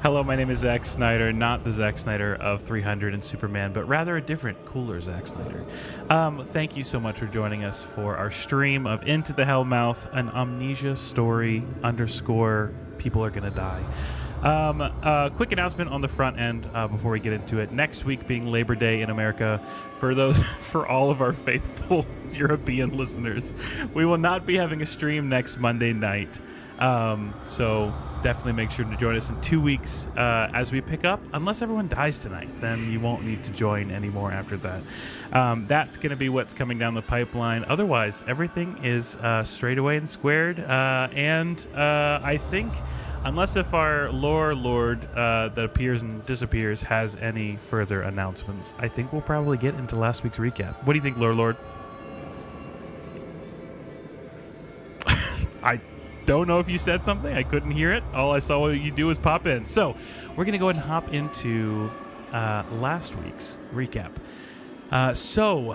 Hello, my name is Zack Snyder, not the Zack Snyder of 300 and Superman, but rather a different, cooler Zack Snyder. Thank you so much for joining us for our stream of Into the Hellmouth, an amnesia story _ people are gonna die. Quick announcement on the front end before we get into it. Next week being Labor Day in America, for all of our faithful European listeners, we will not be having a stream next Monday night. So definitely make sure to join us in 2 weeks as we pick up. Unless everyone dies tonight, then you won't need to join anymore after that. That's going to be what's coming down the pipeline. Otherwise, everything is straight away and squared. And I think, unless if our lore lord that appears and disappears has any further announcements, I think we'll probably get into last week's recap. What do you think, lore lord? I don't know if you said something. I couldn't hear it. All I saw you do was pop in. So we're going to go ahead and hop into last week's recap. So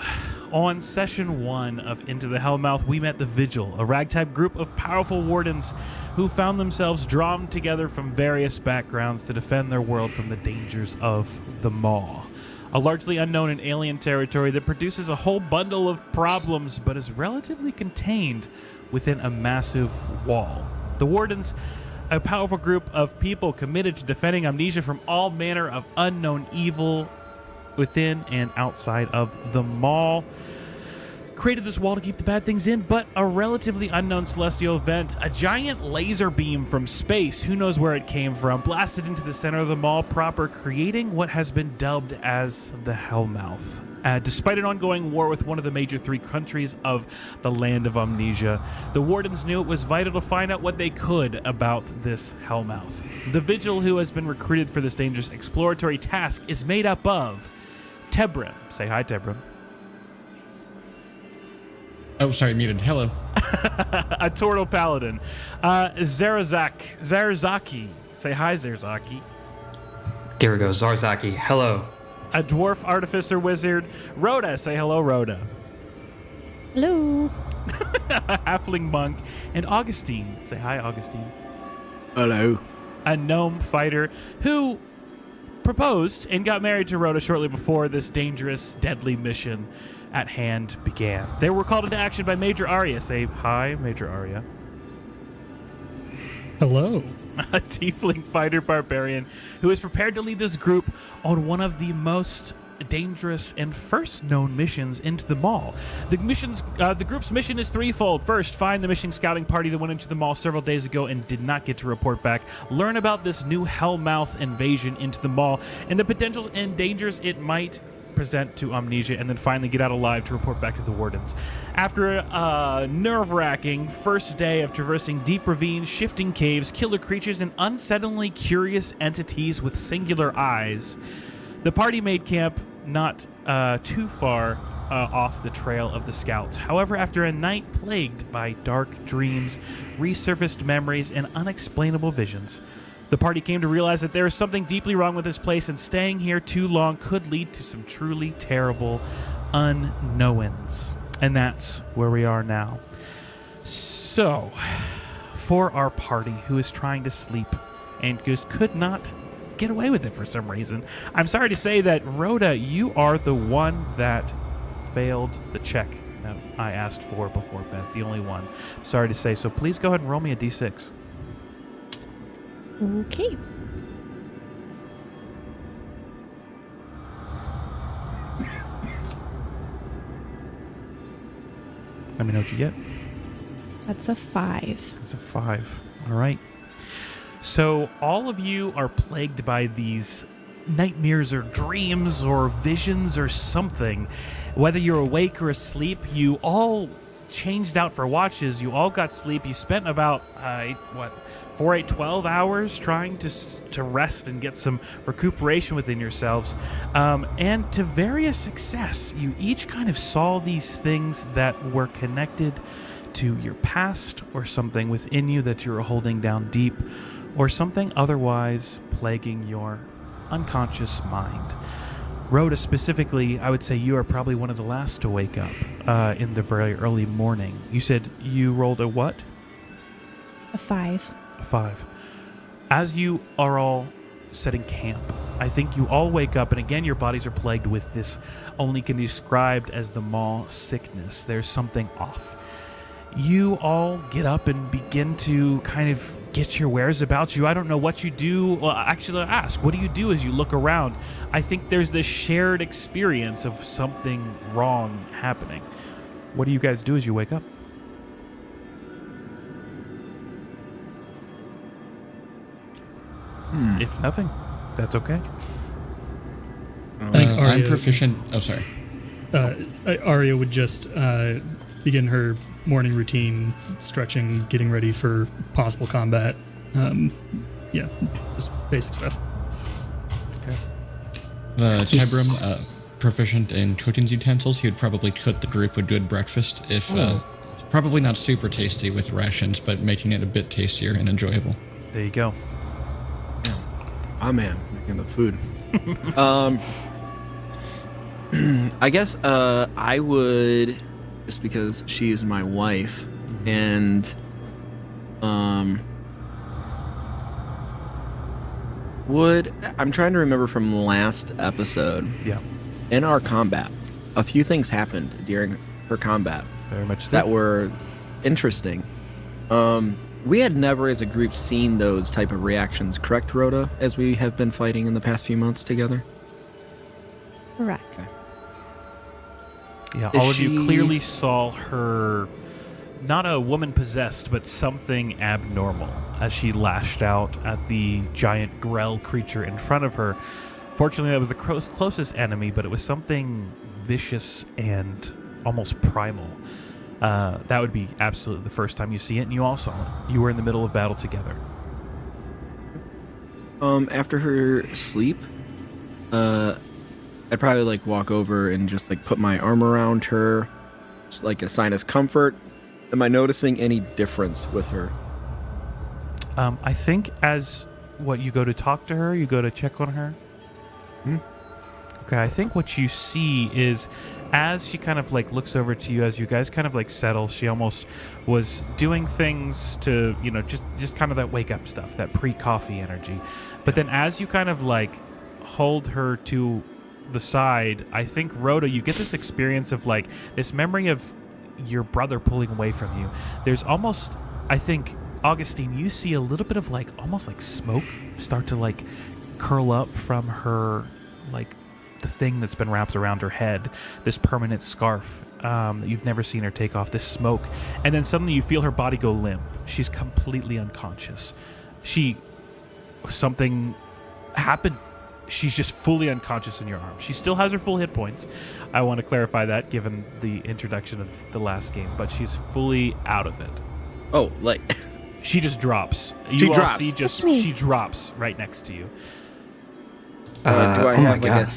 on session 1 of Into the Hellmouth, we met the Vigil, a ragtag group of powerful wardens who found themselves drawn together from various backgrounds to defend their world from the dangers of the Maw, a largely unknown and alien territory that produces a whole bundle of problems but is relatively contained within a massive wall. The Wardens, a powerful group of people committed to defending Amnesia from all manner of unknown evil within and outside of the Maw, created this wall to keep the bad things in, but a relatively unknown celestial event, a giant laser beam from space, who knows where it came from, blasted into the center of the Maw proper, creating what has been dubbed as the Hellmouth. Despite an ongoing war with one of the major 3 countries of the land of Amnesia, the Wardens knew it was vital to find out what they could about this Hellmouth. The Vigil, who has been recruited for this dangerous exploratory task, is made up of Tebrim. Say hi, Tebrim. Oh, sorry, muted. Hello. A Turtle Paladin. Zarzaki. Say hi, Zarzaki. There we go, Zarzaki. Hello. A Dwarf Artificer Wizard. Rhoda. Say hello, Rhoda. Hello. A Halfling Monk. And Augustine. Say hi, Augustine. Hello. A Gnome Fighter who proposed and got married to Rhoda shortly before this dangerous, deadly mission at hand began. They were called into action by Major Arya. Say hi, Major Arya. Hello. A Tiefling Fighter Barbarian who is prepared to lead this group on one of the most dangerous and first known missions into the Maw. The group's mission is threefold. First, find the mission scouting party that went into the Maw several days ago and did not get to report back. Learn about this new Hellmouth invasion into the Maw and the potentials and dangers it might present to Amnesia, and then finally get out alive to report back to the Wardens. After a nerve-wracking first day of traversing deep ravines, shifting caves, killer creatures, and unsettlingly curious entities with singular eyes, the party made camp not too far off the trail of the scouts. However, after a night plagued by dark dreams, resurfaced memories, and unexplainable visions, the party came to realize that there is something deeply wrong with this place, and staying here too long could lead to some truly terrible unknowns. And that's where we are now. So, for our party who is trying to sleep and just could not get away with it for some reason, I'm sorry to say that, Rhoda, you are the one that failed the check that I asked for before, Beth. The only one. Sorry to say. So please go ahead and roll me a d6. Okay. Let me know what you get. That's a 5. It's a 5. All right. So all of you are plagued by these nightmares or dreams or visions or something. Whether you're awake or asleep, you all changed out for watches. You all got sleep. You spent about 4, 8, 12 hours trying to rest and get some recuperation within yourselves, and to various success. You each kind of saw these things that were connected to your past, or something within you that you were holding down deep, or something otherwise plaguing your unconscious mind. Rhoda, specifically, I would say you are probably one of the last to wake up in the very early morning. You said you rolled a what? A 5. A 5. As you are all setting camp, I think you all wake up, and again, your bodies are plagued with this only can be described as the Maw sickness. There's something off. You all get up and begin to kind of get your wares about you. I don't know what you do. Well, actually, I'll ask, what do you do as you look around? I think there's this shared experience of something wrong happening. What do you guys do as you wake up? If nothing, that's okay. I think I'm Arya, proficient. Oh, sorry. Arya would just begin her morning routine, stretching, getting ready for possible combat. Yeah, just basic stuff. Okay. Tebrum, proficient in cooking utensils. He would probably cook the group a good breakfast. If probably not super tasty with rations, but making it a bit tastier and enjoyable. There you go. Oh man, making the food. I guess I would, just because she is my wife, and I'm trying to remember from last episode. Yeah. In our combat, a few things happened during her combat Very much so. that were interesting. We had never as a group seen those type of reactions, correct, Rhoda, as we have been fighting in the past few months together? Correct. Okay. Yeah, Is all of you she- clearly saw her, not a woman possessed, but something abnormal as she lashed out at the giant Grell creature in front of her. Fortunately, that was the closest enemy, but it was something vicious and almost primal. That would be absolutely the first time you see it, and you all saw it. You were in the middle of battle together. After her sleep, I'd probably like walk over and just like put my arm around her, just like a sign of comfort. Am I noticing any difference with her? I think as you go to talk to her, you go to check on her. Okay, I think what you see is as she kind of like looks over to you, as you guys kind of like settle, she almost was doing things to, just kind of that wake up stuff, that pre-coffee energy. But then as you kind of like hold her to the side, I think, Rhoda, you get this experience of like this memory of your brother pulling away from you. There's almost, I think, Augustine, you see a little bit of like almost like smoke start to like curl up from her, like the thing that's been wrapped around her head, this permanent scarf that you've never seen her take off, this smoke. And then suddenly you feel her body go limp. She's completely unconscious. Something happened. She's just fully unconscious in your arm. She still has her full hit points. I want to clarify that given the introduction of the last game, but she's fully out of it. Oh, like She just drops. She You all drops. see just That's me. she drops right next to you. do I oh have my like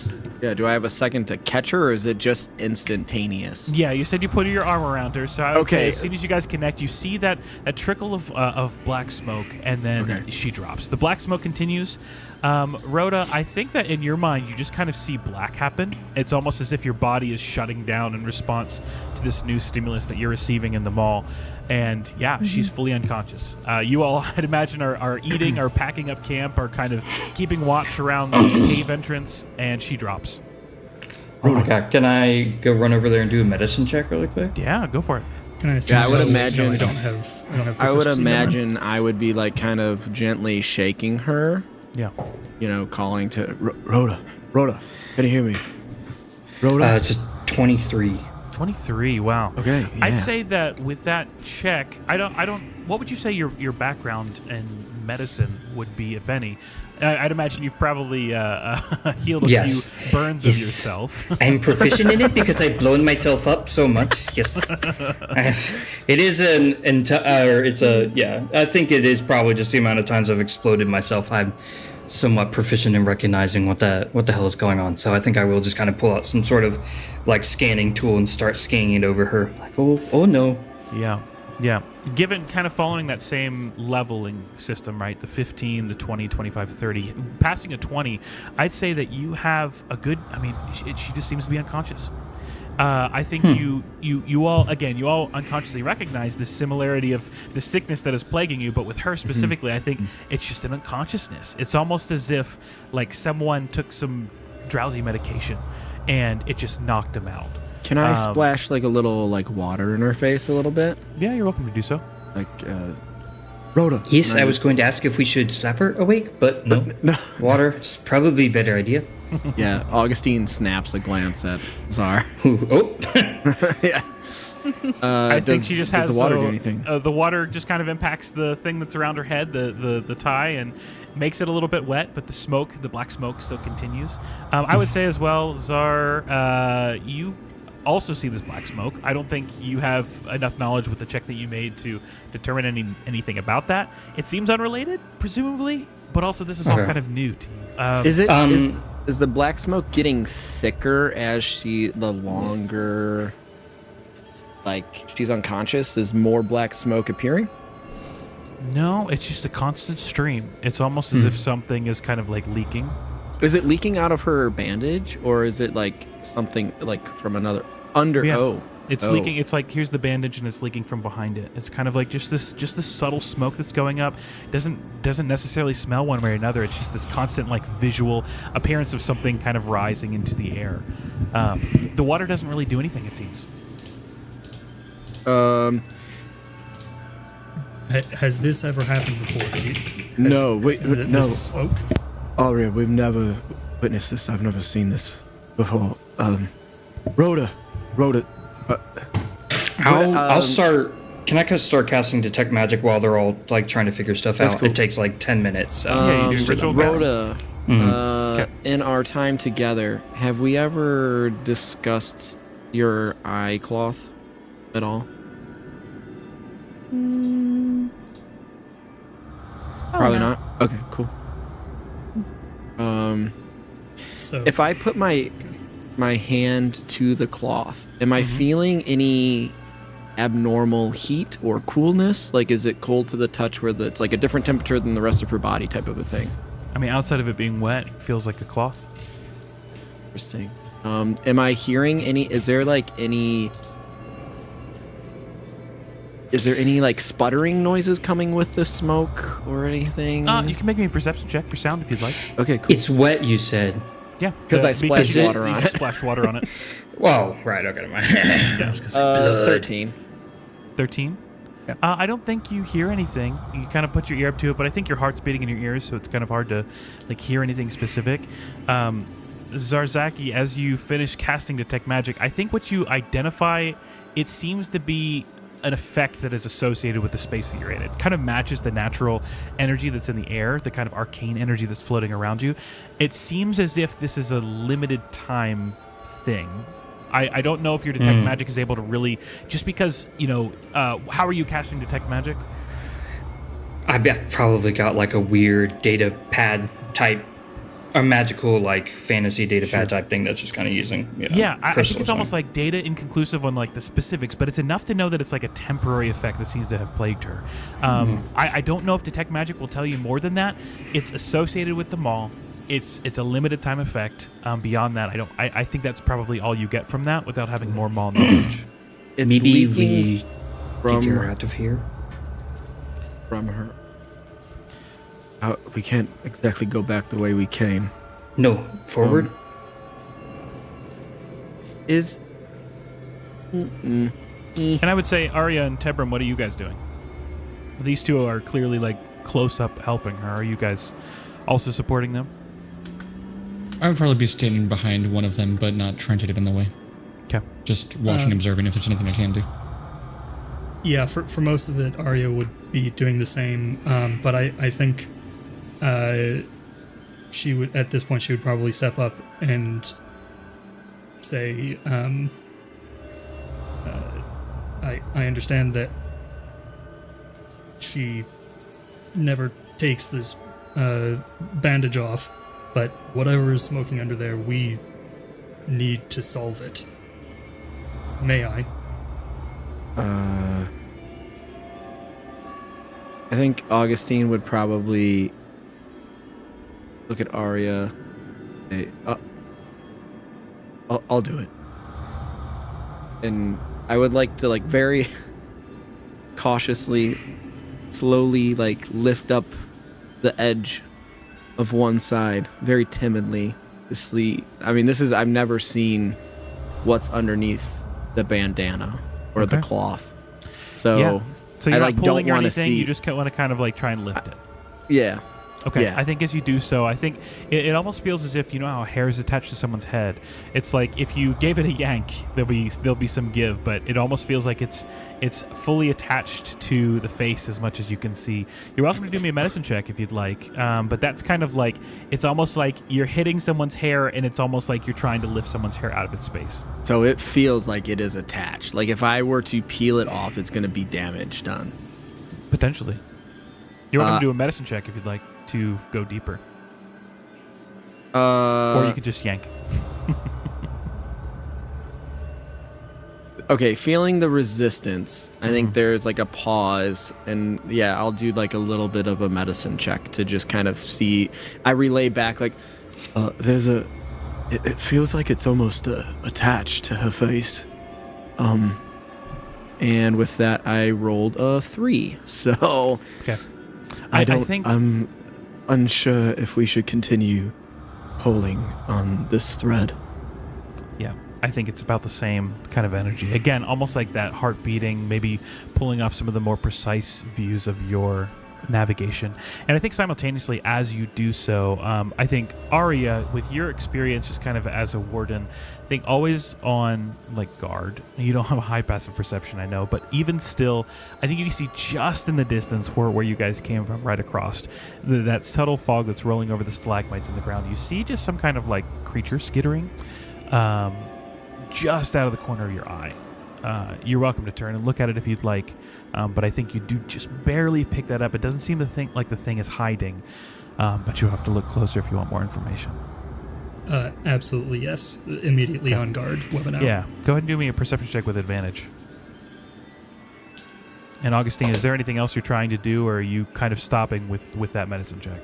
god. do I have a second to catch her, or is it just instantaneous? Yeah, you said you put your arm around her, so I would say Okay. as soon as you guys connect, you see that trickle of black smoke, and then Okay. she drops. The black smoke continues. Rhoda, I think that in your mind, you just kind of see black happen. It's almost as if your body is shutting down in response to this new stimulus that you're receiving in the mall. And yeah, she's fully unconscious. You all, I'd imagine, are eating, are packing up camp, are kind of keeping watch around the cave entrance, and she drops. Oh my god. Can I go run over there and do a medicine check really quick? Yeah, go for it. Can I assume? Yeah, I would no, imagine- No, I don't have. I would proficiency in that one. imagine I would be like kind of gently shaking her, Yeah. calling to Rhoda, can you hear me? Rhoda. It's a 23. 23. Wow. Okay, yeah. I'd say that with that check, I don't. What would you say your background in medicine would be, if any? I'd imagine you've probably healed a Yes. few burns Yes. of yourself. I'm proficient in it because I've blown myself up so much. Yes. It is I think it is probably just the amount of times I've exploded myself. I'm somewhat proficient in recognizing what the hell is going on. So I think I will just kind of pull out some sort of like scanning tool and start scanning it over her. Like, oh no. Yeah. Given kind of following that same leveling system, right? The 15, the 20, 25, 30. Passing a 20, I'd say that you have a good, she just seems to be unconscious. I think you all unconsciously recognize the similarity of the sickness that is plaguing you, but with her specifically, I think it's just an unconsciousness. It's almost as if like someone took some drowsy medication and it just knocked them out. Can I splash like a little like water in her face a little bit? Yeah, you're welcome to do so. Like, Rhoda. Yes, I was going to ask if we should slap her awake, but no. Water is probably a better idea. Yeah, Augustine snaps a glance at Czar. Oh. Yeah. I think she just has does the water do anything? The water just kind of impacts the thing that's around her head, the tie, and makes it a little bit wet. But the black smoke, still continues. I would say as well, Czar, you also see this black smoke. I don't think you have enough knowledge with the check that you made to determine anything about that. It seems unrelated, presumably, but also this is all kind of new to you. Is the black smoke getting thicker as the longer, like, she's unconscious? Is more black smoke appearing? No, it's just a constant stream. It's almost as if something is kind of like leaking. Is it leaking out of her bandage, or is it like something like from another under? Yeah. It's leaking. It's like here's the bandage, and it's leaking from behind it. It's kind of like just this subtle smoke that's going up. Doesn't necessarily smell one way or another. It's just this constant like visual appearance of something kind of rising into the air. The water doesn't really do anything, it seems. Has this ever happened before? No. Wait. No. This smoke? Aria, we've never witnessed this. I've never seen this before. Rhoda. I'll start. Can I start casting detect magic while they're all like trying to figure stuff out? Cool. It takes like 10 minutes. Yeah, you do ritual cast. Rhoda, in our time together, have we ever discussed your eye cloth at all? Probably no. not. Okay, cool. So If I put my hand to the cloth, am I feeling any abnormal heat or coolness? Like, is it cold to the touch where it's like a different temperature than the rest of her body type of a thing? I mean, outside of it being wet, it feels like a cloth. Interesting. Am I hearing any, is there any like sputtering noises coming with the smoke or anything? You can make me a perception check for sound if you'd like. Okay, cool. It's wet, you said. Yeah, 'Cause I splashed water on you it. Splashed water on it. Well, right. Okay, never mind. I was gonna say blood. 13. 13. Yeah. I don't think you hear anything. You kind of put your ear up to it, but I think your heart's beating in your ears, so it's kind of hard to like hear anything specific. Zarzaki, as you finish casting Detect Magic, I think what you identify, it seems to be an effect that is associated with the space that you're in. It kind of matches the natural energy that's in the air, the kind of arcane energy that's floating around you. It seems as if this is a limited time thing. I don't know if your Detect Magic is able to really, just because, how are you casting Detect Magic? I've probably got like a weird data pad type, a magical like fantasy data pad type thing that's just kind of using. I think it's almost like data inconclusive on like the specifics, but it's enough to know that it's like a temporary effect that seems to have plagued her. I don't know if Detect Magic will tell you more than that. It's associated with the mall. It's a limited time effect. Beyond that, I think that's probably all you get from that without having more mall knowledge. It's Maybe leaking we get her out of here. from her. We can't exactly go back the way we came. No, forward. And I would say Arya and Tebrim, what are you guys doing? These two are clearly like close up helping her. Are you guys also supporting them? I would probably be standing behind one of them, but not trying to get in the way. Okay. Just watching, observing if there's anything I can do. Yeah, for most of it, Arya would be doing the same. But I think she would, at this point, she would probably step up and say, I understand that she never takes this bandage off, but whatever is smoking under there, we need to solve it. May I? I think Augustine would probably look at Arya. Say, I'll do it. and I would like to like very cautiously, slowly like lift up the edge of one side, very timidly, to see. I mean, I've never seen what's underneath the bandana or the cloth. So, Yeah. So you're I not like pulling don't or want to anything. see. You just want to kind of like try and lift it. Yeah. Okay, Yeah. I think as you do so, I think it almost feels as if, you know how hair is attached to someone's head. It's like if you gave it a yank, there'll be some give, but it almost feels like it's fully attached to the face as much as you can see. You're welcome to do me a medicine check if you'd like, but that's kind of like, it's almost like you're hitting someone's hair, and it's almost like you're trying to lift someone's hair out of its space. So it feels like it is attached. Like if I were to peel it off, it's going to be damage done. Potentially. You're welcome to do a medicine check if you'd like to go deeper. Or you could just yank. Okay, feeling the resistance, I think there's like a pause, and yeah, I'll do like a little bit of a medicine check to just kind of see. I relay back like, it feels like it's almost attached to her face. And with that, I rolled a 3. So Okay. I think I'm unsure if we should continue pulling on this thread. Yeah, I think it's about the same kind of energy. Again, almost like that heart beating, maybe pulling off some of the more precise views of your navigation. And I think simultaneously as you do so, I think Arya, with your experience just kind of as a warden, I think always on like guard. You don't have a high passive perception, I know, but even still, I think you can see just in the distance where you guys came from, right across that subtle fog that's rolling over the stalagmites in the ground. You see just some kind of like creature skittering just out of the corner of your eye. You're welcome to turn and look at it if you'd like, but I think you do just barely pick that up. It doesn't seem to think like the thing is hiding, but you'll have to look closer if you want more information. Absolutely, yes. Immediately on guard, weapon out. Yeah, go ahead and do me a perception check with advantage. And Augustine, is there anything else you're trying to do, or are you kind of stopping with that medicine check?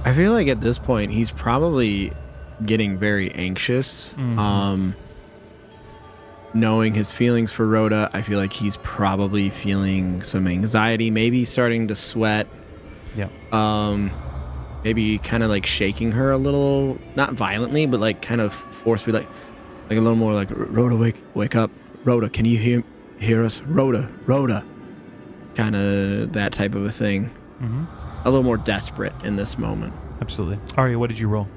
I feel like at this point he's probably getting very anxious. Knowing his feelings for Rhoda, I feel like he's probably feeling some anxiety, maybe starting to sweat. Yeah. Maybe kind of like shaking her a little, not violently, but like kind of forcefully, like a little more like, Rhoda, wake up. Rhoda, can you hear us? Rhoda. Kind of that type of a thing. A little more desperate in this moment. Absolutely. Arya, what did you roll?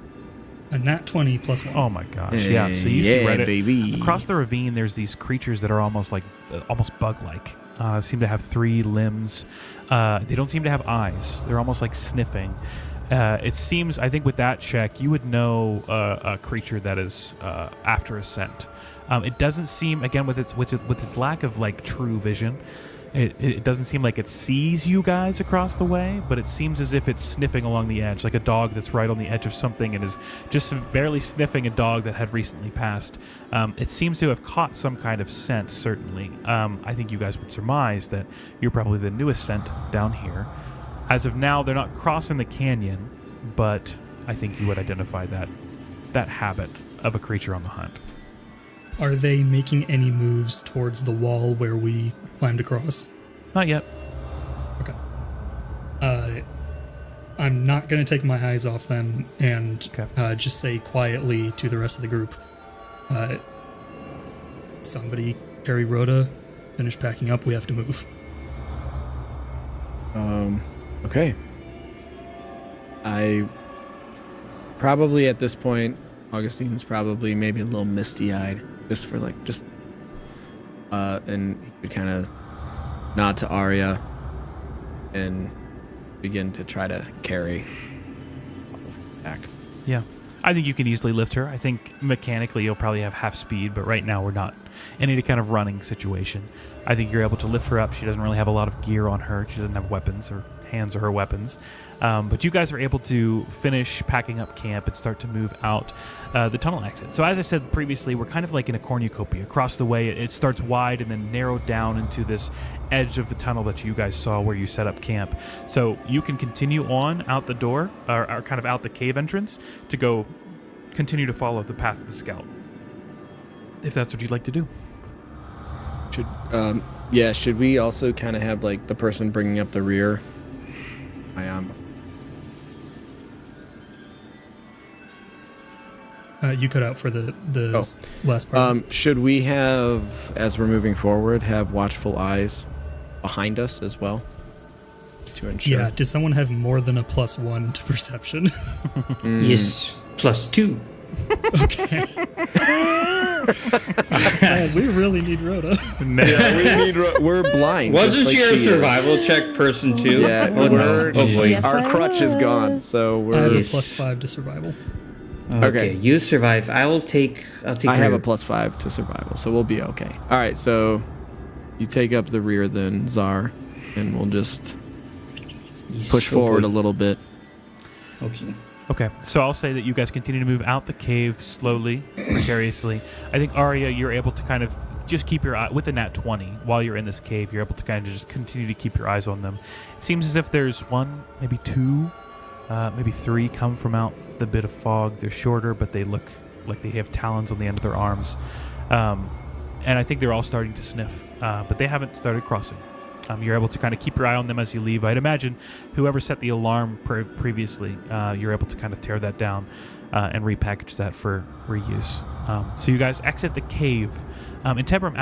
A nat 20 plus 1. Oh my gosh! Yeah. So you see right baby. across the ravine. There's these creatures that are almost like almost bug-like. Seem to have 3 limbs. They don't seem to have eyes. They're almost like sniffing. It seems, I think, with that check, you would know a creature that is after a scent. It doesn't seem, again, with its lack of like true vision. It doesn't seem like it sees you guys across the way, but it seems as if it's sniffing along the edge, like a dog that's right on the edge of something and is just barely sniffing a dog that had recently passed. It seems to have caught some kind of scent, certainly. I think you guys would surmise that you're probably the newest scent down here. As of now, they're not crossing the canyon, but I think you would identify that habit of a creature on the hunt. Are they making any moves towards the wall where we climbed across? Not yet. Okay. I'm not going to take my eyes off them and just say quietly to the rest of the group, somebody carry Rhoda, finish packing up, we have to move. Okay. I probably at this point, Augustine's probably maybe a little misty-eyed, and he could kind of nod to Arya and begin to try to carry back. Yeah. I think you can easily lift her. I think mechanically you'll probably have half speed, but right now we're not in any kind of running situation. I think you're able to lift her up. She doesn't really have a lot of gear on her. She doesn't have weapons. Her hands are her weapons. But you guys are able to finish packing up camp and start to move out the tunnel exit. So as I said previously, we're kind of like in a cornucopia. Across the way, it starts wide and then narrowed down into this edge of the tunnel that you guys saw where you set up camp. So you can continue on out the door, or kind of out the cave entrance, to go continue to follow the path of the scout, if that's what you'd like to do. Should we also kind of have like the person bringing up the rear? I am. You cut out for the last part. Should we have, as we're moving forward, have watchful eyes behind us as well to ensure? Yeah. Does someone have more than a +1 to perception? Yes, +2. Okay. Man, we really need Rhoda. We're blind. Wasn't just she like a is. survival check person too? Yeah, Oh, no. Oh boy. Yes, Our I crutch is gone, was. so I we're. have a Yes. +5 to survival. Okay, you survive. I'll take. I have a rear. +5 to survival, so we'll be okay. All right, so you take up the rear then, Czar, and we'll just Yes, push oh boy. forward a little bit. Okay. Okay, so I'll say that you guys continue to move out the cave slowly, precariously. I think Arya, you're able to kind of just keep your eye with the nat 20 while you're in this cave. You're able to kind of just continue to keep your eyes on them. It seems as if there's one, maybe two, maybe three come from out the bit of fog. They're shorter, but they look like they have talons on the end of their arms, and I think they're all starting to sniff, but they haven't started crossing. You're able to kind of keep your eye on them as you leave. I'd imagine whoever set the alarm previously, you're able to kind of tear that down and repackage that for reuse. So you guys exit the cave. And Tebram,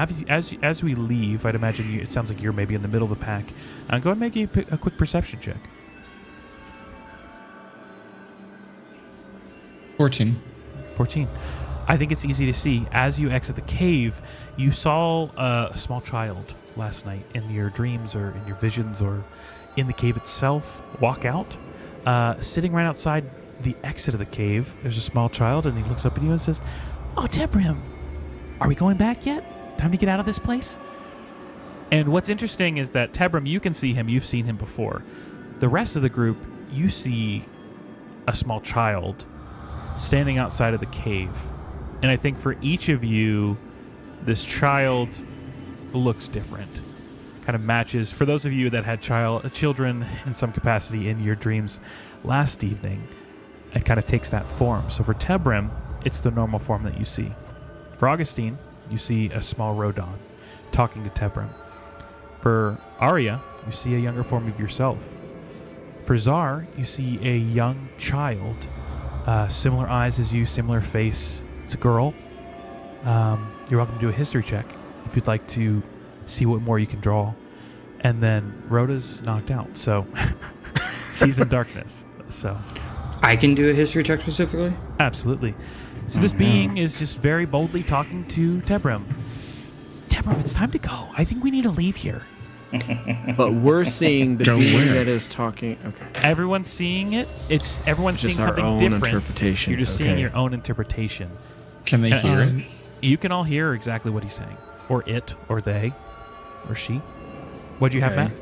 as we leave, I'd imagine it sounds like you're maybe in the middle of the pack. Go ahead and make a quick perception check. 14. 14. I think it's easy to see. As you exit the cave, you saw a small child last night in your dreams or in your visions or in the cave itself walk out. Sitting right outside the exit of the cave, there's a small child, and he looks up at you and says, "Oh, Tebram, are we going back yet? Time to get out of this place?" And what's interesting is that Tebram, you can see him. You've seen him before. The rest of the group, you see a small child standing outside of the cave. And I think for each of you, this child looks different. Kind of matches. For those of you that had children in some capacity in your dreams last evening, it kind of takes that form. So for Tebram, it's the normal form that you see. For Augustine, you see a small Rodon talking to Tebram. For Arya, you see a younger form of yourself. For Czar, you see a young child. Similar eyes as you, similar face. It's a girl. You're welcome to do a history check if you'd like to see what more you can draw. And then Rhoda's knocked out, so she's in darkness. So I can do a history check specifically? absolutely. So this being is just very boldly talking to Tebram. Tebram, it's time to go. I think we need to leave here. But we're seeing the Go being where? that is talking. Okay. Everyone's seeing it. Everyone's Just seeing our something own different. interpretation. You're just seeing Okay. your own interpretation. Can they hear it? You can all hear exactly what he's saying, or it, or they, or she. What'd you have, Okay. Matt?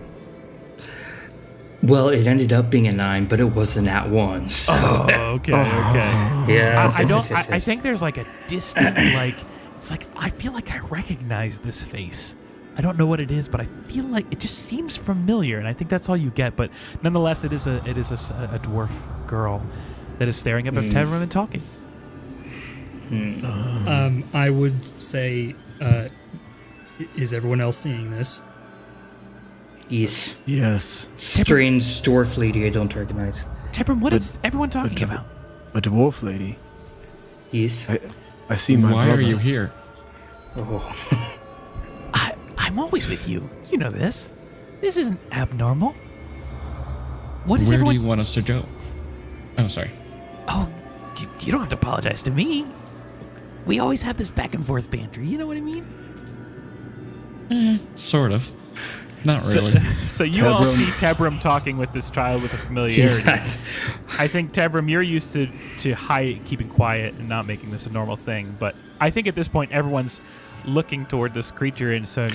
Well, it ended up being a 9, but it wasn't at 1. So. Okay, okay. Yes, I yes, don't. yes, yes, I yes. think there's like a distant, like it's like I feel like I recognize this face. I don't know what it is, but I feel like it just seems familiar, and I think that's all you get. But nonetheless, it is a dwarf girl that is staring up at Tebram and talking. I would say, is everyone else seeing this? Yes. Yes. Strange dwarf lady I don't recognize. Tebram, what is everyone talking about? A dwarf lady. Yes. I see my Why brother. are you here? Oh. I'm always with you. You know this. This isn't abnormal. What is Where everyone? do you want us to go? Oh, sorry. Oh, you don't have to apologize to me. We always have this back and forth banter. You know what I mean? Sort of. Not really. So you all Tebram. see Tebram talking with this child with a familiarity. I think Tebram, you're used to keeping quiet and not making this a normal thing. But I think at this point, everyone's looking toward this creature and saying,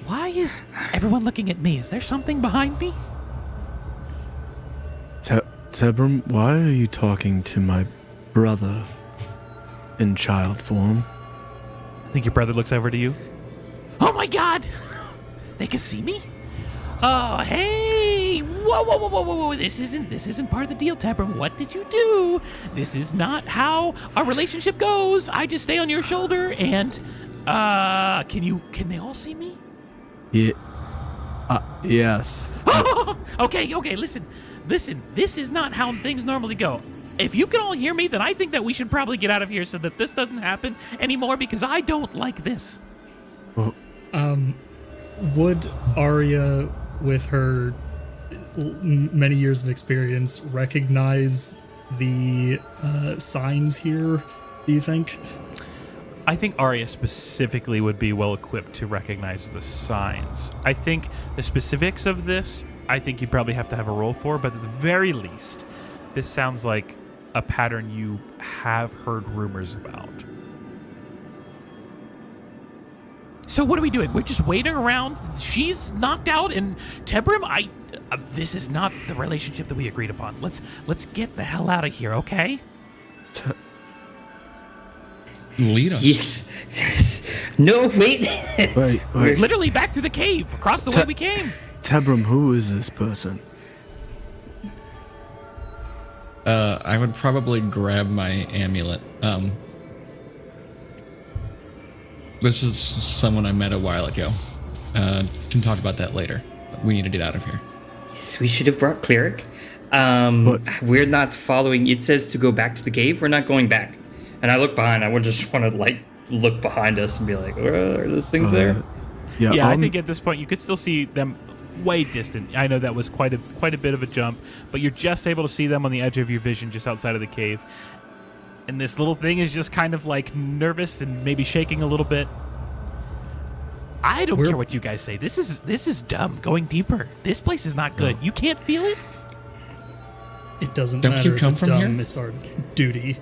"Why is everyone looking at me? Is there something behind me?" Tebram, why are you talking to my brother in child form? I think your brother looks over to you. Oh my God! They can see me? Oh, hey! Whoa! This isn't part of the deal, Tebram. What did you do? This is not how our relationship goes. I just stay on your shoulder and Can they all see me? Yeah. Yes. Okay, listen. This is not how things normally go. If you can all hear me, then I think that we should probably get out of here so that this doesn't happen anymore, because I don't like this. Would Arya, with her many years of experience, recognize the signs here, do you think? I think Arya specifically would be well equipped to recognize the signs. I think the specifics of this, I think you'd probably have to have a roll for, but at the very least, this sounds like a pattern you have heard rumors about. So what are we doing? We're just waiting around. She's knocked out, and Tebrim, this is not the relationship that we agreed upon. Let's get the hell out of here, okay? Lead us. Yes. No, wait. Wait. Literally back through the cave, across the way we came. Tebrim, who is this person? I would probably grab my amulet. This is someone I met a while ago. Can talk about that later. We need to get out of here. Yes, we should have brought cleric. We're not following. It says to go back to the cave. We're not going back. And I look behind. I would just want to look behind us and be like, are those things there? Yeah, I think at this point you could still see them way distant. I know that was quite a bit of a jump, but you're just able to see them on the edge of your vision just outside of the cave. And this little thing is just kind of like nervous and maybe shaking a little bit. I don't care what you guys say. This is dumb. Going deeper. This place is not good. You can't feel it? It doesn't Don't matter you if come it's from dumb. here? It's our duty.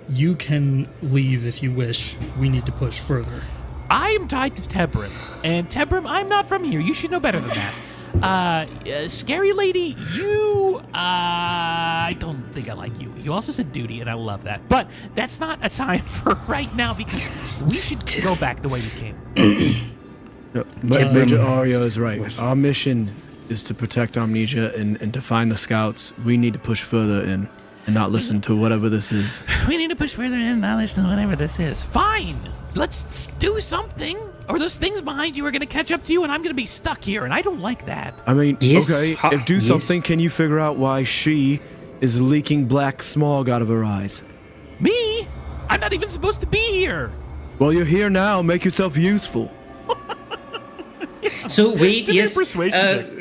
You can leave if you wish. We need to push further. I am tied to Tebrim. And Tebrim, I'm not from here. You should know better than that. Scary lady, I don't think I like you. You also said duty, and I love that. But that's not a time for right now, because we should go back the way we came. No, Major Arya is right. Our mission is to protect Amnesia and to find the scouts. We need to push further in and not listen to whatever this is. We need to push further in, not listen to whatever this is. Fine! Let's do something! Or those things behind you are going to catch up to you, and I'm going to be stuck here, and I don't like that. I mean, Yes. okay, if do Yes. something, can you figure out why she is leaking black smog out of her eyes? Me? I'm not even supposed to be here! Well, you're here now. Make yourself useful. So wait, Give me a yes. persuasion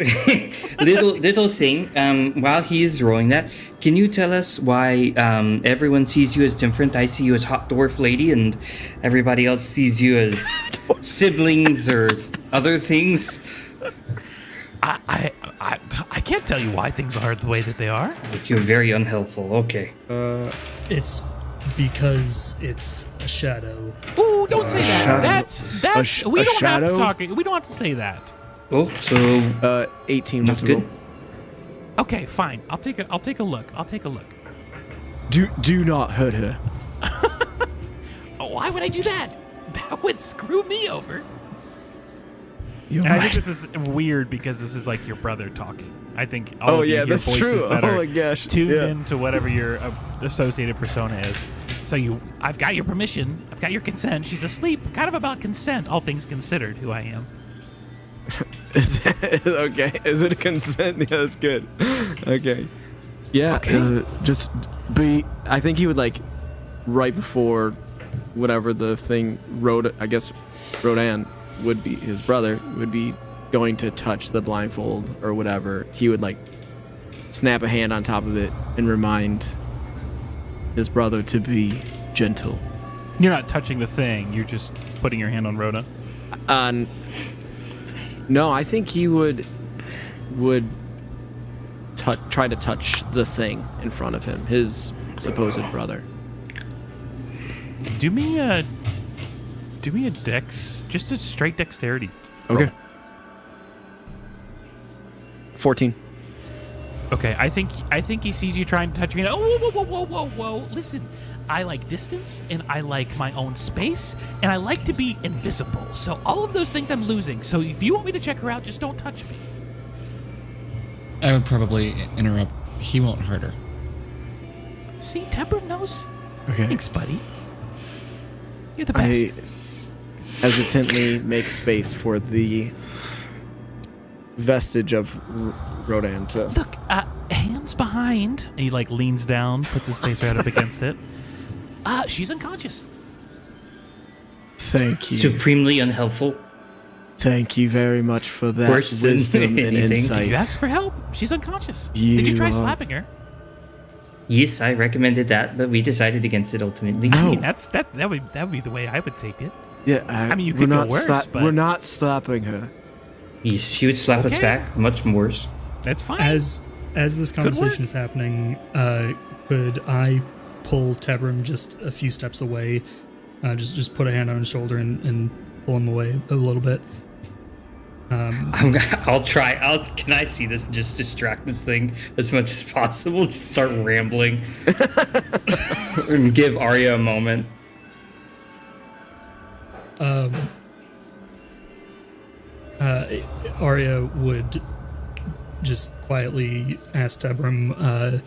Little thing. While he is rolling that, can you tell us why everyone sees you as different? I see you as hot dwarf lady, and everybody else sees you as siblings or other things. I can't tell you why things are the way that they are. You're very unhelpful. Okay. It's because it's a shadow. Ooh, don't say that. shadow. That's A we don't have shadow? to talk. We don't have to say that. Oh, so 18 that's was the roll. good. Okay, fine. I'll take a look. Do not hurt her. Oh, why would I do that? That would screw me over. You're And I right. think this is weird because this is like your brother talking. I think all Oh, of you yeah, hear that's voices true. that Oh are my gosh, tuned yeah. into whatever your associated persona is. So I've got your permission. I've got your consent. She's asleep. Kind of about consent, all things considered, who I am. Okay, is it a consent? Yeah, that's good. Okay. Yeah, Okay. just be. I think he would right before whatever the thing Rodan would be, his brother, would be going to touch the blindfold or whatever. He would snap a hand on top of it and remind his brother to be gentle. You're not touching the thing. You're just putting your hand on Rhoda. No, I think he would try to touch the thing in front of him, his supposed brother. Do me a dex, just a straight dexterity. Okay. 14. Okay, I think he sees you trying to touch your hand. Oh, whoa. Listen, I like distance, and I like my own space, and I like to be invisible. So all of those things I'm losing. So if you want me to check her out, just don't touch me. I would probably interrupt. He won't hurt her. See, Tebrim knows. Okay. Thanks, buddy. You're the best. hesitantly make space for the vestige of Rodan to... Look, hands behind. And he like leans down, puts his face right up against it. She's unconscious. Thank you. Supremely unhelpful. Thank you very much for that Worse than wisdom and anything. insight. You asked for help. She's unconscious. Did You you try are- slapping her? Yes, I recommended that, but we decided against it ultimately. I No. mean, that would be the way I would take it. Yeah, I mean, you we're could go not worse, but- we're not slapping her. Yes, she would slap us Okay. back, much worse. That's fine. As this work. conversation is happening, could I pull Tebrim just a few steps away? Just put a hand on his shoulder and pull him away a little bit. I'll try. Can I see this and just distract this thing as much as possible? Just start rambling and give Arya a moment. Arya would just quietly ask Tebrim,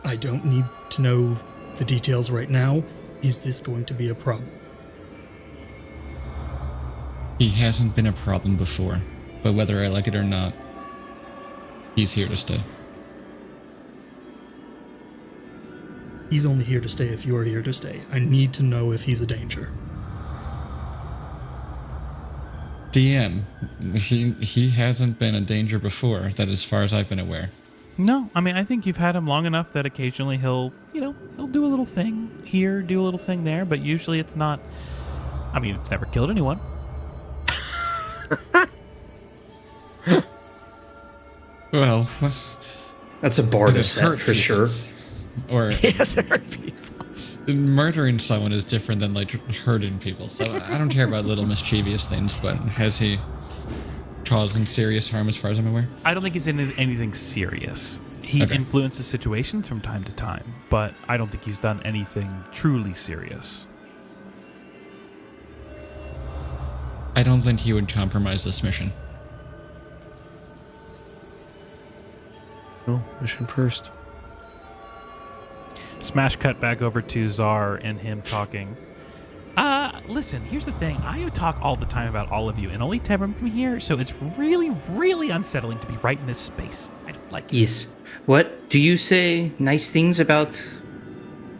I don't need to know the details right now. Is this going to be a problem? He hasn't been a problem before, but whether I like it or not, he's here to stay. He's only here to stay if you're here to stay. I need to know if he's a danger. DM, he hasn't been a danger before, that as far as I've been aware. No, I mean, I think you've had him long enough that occasionally he'll do a little thing here, do a little thing there, but usually it's not. I mean, it's never killed anyone. Well, That's a bar to It's set hurt for people. sure. or Yes, hurt people. murdering someone is different than like hurting people. So I don't care about little mischievous things, but has he causing serious harm as far as I'm aware? I don't think he's in anything serious. He Okay. influences situations from time to time, but I don't think he's done anything truly serious. I don't think he would compromise this mission. No, mission first. Smash cut back over to Czar and him talking. Listen, here's the thing. I talk all the time about all of you, and only Tebrim from here, so it's really, really unsettling to be right in this space. I don't like it. Yes. What? Do you say nice things about...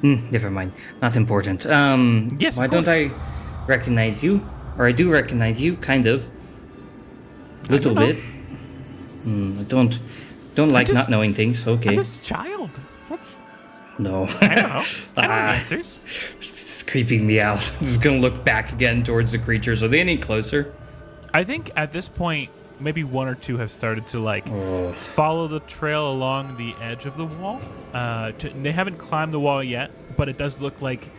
never mind. Not important. Yes, why of don't course. I recognize you? Or I do recognize you, kind of. Little don't know. bit. I don't like just- not knowing things. I'm Okay. just a child. What's... No. I don't know. I don't know Ah. answers. It's creeping me out. Just gonna look back again towards the creatures. Are they any closer? I think at this point, maybe one or two have started to Oh. follow the trail along the edge of the wall. They haven't climbed the wall yet, but it does look like,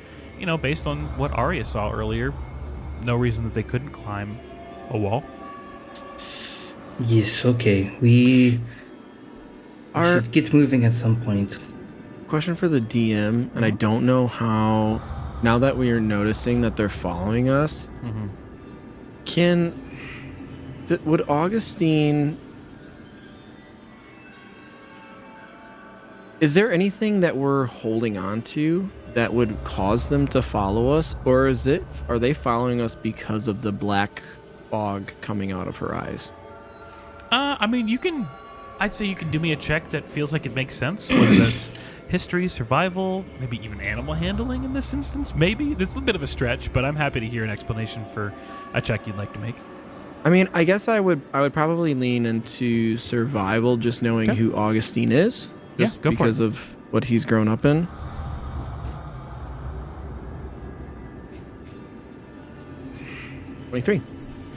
based on what Arya saw earlier, no reason that they couldn't climb a wall. Yes, okay. We Our should get moving at some point. question for the DM, and I don't know how. Now that we are noticing that they're following us, would Augustine? Is there anything that we're holding on to that would cause them to follow us, or are they following us because of the black fog coming out of her eyes? I mean, I'd say you can do me a check that feels like it makes sense, whether that's history, survival, maybe even animal handling in this instance. Maybe. This is a bit of a stretch, but I'm happy to hear an explanation for a check you'd like to make. I mean, I guess I would probably lean into survival, just knowing Okay. who Augustine is, Yeah, just go for because it. of what he's grown up in. 23.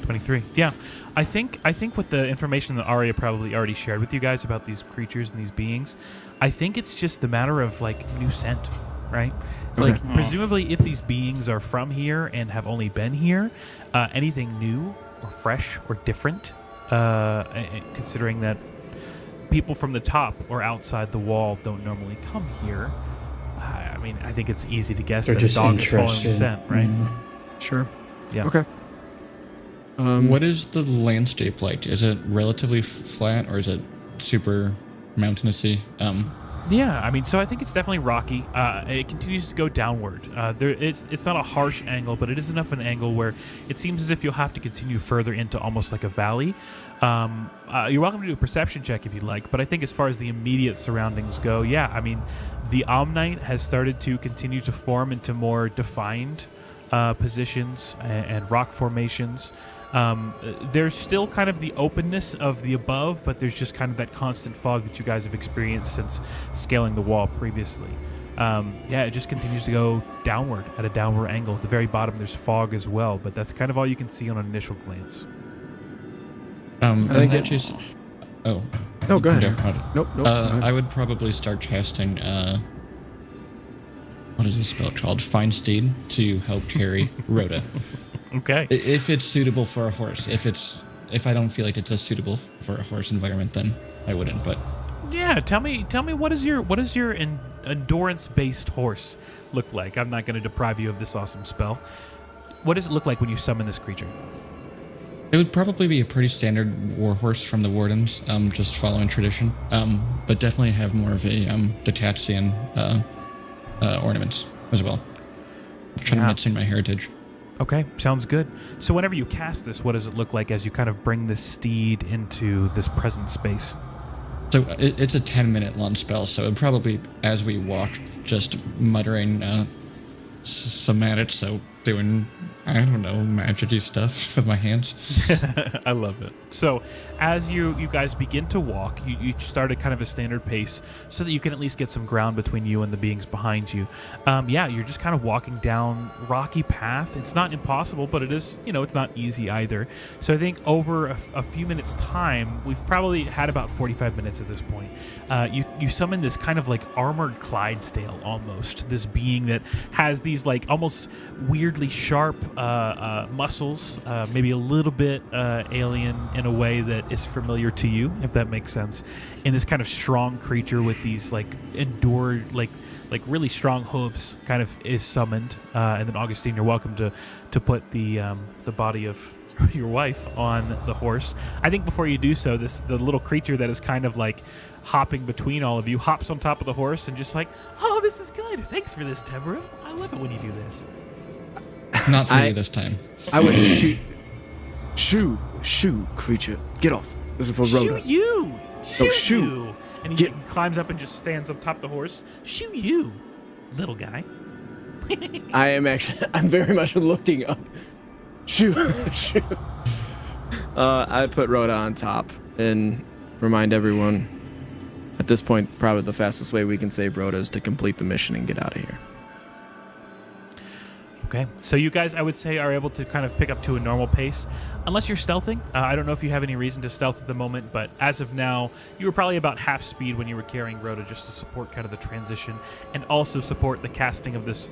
23. Yeah. I think with the information that Arya probably already shared with you guys about these creatures and these beings, I think it's just the matter of new scent, right? Like presumably if these beings are from here and have only been here, anything new or fresh or different, considering that people from the top or outside the wall don't normally come here, I mean, I think it's easy to guess They're that a just dog is following the interested. scent, right? Sure. Yeah. Okay. What is the landscape like? Is it relatively flat or is it super mountainousy? Yeah, I mean, so I think it's definitely rocky. It continues to go downward. It's not a harsh angle, but it is enough an angle where it seems as if you'll have to continue further into almost like a valley. You're welcome to do a perception check if you'd like, but I think as far as the immediate surroundings go, yeah, I mean, the Omnite has started to continue to form into more defined positions and rock formations. There's still kind of the openness of the above, but there's just kind of that constant fog that you guys have experienced since scaling the wall previously. It just continues to go downward at a downward angle. At the very bottom, there's fog as well, but that's kind of all you can see on an initial glance. I think No, go ahead. Nope. Go ahead. I would probably start casting, what is this spell called? Fine Steed to help carry Rhoda. Okay. If it's suitable for a horse. If I don't feel like it's a suitable for a horse environment, then I wouldn't. But yeah, tell me, what is your endurance-based horse look like? I'm not going to deprive you of this awesome spell. What does it look like when you summon this creature? it would probably be a pretty standard war horse from the Wardens, just following tradition. But definitely have more of a Dataxian ornaments as well. Trying to mix in my heritage. Okay, sounds good. So whenever you cast this, what does it look like as you kind of bring this steed into this present space? So it's a 10-minute long spell, so it'd probably, as we walk, just muttering semantics, so doing, I don't know, magic-y stuff with my hands. I love it. So as you guys begin to walk, you start at kind of a standard pace so that you can at least get some ground between you and the beings behind you. You're just kind of walking down rocky path. It's not impossible, but it is, it's not easy either. So I think over a few minutes time, we've probably had about 45 minutes at this point. You summon this kind of like armored Clydesdale almost, this being that has these like almost weirdly sharp muscles, maybe a little bit alien in a way that is familiar to you, if that makes sense. And this kind of strong creature with these like endured, like really strong hooves kind of is summoned. And then Augustine, you're welcome to put the body of your wife on the horse. I think before you do so, the little creature that is kind of like hopping between all of you hops on top of the horse and just like, oh, this is good. Thanks for this, Tebra. I love it when you do this. Not for you this time. I would shoo, creature, get off. This is for Rhoda. Shoot you. And he climbs up and just stands up top of the horse. Shoo you, little guy. I'm very much looking up. Shoo. I put Rhoda on top and remind everyone at this point, probably the fastest way we can save Rhoda is to complete the mission and get out of here. Okay, so you guys, I would say, are able to kind of pick up to a normal pace, unless you're stealthing. I don't know if you have any reason to stealth at the moment, but as of now, you were probably about half speed when you were carrying Rhoda, just to support kind of the transition and also support the casting of this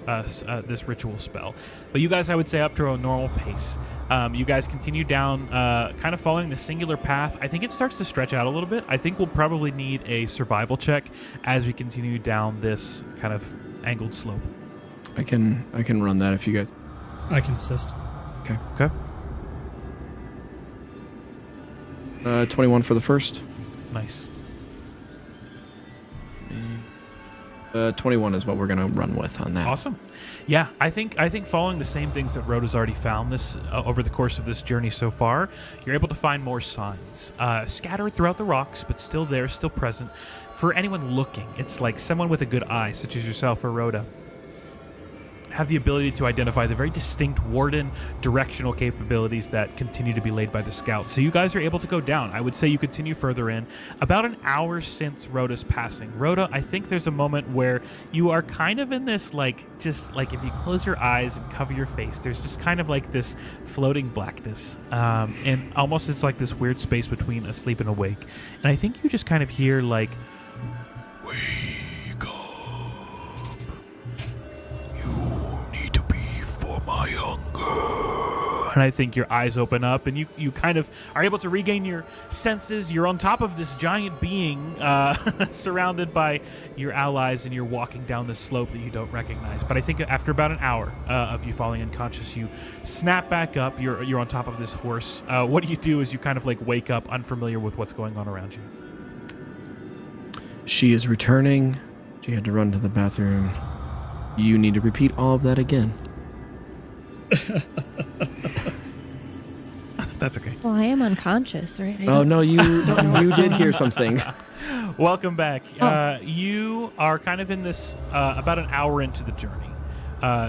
ritual spell. But you guys, I would say, up to a normal pace. You guys continue down, kind of following the singular path. I think it starts to stretch out a little bit. I think we'll probably need a survival check as we continue down this kind of angled slope. I can run that if you guys. I can assist. Okay. 21 for the first. Nice. 21 is what we're gonna run with on that. Awesome. Yeah, I think following the same things that Rhoda's already found this over the course of this journey so far, you're able to find more signs scattered throughout the rocks, but still there, still present for anyone looking. It's like someone with a good eye, such as yourself or Rhoda, have the ability to identify the very distinct Warden directional capabilities that continue to be laid by the scouts. So you guys are able to go down. I would say you continue further in. About an hour since Rhoda's passing. Rhoda, I think there's a moment where you are kind of in this, just like if you close your eyes and cover your face, there's just kind of like this floating blackness. And almost it's like this weird space between asleep and awake. And I think you just kind of hear like, wake up. My hunger. And I think your eyes open up and you kind of are able to regain your senses. You're on top of this giant being surrounded by your allies, and you're walking down this slope that you don't recognize. But I think after about an hour of you falling unconscious, you snap back up. You're on top of this horse. What do you do as you kind of like wake up unfamiliar with what's going on around you? She is returning. She had to run to the bathroom. You need to repeat all of that again. That's okay. Well, I am unconscious, right? Oh no, you did hear something. Welcome back. Oh. You are kind of in this about an hour into the journey.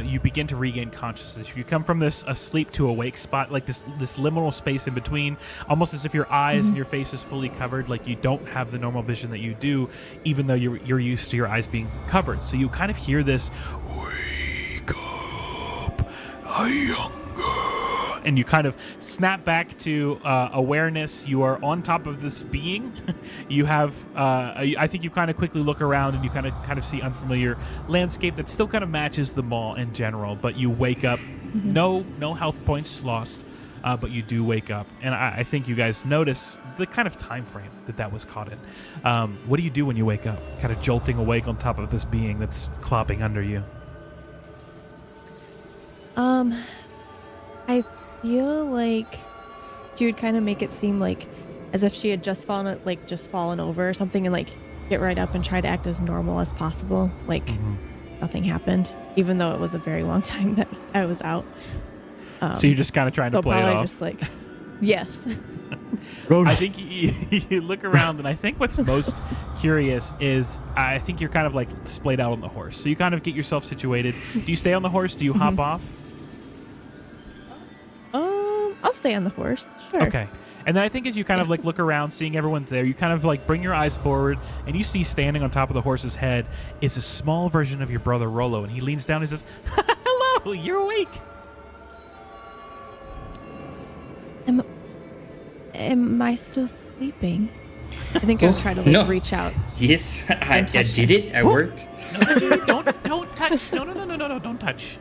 You begin to regain consciousness. You come from this asleep to awake spot, like this liminal space in between, almost as if your eyes and your face is fully covered, like you don't have the normal vision that you do, even though you're used to your eyes being covered. So you kind of hear this, "Wake up, a younger," and you kind of snap back to awareness. You are on top of this being. You have, I think you kind of quickly look around and you kind of see unfamiliar landscape that still kind of matches the mall in general. But you wake up, no health points lost, but you do wake up, and I think you guys notice the kind of time frame that was caught in. What do you do when you wake up? Kind of jolting awake on top of this being that's clopping under you. I feel like she would kind of make it seem like as if she had just fallen over or something, and like get right up and try to act as normal as possible, like nothing happened, even though it was a very long time that I was out. So you're just kind of trying to play it off. Just like, yes. I think you look around, and I think what's most curious is I think you're kind of like splayed out on the horse. So you kind of get yourself situated. Do you stay on the horse? Do you hop off? I'll stay on the horse. Sure. Okay. And then I think as you kind of like look around, seeing everyone's there, you kind of like bring your eyes forward, and you see standing on top of the horse's head is a small version of your brother Rolo, and he leans down and says, "Hello, you're awake." Am I still sleeping? I think I'll try to like no. reach out. Yes, I touch did it. I worked. No, don't touch. No, don't touch.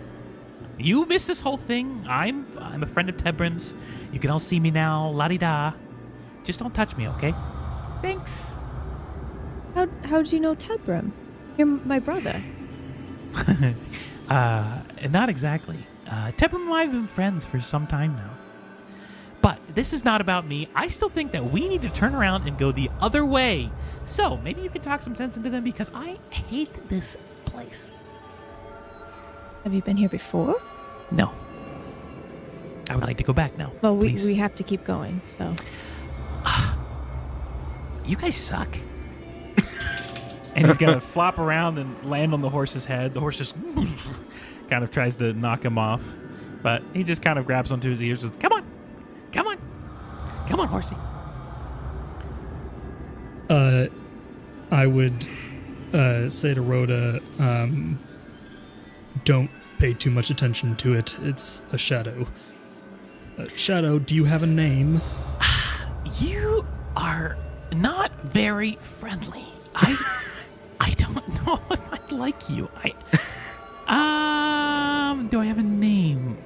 You missed this whole thing. I'm a friend of Tebrim's. You can all see me now. La-di-da. Just don't touch me, okay? Thanks. How'd you know Tebrim? You're my brother. Not exactly. Tebrim and I have been friends for some time now. But this is not about me. I still think that we need to turn around and go the other way. So maybe you can talk some sense into them, because I hate this place. Have you been here before? No. I would like to go back now. Well, please. we have to keep going, so. You guys suck. And he's going to flop around and land on the horse's head. The horse just kind of tries to knock him off. But he just kind of grabs onto his ears and says, Come on, horsey. I would say to Rhoda, don't pay too much attention to it. It's a shadow. Shadow, do you have a name? You are not very friendly. I don't know if I like you. Do I have a name?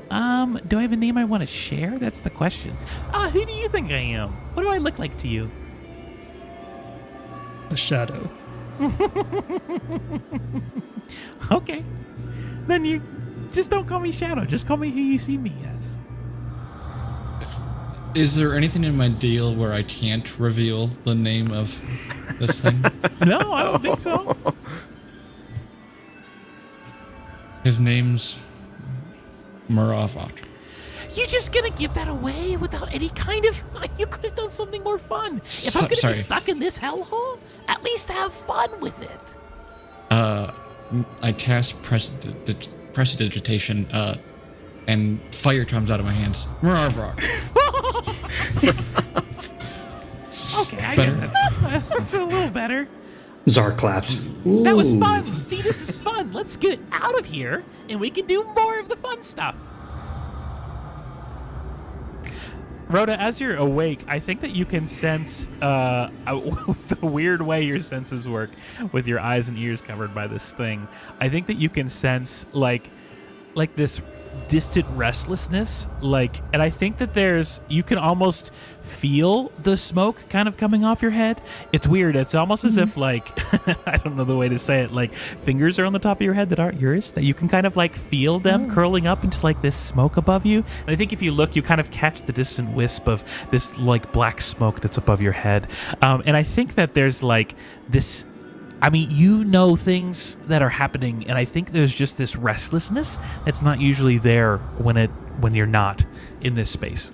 Do I have a name I want to share? That's the question. Who do you think I am? What do I look like to you? A shadow. Okay. Then you just don't call me Shadow. Just call me who you see me as. Is there anything in my deal where I can't reveal the name of this thing? No, I don't think so. His name's Muravot. You just gonna give that away without any kind of... You could have done something more fun. If I'm gonna Sorry. be stuck in this hellhole, at least have fun with it. I cast prestidigitation, and fire comes out of my hands. Muravot. Okay, I Better? guess that's a little better. Czar claps. That was Ooh. fun. See, this is fun. Let's get out of here, and we can do more of the fun stuff. Rhoda, as you're awake, I think that you can sense the weird way your senses work with your eyes and ears covered by this thing. I think that you can sense like this distant restlessness, and I think that you can almost feel the smoke kind of coming off your head. It's weird. It's almost as if I don't know the way to say it, fingers are on the top of your head that aren't yours, that you can kind of feel them curling up into this smoke above you. And I think if you look, you kind of catch the distant wisp of this black smoke that's above your head. And I think that there's this I mean, you know things that are happening, and I think there's just this restlessness that's not usually there when you're not in this space.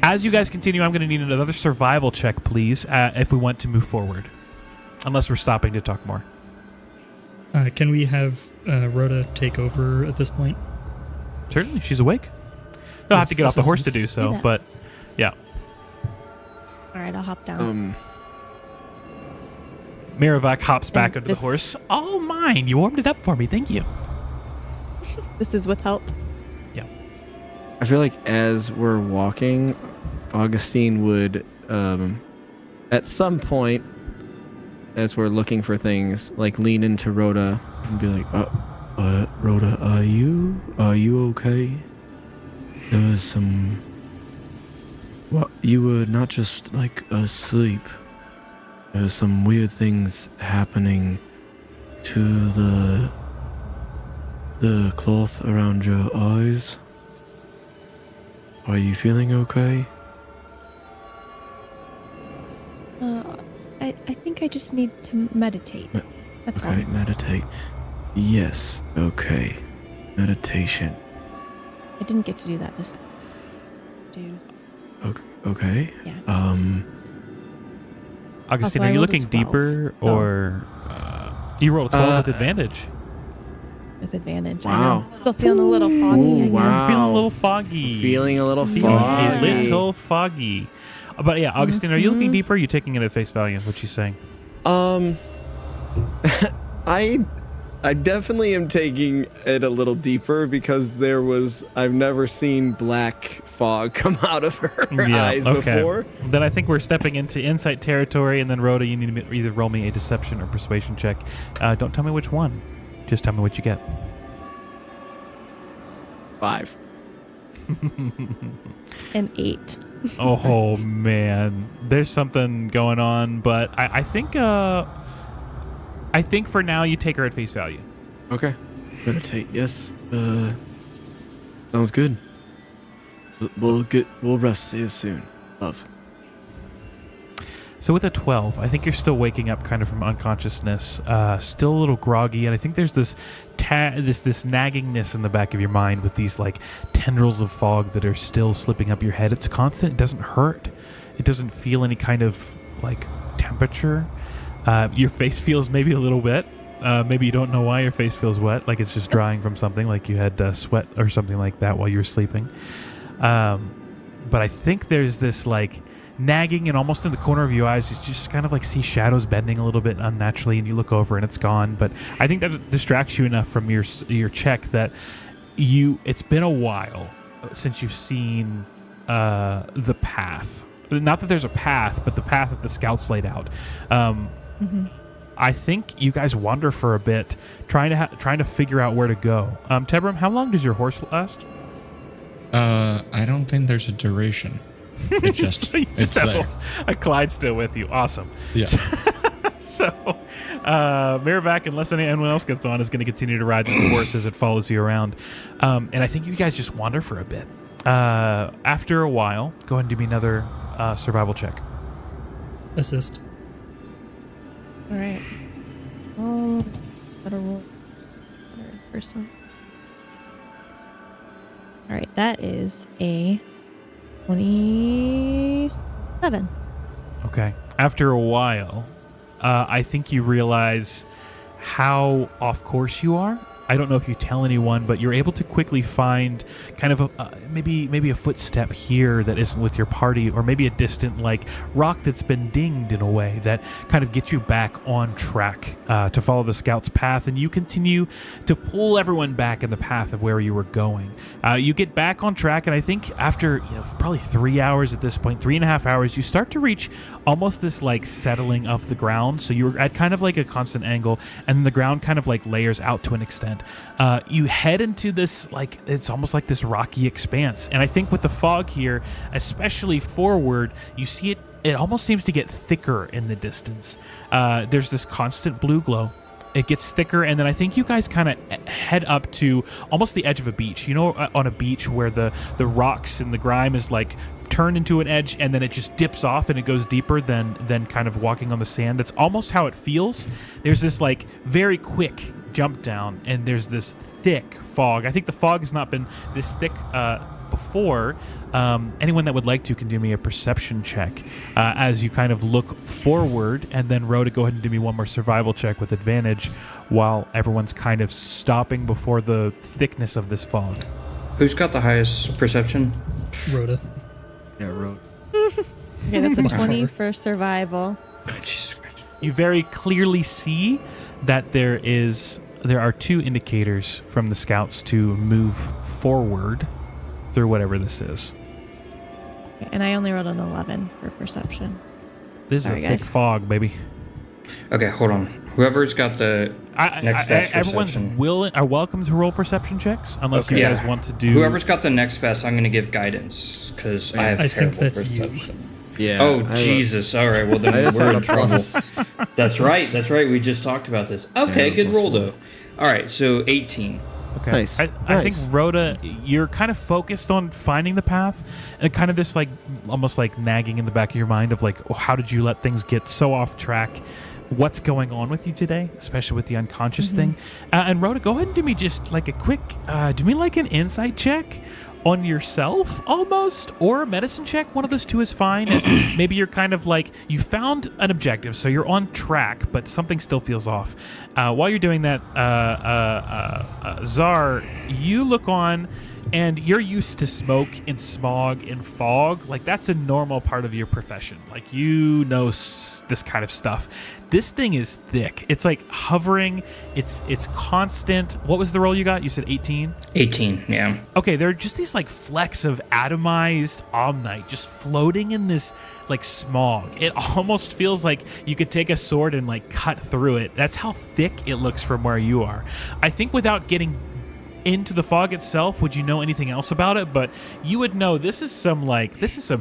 As you guys continue, I'm going to need another survival check, please, if we want to move forward. Unless we're stopping to talk more. Can we have Rhoda take over at this point? Certainly, she's awake. You'll have to get off the horse to do so, that. but yeah. All right, I'll hop down. Miravak hops back And onto the this- horse. All mine. You warmed it up for me. Thank you. This is with help. Yeah. I feel like as we're walking, Augustine would, at some point, as we're looking for things, like lean into Rhoda and be like, Rhoda, are you okay? There was some... Well, you were not just, like, asleep. There was some weird things happening to the cloth around your eyes. Are you feeling okay? I think I just need to meditate. That's Okay, all. meditate. Yes, okay. Meditation. I didn't get to do that this. Dude. Okay. Yeah. Augustine, Also, are I you rolled a looking 12. deeper, or you rolled a 12 with advantage? With advantage. Wow. I know. Still feeling a little foggy. Ooh, I guess. wow. Feeling a little foggy. Feeling a little Feeling foggy. a little foggy. But yeah, Augustine, are you looking deeper? Or are you taking it at face value? What she's saying? I definitely am taking it a little deeper because I've never seen black fog come out of her eyes before. Then I think we're stepping into insight territory, and then Rhoda, you need to either roll me a deception or persuasion check. Don't tell me which one. Just tell me what you get. 5. An 8. Oh man, there's something going on, but I think for now you take her at face value. Okay. Meditate. Yes. Sounds good. We'll rest here soon. Love. So with a 12, I think you're still waking up kind of from unconsciousness, still a little groggy, and I think there's this naggingness in the back of your mind with these like tendrils of fog that are still slipping up your head. It's constant. It doesn't hurt. It doesn't feel any kind of like temperature. Your face feels maybe a little wet. Maybe you don't know why your face feels wet, like it's just drying from something, like you had sweat or something like that while you were sleeping. But I think there's this like nagging, and almost in the corner of your eyes you just kind of like see shadows bending a little bit unnaturally, and you look over and it's gone. But I think that distracts you enough from your check that it's been a while since you've seen the path. Not that there's a path, but the path that the scouts laid out. I think you guys wander for a bit, trying to figure out where to go. Tebram, how long does your horse last? I don't think there's a duration. It just, So you it's have there. a Clyde still with you. Awesome. Yeah. So, Miravak, unless anyone else gets on, is going to continue to ride this horse as it follows you around. And I think you guys just wander for a bit. After a while, go ahead and do me another survival check. Assist. All right. Gotta roll. First one. All right, that is a 27. Okay. After a while, I think you realize how off course you are. I don't know if you tell anyone, but you're able to quickly find kind of maybe a footstep here that isn't with your party, or maybe a distant like rock that's been dinged in a way that kind of gets you back on track to follow the scout's path, and you continue to pull everyone back in the path of where you were going. You get back on track, and I think after probably 3 hours at this point, 3.5 hours, you start to reach almost this like settling of the ground. So you're at kind of like a constant angle, and the ground kind of like layers out to an extent. You head into this, like, it's almost like this rocky expanse. And I think with the fog here, especially forward, you see it almost seems to get thicker in the distance. There's this constant blue glow. It gets thicker, and then I think you guys kind of head up to almost the edge of a beach. You know, on a beach where the rocks and the grime is like turned into an edge, and then it just dips off and it goes deeper than kind of walking on the sand. That's almost how it feels. There's this like very quick jump down, and there's this thick fog. I think the fog has not been this thick before. Anyone that would like to can do me a perception check as you kind of look forward, and then Rhoda, go ahead and do me one more survival check with advantage while everyone's kind of stopping before the thickness of this fog. Who's got the highest perception? Rhoda. Yeah, road. Okay, that's a 20 for survival. Jesus Christ. You very clearly see that there are 2 indicators from the scouts to move forward through whatever this is. And I only rolled an 11 for perception. This Sorry, is a thick guys. fog, baby. Okay, hold on. Whoever's got the next best everyone's perception. are welcome to roll perception checks, unless Okay. you Yeah. guys want to do. Whoever's got the next best, I'm going to give guidance because I have I terrible think that's you. perception. Yeah. Oh, I have a- Jesus. All right, well, I then just we're had in a trouble. plus. That's right. We just talked about this. Okay, Yeah, good plus roll, 1. though. All right, so 18. Okay. Nice. I think Nice. Rhoda, you're kind of focused on finding the path, and kind of this like almost like nagging in the back of your mind of like, oh, how did you let things get so off track? What's going on with you today, especially with the unconscious thing? And Rhoda, go ahead and do me just like a quick, do me like an insight check on yourself almost, or a medicine check. One of those 2 is fine. As maybe you're kind of like, you found an objective, so you're on track, but something still feels off. While you're doing that, Czar, you look on, and you're used to smoke and smog and fog. Like, that's a normal part of your profession. Like, you know this kind of stuff. This thing is thick. It's like hovering. It's constant. What was the roll you got? You said 18? 18, yeah. Okay, there are just these like flecks of atomized omnite just floating in this like smog. It almost feels like you could take a sword and like cut through it. That's how thick it looks from where you are. I think without getting into the fog itself, would you know anything else about it? But you would know this is some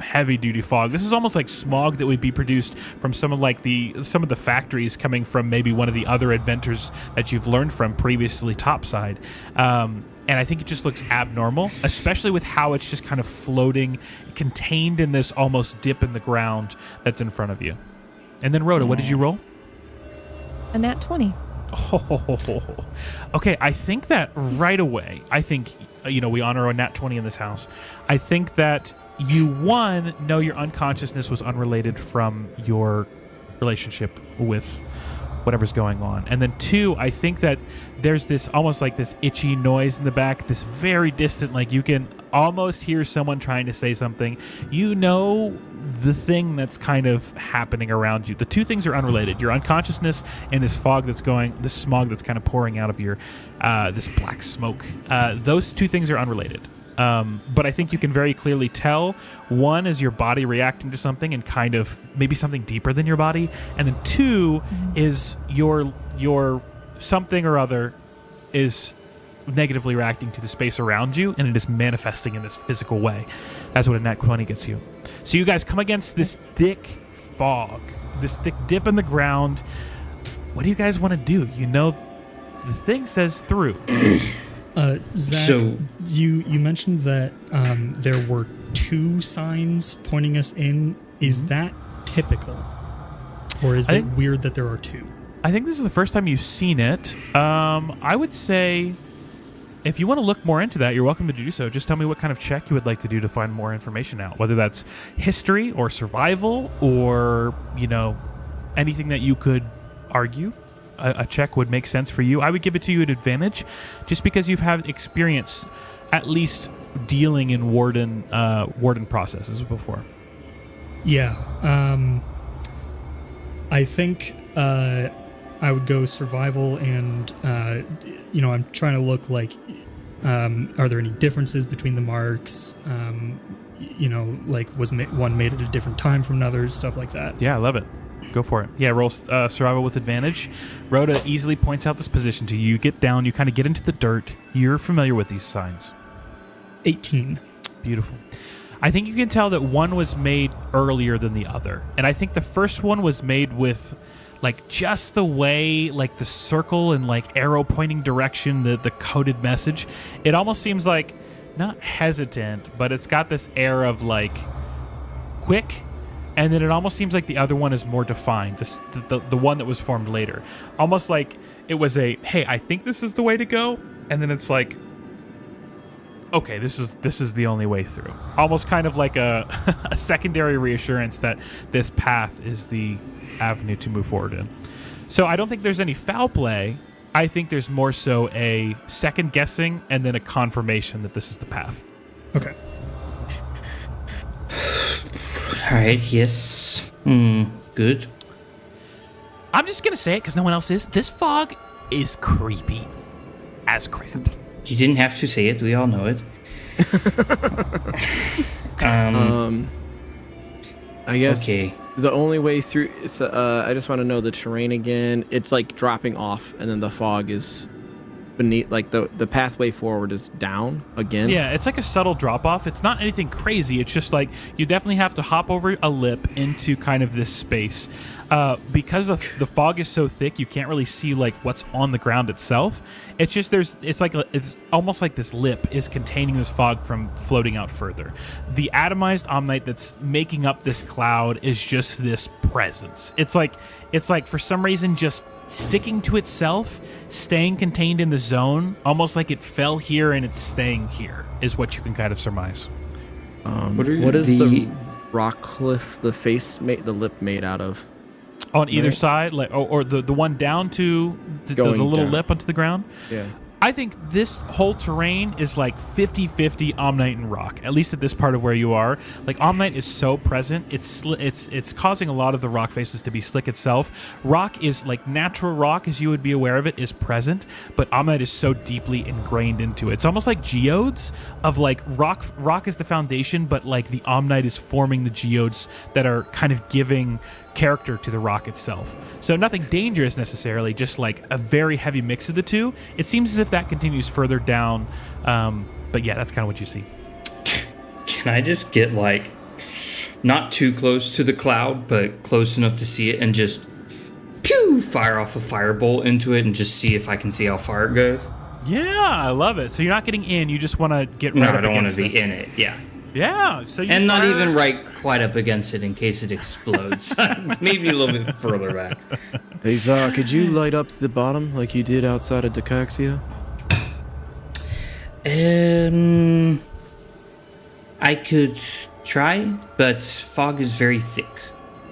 heavy duty fog. This is almost like smog that would be produced from some of the factories coming from maybe one of the other adventures that you've learned from previously topside. And I think it just looks abnormal, especially with how it's just kind of floating, contained in this almost dip in the ground that's in front of you. And then Rhoda, what did you roll? A nat 20. Oh, okay. I think that right away, we honor a nat 20 in this house. I think that you, one, know your unconsciousness was unrelated from your relationship with whatever's going on. And then 2, I think that there's this almost like this itchy noise in the back, this very distant, like you can almost hear someone trying to say something. You know the thing that's kind of happening around you. The 2 things are unrelated. Your unconsciousness and this fog this smog that's kind of pouring out of your, this black smoke. Those 2 things are unrelated. But I think you can very clearly tell, one is your body reacting to something and kind of maybe something deeper than your body, and then 2 is your something or other is negatively reacting to the space around you, and it is manifesting in this physical way. That's what a nat 20 gets you. So you guys come against this thick fog, this thick dip in the ground. What do you guys want to do? You know, the thing says through. Zach, So- you mentioned that there were 2 signs pointing us in. Is that typical? Or is I it think- weird that there are 2? I think this is the first time you've seen it. I would say if you want to look more into that, you're welcome to do so. Just tell me what kind of check you would like to do to find more information out, whether that's history or survival or, anything that you could argue. A check would make sense for you. I would give it to you at advantage just because you've had experience at least dealing in warden processes before. Yeah. I think I would go survival, and I'm trying to look like, are there any differences between the marks? Was one made at a different time from another, stuff like that. Yeah, I love it. Go for it. Yeah, roll survival with advantage. Rhoda easily points out this position to you. You get down, you kind of get into the dirt. You're familiar with these signs. 18. Beautiful. I think you can tell that one was made earlier than the other. And I think the first one was made with like just the way, like the circle and like arrow pointing direction, the coded message, it almost seems like not hesitant, but it's got this air of like quick. And then it almost seems like the other one is more defined. The one that was formed later, almost like it was a, hey, I think this is the way to go. And then it's like, okay, this is the only way through. Almost kind of like a secondary reassurance that this path is the avenue to move forward in. So I don't think there's any foul play. I think there's more so a second guessing and then a confirmation that this is the path. Okay. All right. Yes. Good. I'm just gonna say it because no one else is. This fog is creepy as crap. You didn't have to say it. We all know it. I guess Okay. the only way through is, I just want to know the terrain again. It's like dropping off, and then the fog is beneath, like the pathway forward is down again. Yeah, it's like a subtle drop off. It's not anything crazy. It's just like you definitely have to hop over a lip into kind of this space. Because the fog is so thick, you can't really see like what's on the ground itself. It's just it's almost like this lip is containing this fog from floating out further. The atomized omnite that's making up this cloud is just this presence. It's like for some reason just sticking to itself, staying contained in the zone, almost like it fell here and it's staying here, is what you can kind of surmise. What is the rock cliff, the lip made out of? On either Right. side, like or the one down to the Going little down. lip onto the ground. Yeah. I think this whole terrain is like 50-50 Omnite and rock, at least at this part of where you are. Like Omnite is so present, it's causing a lot of the rock faces to be slick itself. Rock is like natural rock, as you would be aware of it, is present, but Omnite is so deeply ingrained into it. It's almost like geodes of like rock is the foundation, but like the Omnite is forming the geodes that are kind of giving character to the rock itself. So nothing dangerous necessarily, just like a very heavy mix of the two. It seems as if that continues further down, but yeah, that's kind of what you see. Can I just get like not too close to the cloud, but close enough to see it, and just fire off a firebolt into it and just see if I can see how far it goes? Yeah, I love it. So you're not getting in, you just want to get right No, up I don't want against to be it. in it. Yeah. Yeah, so you And not fire- even right quite up against it in case it explodes. Maybe a little bit further back. Hey, Zah, could you light up the bottom like you did outside of Decaxia? I could try, but fog is very thick.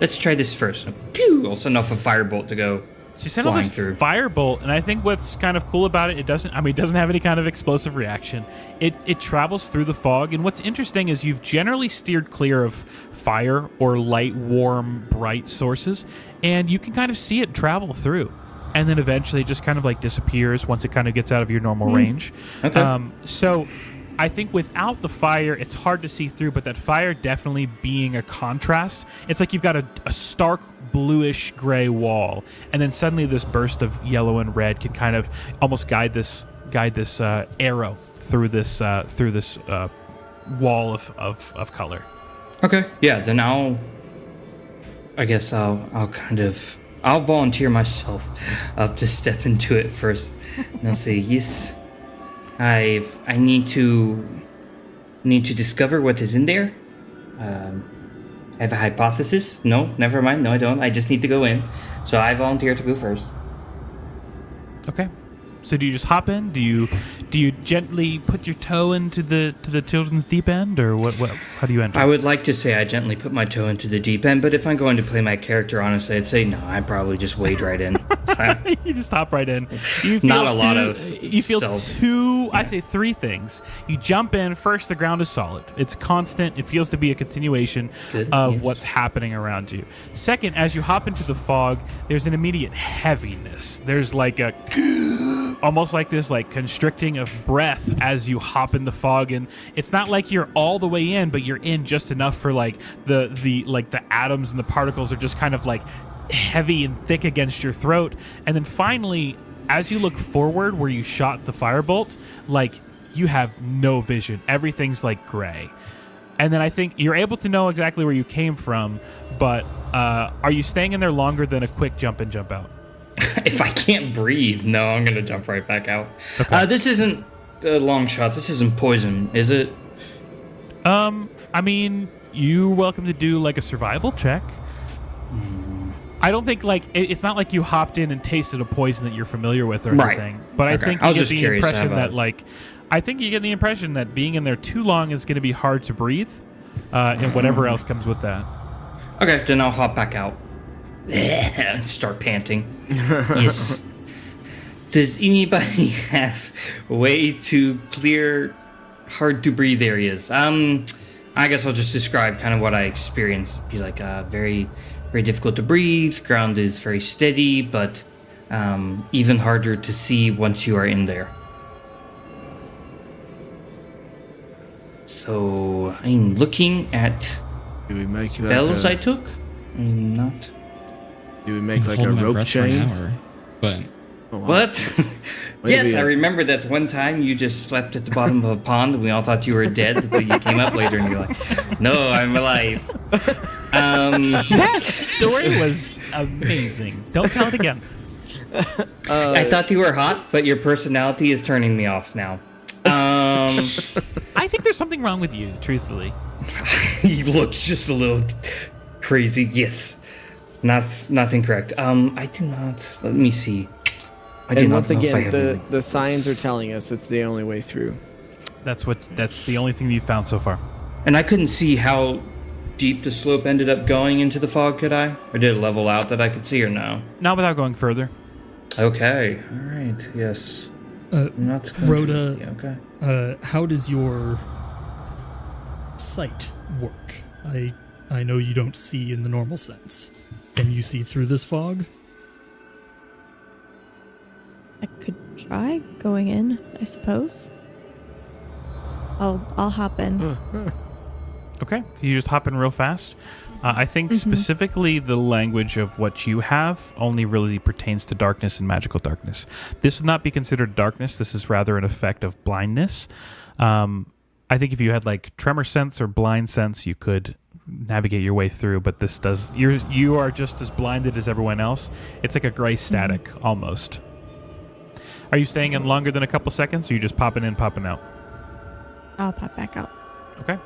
Let's try this first. Pew! I'll send off a firebolt to go So you send out flying this through. firebolt, and I think what's kind of cool about it, it doesn't have any kind of explosive reaction. It travels through the fog, and what's interesting is you've generally steered clear of fire or light, warm, bright sources, and you can kind of see it travel through. And then eventually it just kind of like disappears once it kind of gets out of your normal range. Okay. So I think without the fire, it's hard to see through, but that fire definitely being a contrast, it's like you've got a stark bluish gray wall, and then suddenly this burst of yellow and red can kind of almost guide this arrow through this wall of color. Okay. Yeah. Then I'll volunteer myself up to step into it first, and I'll say yes. I need to discover what is in there. I have a hypothesis. No, never mind. No, I don't. I just need to go in. So I volunteer to go first. Okay. So do you just hop in? Do you gently put your toe into the children's deep end, or what? How do you enter? I would like to say I gently put my toe into the deep end, but if I'm going to play my character honestly, I'd say no. I'd probably just wade right in. So, You just hop right in. You feel Not a lot of You feel self- two. I say three things. You jump in first. The ground is solid. It's constant. It feels to be a continuation Good, of yes. what's happening around you. Second, as you hop into the fog, there's an immediate heaviness. There's like a almost like this like constricting of breath as you hop in the fog, and it's not like you're all the way in, but you're in just enough for like the atoms and the particles are just kind of like heavy and thick against your throat. And then finally, as you look forward where you shot the firebolt, like you have no vision. Everything's like gray. And then I think you're able to know exactly where you came from, but Are you staying in there longer than a quick jump and jump out? If I can't breathe, no, I'm gonna jump right back out. Okay. This isn't a long shot. This isn't poison, is it? I mean, you're welcome to do like a survival check. I don't think like it's not like you hopped in and tasted a poison that you're familiar with or Right. anything. But I Okay. think I you was get just the curious to impression have that a- like I think you get the impression that being in there too long is going to be hard to breathe, and whatever else comes with that. Okay, then I'll hop back out. Start panting. Yes. Does anybody have a way to clear hard to breathe areas? I guess I'll just describe kind of what I experienced. Be like very, very difficult to breathe. Ground is very steady, but even harder to see once you are in there. So I'm looking at Do we make spells I like took. I'm not. do we make like Hold a my rope breath for an chain? hour, but Oh, wow. What? Way to Yes, be I a- remember that one time you just slept at the bottom of a pond and we all thought you were dead, but you came up later and you're like, no, I'm alive. That story was amazing. Don't tell it again. I thought you were hot, but your personality is turning me off now. I think there's something wrong with you, truthfully. He looks just a little crazy. Yes. Not incorrect. I do not. Let me see. I do And not once know if I again, have the signs are telling us it's the only way through. That's the only thing you've found so far. And I couldn't see how deep the slope ended up going into the fog, could I? Or did it level out that I could see or no? Not without going further. Okay. All right. Yes. Not going Rhoda, to- okay. how does your sight work? I know you don't see in the normal sense. Can you see through this fog? I could try going in, I suppose. I'll hop in. Okay, you just hop in real fast. I think specifically the language of what you have only really pertains to darkness and magical darkness. This would not be considered darkness. This is rather an effect of blindness. I think if you had like tremor sense or blind sense, you could navigate your way through. But this does. You are just as blinded as everyone else. It's like a gray static almost. Are you staying in longer than a couple seconds, or are you just popping in, popping out? I'll pop back out. Okay.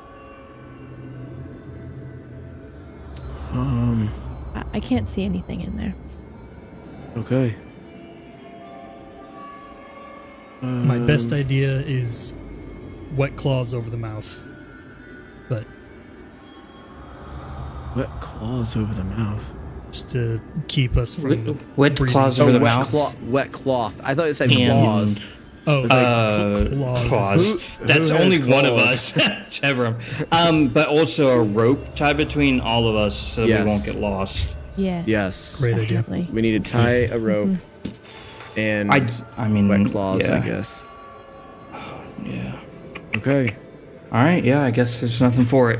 I can't see anything in there. Okay. My best idea is wet claws over the mouth. But Wet claws over the mouth. just to keep us from Wet breathing. claws over the wet mouth. wet cloth. I thought it said And- claws. Oh, claws. Claws. Who That's has only one of claws? us, Tevram. But also a rope tied between all of us so Yes. we won't get lost. Yeah. Yes. Great idea. Definitely. We need to tie a rope and I mean, wet claws, yeah. I guess. Yeah. Okay. All right. Yeah. I guess there's nothing for it.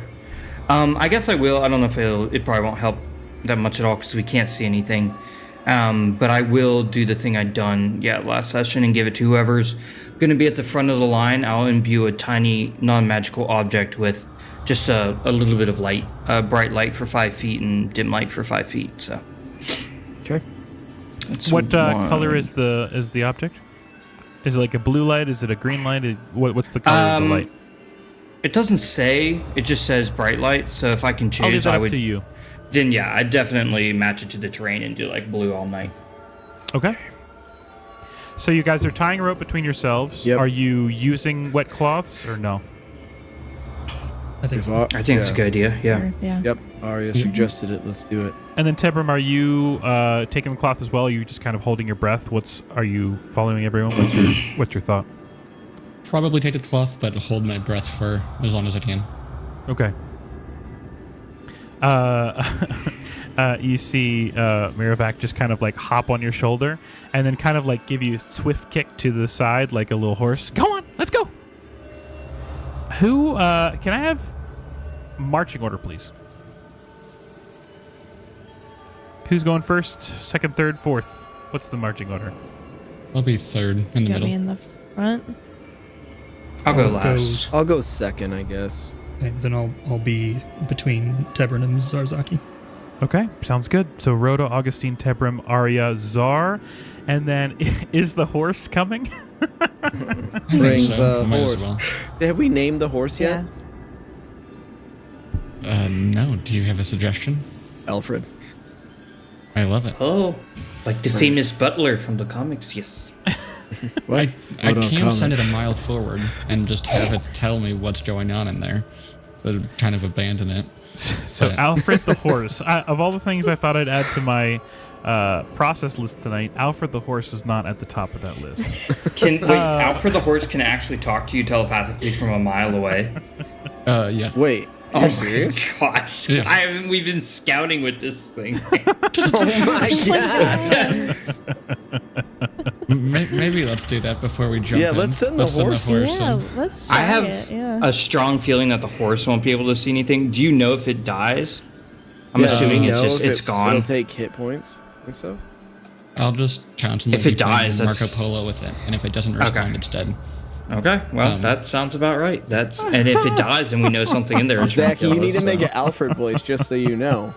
I guess I will. I don't know if it probably won't help that much at all because we can't see anything. But I will do the thing I'd done last session and give it to whoever's going to be at the front of the line. I'll imbue a tiny non-magical object with just a little bit of light, bright light for 5 feet and dim light for 5 feet. So Okay. that's What one. color is the object? Is it like a blue light? Is it a green light? What's the color of the light? It doesn't say. It just says bright light. So if I can I'll leave choose, that I up would. to you. Then I'd definitely match it to the terrain and do like blue all night. Okay. So you guys are tying a rope between yourselves. Yep. Are you using wet cloths or no? I think so. I think it's a good idea. Yeah. Yeah. Yep. Arya suggested it. Let's do it. And then Tebram, are you taking the cloth as well? Or are you just kind of holding your breath? Are you following everyone? What's your thought? probably take the cloth, but hold my breath for as long as I can. Okay. You see Mirovac just kind of like hop on your shoulder and then kind of like give you a swift kick to the side like a little horse. Go on, let's go. Who can I have marching order, please? Who's going first, second, third, fourth? What's the marching order? I'll be third in the You got me middle. in the front. I'll go I'll last. I'll go second, I guess. Okay, then I'll be between Tebran and Zarzaki. Okay, sounds good. So Rhoda, Augustine, Tebrim, Arya, Czar, and then is the horse coming? I think Bring so. the Might as horse. well. Have we named the horse yet? No. Do you have a suggestion? Alfred. I love it. Oh, like the famous butler from the comics. Yes. I Hold on, can send it comment. a mile forward and just have it tell me what's going on in there, but kind of abandon it. So But- Alfred the horse. Of all the things I thought I'd add to my process list tonight, Alfred the horse is not at the top of that list. Alfred the horse can actually talk to you telepathically from a mile away. Yeah. Wait, Oh you're my serious? gosh! Yeah. We've been scouting with this thing. Oh my god! Maybe let's do that before we jump Yeah, in. let's send the horse. Yeah, in. let's I try have it. Yeah. a strong feeling that the horse won't be able to see anything. Do you know if it dies? I'm Yeah, assuming you it's know just if it's gone. It'll take hit points and stuff. I'll just constantly If it be playing dies, Marco that's- Polo with it, and if it doesn't respond, it's dead. Okay, well that sounds about right. And if it dies and we know something in there, is gonna Zachy, kill you need us, to make so- an Alfred voice just so you know.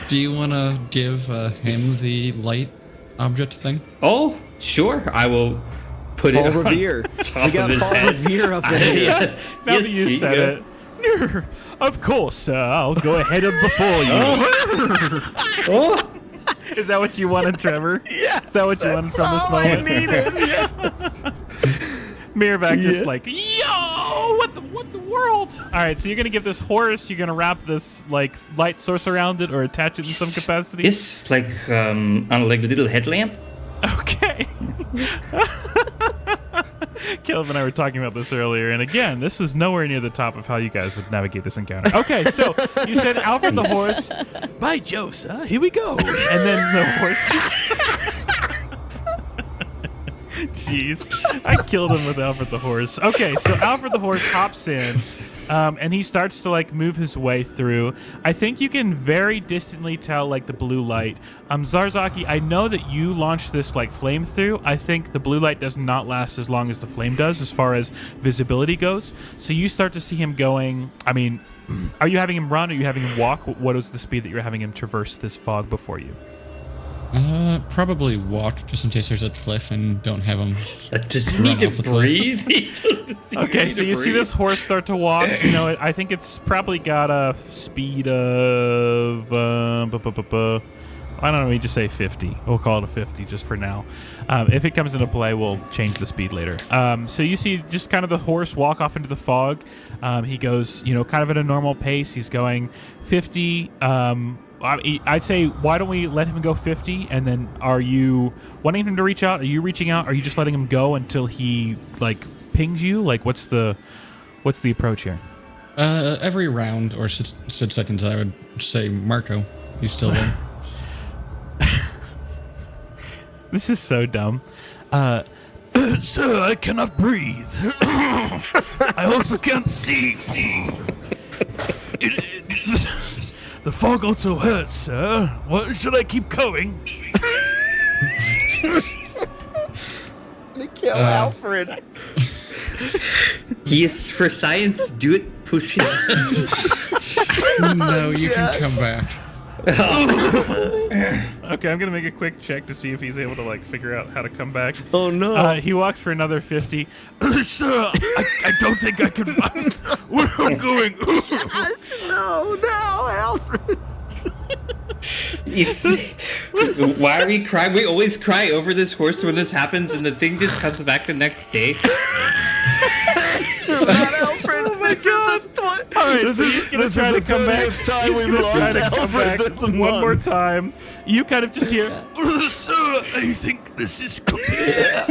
Do you want to give him the light object thing? Oh, sure. I will put Paul it on Revere. top We got of his Paul head. Revere up in here. Yeah, Now yes, that you here said go. it, of course, sir. I'll go ahead and before you. Oh, Is that what you wanted, Trevor? Yeah. Is that what you wanted from this all I moment? needed. Yeah. Mirvac just like, yo, what the world? All right, so you're gonna give this horse, you're gonna wrap this like light source around it or attach it in some capacity. yes, like on like the little headlamp. Okay. Caleb and I were talking about this earlier, and again, this was nowhere near the top of how you guys would navigate this encounter. Okay, so you said Alfred the horse. By Joe, sir, here we go. And then the horse just... Jeez, I killed him with Alfred the horse. Okay, so Alfred the horse hops in, and he starts to like move his way through. I think you can very distantly tell like the blue light. Zarzaki, I know that you launched this like flame through. I think the blue light does not last as long as the flame does, as far as visibility goes. So you start to see him going. I mean, are you having him run? Or are you having him walk? What is the speed that you're having him traverse this fog before you? Probably walk just in case there's a cliff and don't have him. Does he Run need off to the cliff. breathe? Okay, so you see this horse start to walk. You know, I think it's probably got a speed of I don't know. We just say 50. We'll call it a 50 just for now. If it comes into play, we'll change the speed later. So you see just kind of the horse walk off into the fog. He goes, you know, kind of at a normal pace. He's going 50. I'd say, why don't we let him go 50? And then, are you wanting him to reach out? Are you reaching out? Are you just letting him go until he like pings you? Like, what's the approach here? Every round or 6 seconds, I would say Marco. He's still there. This is so dumb. Sir, I cannot breathe. I also can't see. The fog also hurts, sir. What should I keep going? Kill Alfred. Yes, for science, do it. Push it. No, you can come back. Okay, I'm gonna make a quick check to see if he's able to like figure out how to come back. Oh no. He walks for another 50. Sir, I don't think I can find where I'm going. No, Alfred. It's why are we crying? We always cry over this horse when this happens, and the thing just comes back the next day. Not Alfred. Oh my god. All right, so he's gonna try to come back. Time He's we've gonna lost try to come Alfred back this one month. more time. You kind of just hear, sir, I think this is clear.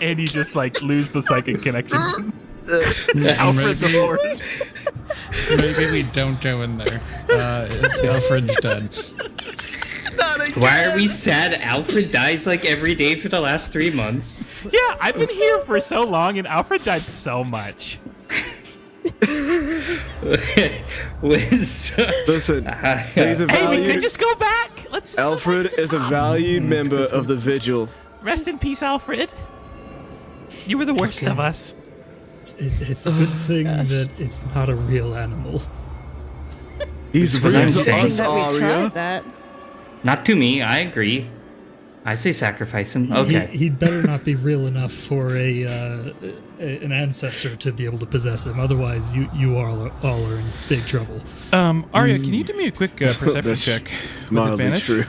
And you just like lose the psychic connection. Alfred the horse. Maybe we don't go in there. Alfred's dead. Why are we sad? Alfred dies like every day for the last 3 months. Yeah, I've been here for so long, and Alfred died so much. Listen, he's a Hey, we could valued. just go back. Let's just Alfred is a valued member of the Vigil. rest in peace, Alfred. You were the worst of us. It's a good thing that it's not a real animal. He's what I'm rude to saying. us, that we Arya. tried that. Not to me. I agree. I say sacrifice him. Okay. He'd better not be real enough for an ancestor to be able to possess him. Otherwise, you all are in big trouble. Arya, can you do me a quick perception That's check with mildly advantage? true.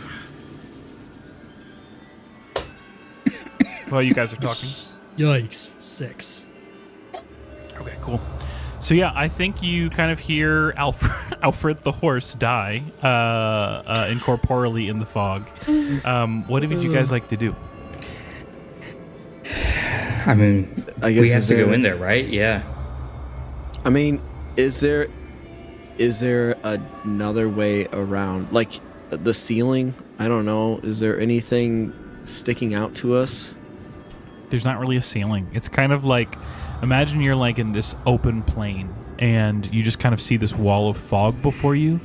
While you guys are talking. Yikes! 6. Okay, cool. So yeah, I think you kind of hear Alfred the horse die incorporeally in the fog. What would you guys like to do? I mean, I guess we have is to go there- in there, right? Yeah. I mean, is there another way around? Like the ceiling? I don't know. Is there anything sticking out to us? There's not really a ceiling. It's kind of like, imagine you're like in this open plain and you just kind of see this wall of fog before you.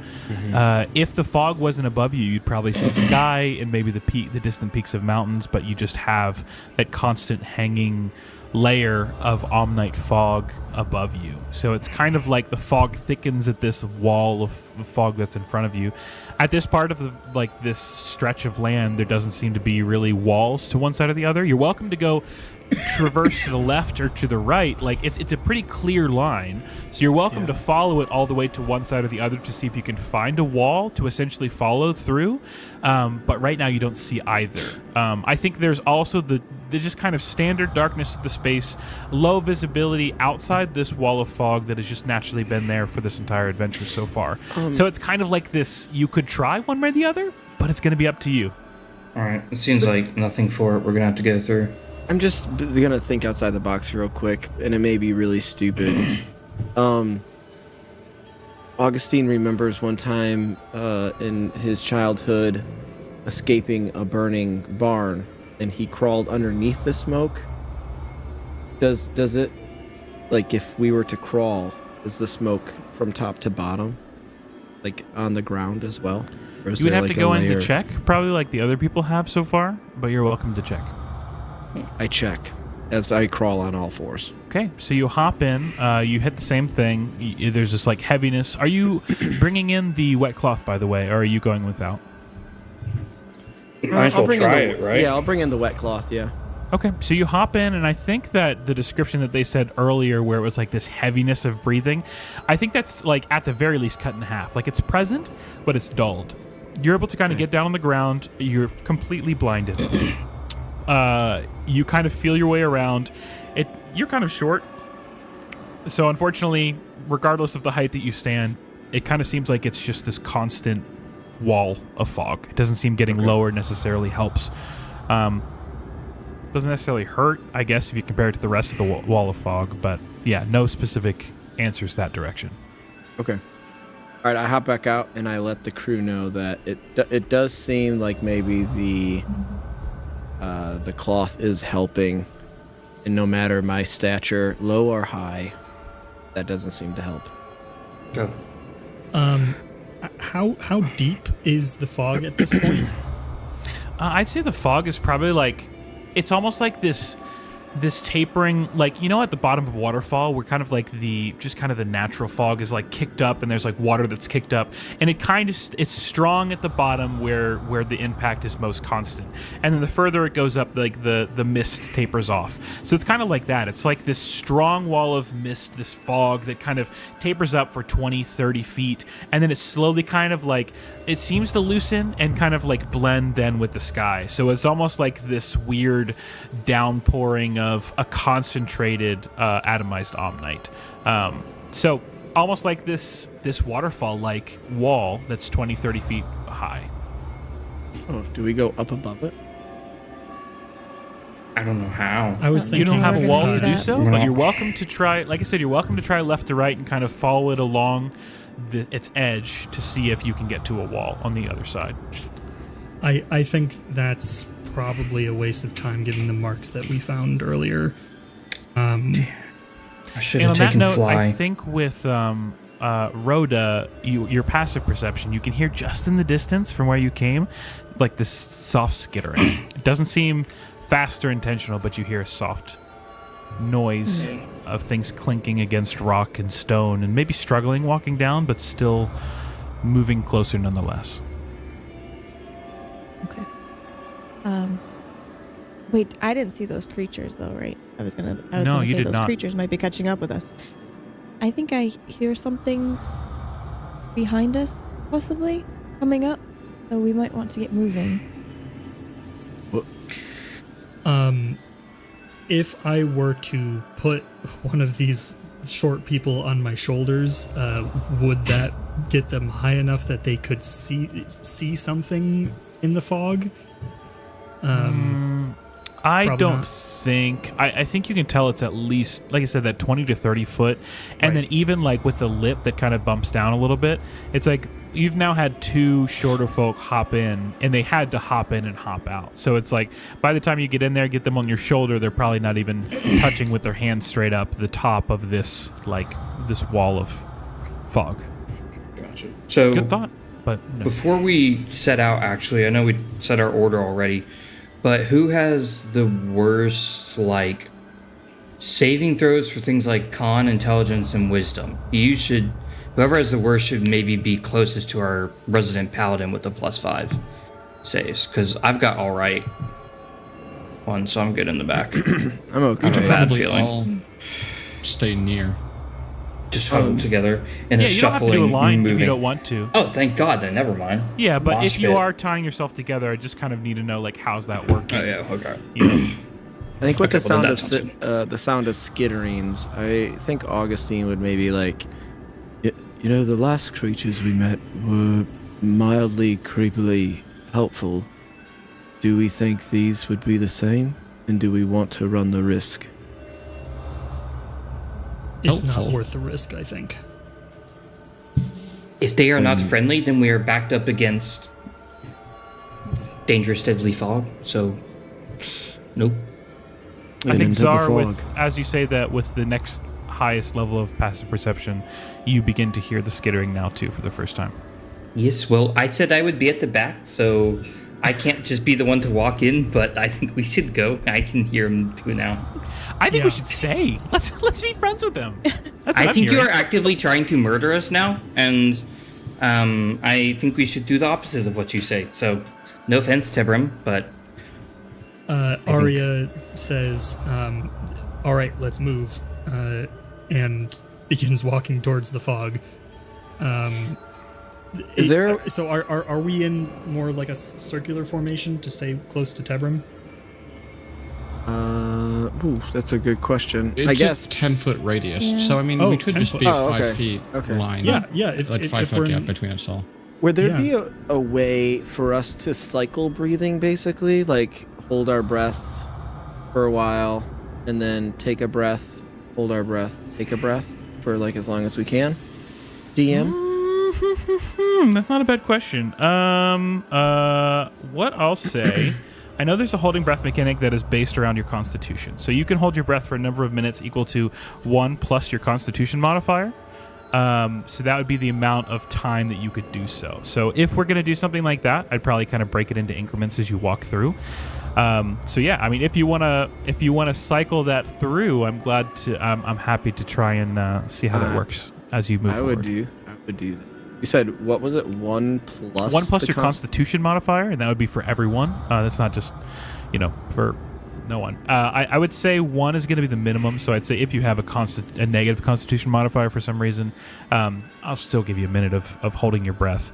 If the fog wasn't above you, you'd probably see sky and maybe the distant peaks of mountains, but you just have that constant hanging layer of omnite fog above you. So it's kind of like the fog thickens at this wall of fog that's in front of you. At this part of this stretch of land, there doesn't seem to be really walls to one side or the other. You're welcome to go traverse to the left or to the right. Like it's a pretty clear line, so you're welcome to follow it all the way to one side or the other to see if you can find a wall to essentially follow through. But right now you don't see either. I think there's also the just kind of standard darkness of the space, low visibility outside this wall of fog that has just naturally been there for this entire adventure so far. So it's kind of like this, you could try one way or the other, but it's going to be up to you. All right. It seems like nothing for it. We're gonna have to go through. I'm just gonna think outside the box real quick, and it may be really stupid. Augustine remembers one time in his childhood escaping a burning barn, and he crawled underneath the smoke. Does it, like, if we were to crawl, is the smoke from top to bottom, like on the ground as well? Or is You would there, have to like, a go in to layer? check, probably like the other people have so far, but you're welcome to check. I check as I crawl on all fours. Okay, so you hop in, you hit the same thing. There's this like heaviness. Are you bringing in the wet cloth, by the way, or are you going without? Might as well bring in try the- it, right? Yeah, I'll bring in the wet cloth, yeah. Okay, so you hop in, and I think that the description that they said earlier, where it was like this heaviness of breathing, I think that's like at the very least cut in half. Like it's present, but it's dulled. You're able to kind of get down on the ground. You're completely blinded. You kind of feel your way around. You're kind of short, so unfortunately, regardless of the height that you stand, it kind of seems like it's just this constant wall of fog. It doesn't seem getting lower necessarily helps. Doesn't necessarily hurt, I guess, if you compare it to the rest of the wall of fog. But yeah, no specific answers that direction. Okay. All right, I hop back out and I let the crew know that it does seem like maybe the cloth is helping, and no matter my stature, low or high, that doesn't seem to help. Go. How deep is the fog at this point? I'd say the fog is probably like, it's almost like this tapering, like, you know, at the bottom of a waterfall where kind of like the natural fog is like kicked up and there's like water that's kicked up, and it's strong at the bottom where the impact is most constant, and then the further it goes up, like the mist tapers off. So it's kind of like that. It's like this strong wall of mist, this fog that kind of tapers up for 20-30 feet, and then it slowly kind of like, it seems to loosen and kind of like blend then with the sky. So it's almost like this weird downpouring of a concentrated atomized omnite. So almost like this waterfall-like wall that's 20-30 feet high. Oh, do we go up above it? I don't know how. I was thinking You don't have a we're wall gonna to do do that. so, No. but you're welcome to try, like I said, you're welcome to try left to right and kind of follow it along its edge to see if you can get to a wall on the other side. I think that's probably a waste of time given the marks that we found earlier. I should And have on that taken note, fly. I think with Rhoda, your passive perception, you can hear just in the distance from where you came, like this soft skittering. It doesn't seem fast or intentional, but you hear a soft noise of things clinking against rock and stone, and maybe struggling walking down, but still moving closer nonetheless. Okay. Wait, I didn't see those creatures though, right? I was No, gonna you say did those not. creatures might be catching up with us. I think I hear something behind us, possibly coming up. So we might want to get moving. If I were to put one of these short people on my shoulders, would that get them high enough that they could see something in the fog? I Probably don't not. think. I think you can tell it's at least, like I said, that 20 to 30 foot. And Right. then even like with the lip that kind of bumps down a little bit, it's like you've now had two shorter folk hop in, and they had to hop in and hop out. So it's like by the time you get in there, get them on your shoulder, they're probably not even touching with their hands straight up the top of this wall of fog. Gotcha. So Good thought. But no. before we set out, actually, I know we set our order already, but who has the worst, like, saving throws for things like con, intelligence, and wisdom? Whoever has the worst should maybe be closest to our resident paladin with the +5 saves, because I've got all right one, so I'm good in the back. I'm okay. I have a bad Probably feeling. all stay near. Just huddled together in Yeah, a you don't have to shuffling, do a line moving. if you don't want to. Oh, thank God, then never mind. Yeah, but Mosh if you pit. are tying yourself together, I just kind of need to know, like, how's that working? Oh yeah, okay. You know? I think with Okay, the well, sound then of the sound of skitterings, I think Augustine would maybe like, you know, the last creatures we met were mildly creepily helpful. Do we think these would be the same? And do we want to run the risk? It's not Helpful. worth the risk, I think. If they are not friendly, then we are backed up against dangerous, deadly fog. So, nope. I think into the Czar, fog. with as you say that, with the next highest level of passive perception, you begin to hear the skittering now too for the first time. Yes, well, I said I would be at the back, so I can't just be the one to walk in, but I think we should go. I can hear them too now. I think Yeah. we should stay. Let's be friends with them. That's what I I'm think you hearing. are actively trying to murder us now, and I think we should do the opposite of what you say. So, no offense, Tebrim, but Arya says, all right, let's move, and begins walking towards the fog. Is there- So are we in more like a circular formation to stay close to Tebrim? That's a good question. It's I guess. a 10-foot radius, Yeah. so I mean, Oh, we could 10 just foot. be Oh, 5 okay. feet Okay. line. Yeah. If like if 5 we're foot in- gap between us all. Would there Yeah. be a way for us to cycle breathing, basically? Like, hold our breaths for a while, and then take a breath, hold our breath, take a breath for, like, as long as we can? DM? That's not a bad question. What I'll say, I know there's a holding breath mechanic that is based around your constitution. So you can hold your breath for a number of minutes equal to 1 plus your constitution modifier. So that would be the amount of time that you could do so. So if we're going to do something like that, I'd probably kind of break it into increments as you walk through. So yeah, I mean, if you want to cycle that through, I'm happy to try and see how that works as you move I forward. would do that. You said, what was it? 1 plus? 1 plus the your constitution modifier, and that would be for everyone. That's not just, for no one. I would say 1 is going to be the minimum. So I'd say if you have a negative constitution modifier for some reason, I'll still give you a minute of holding your breath.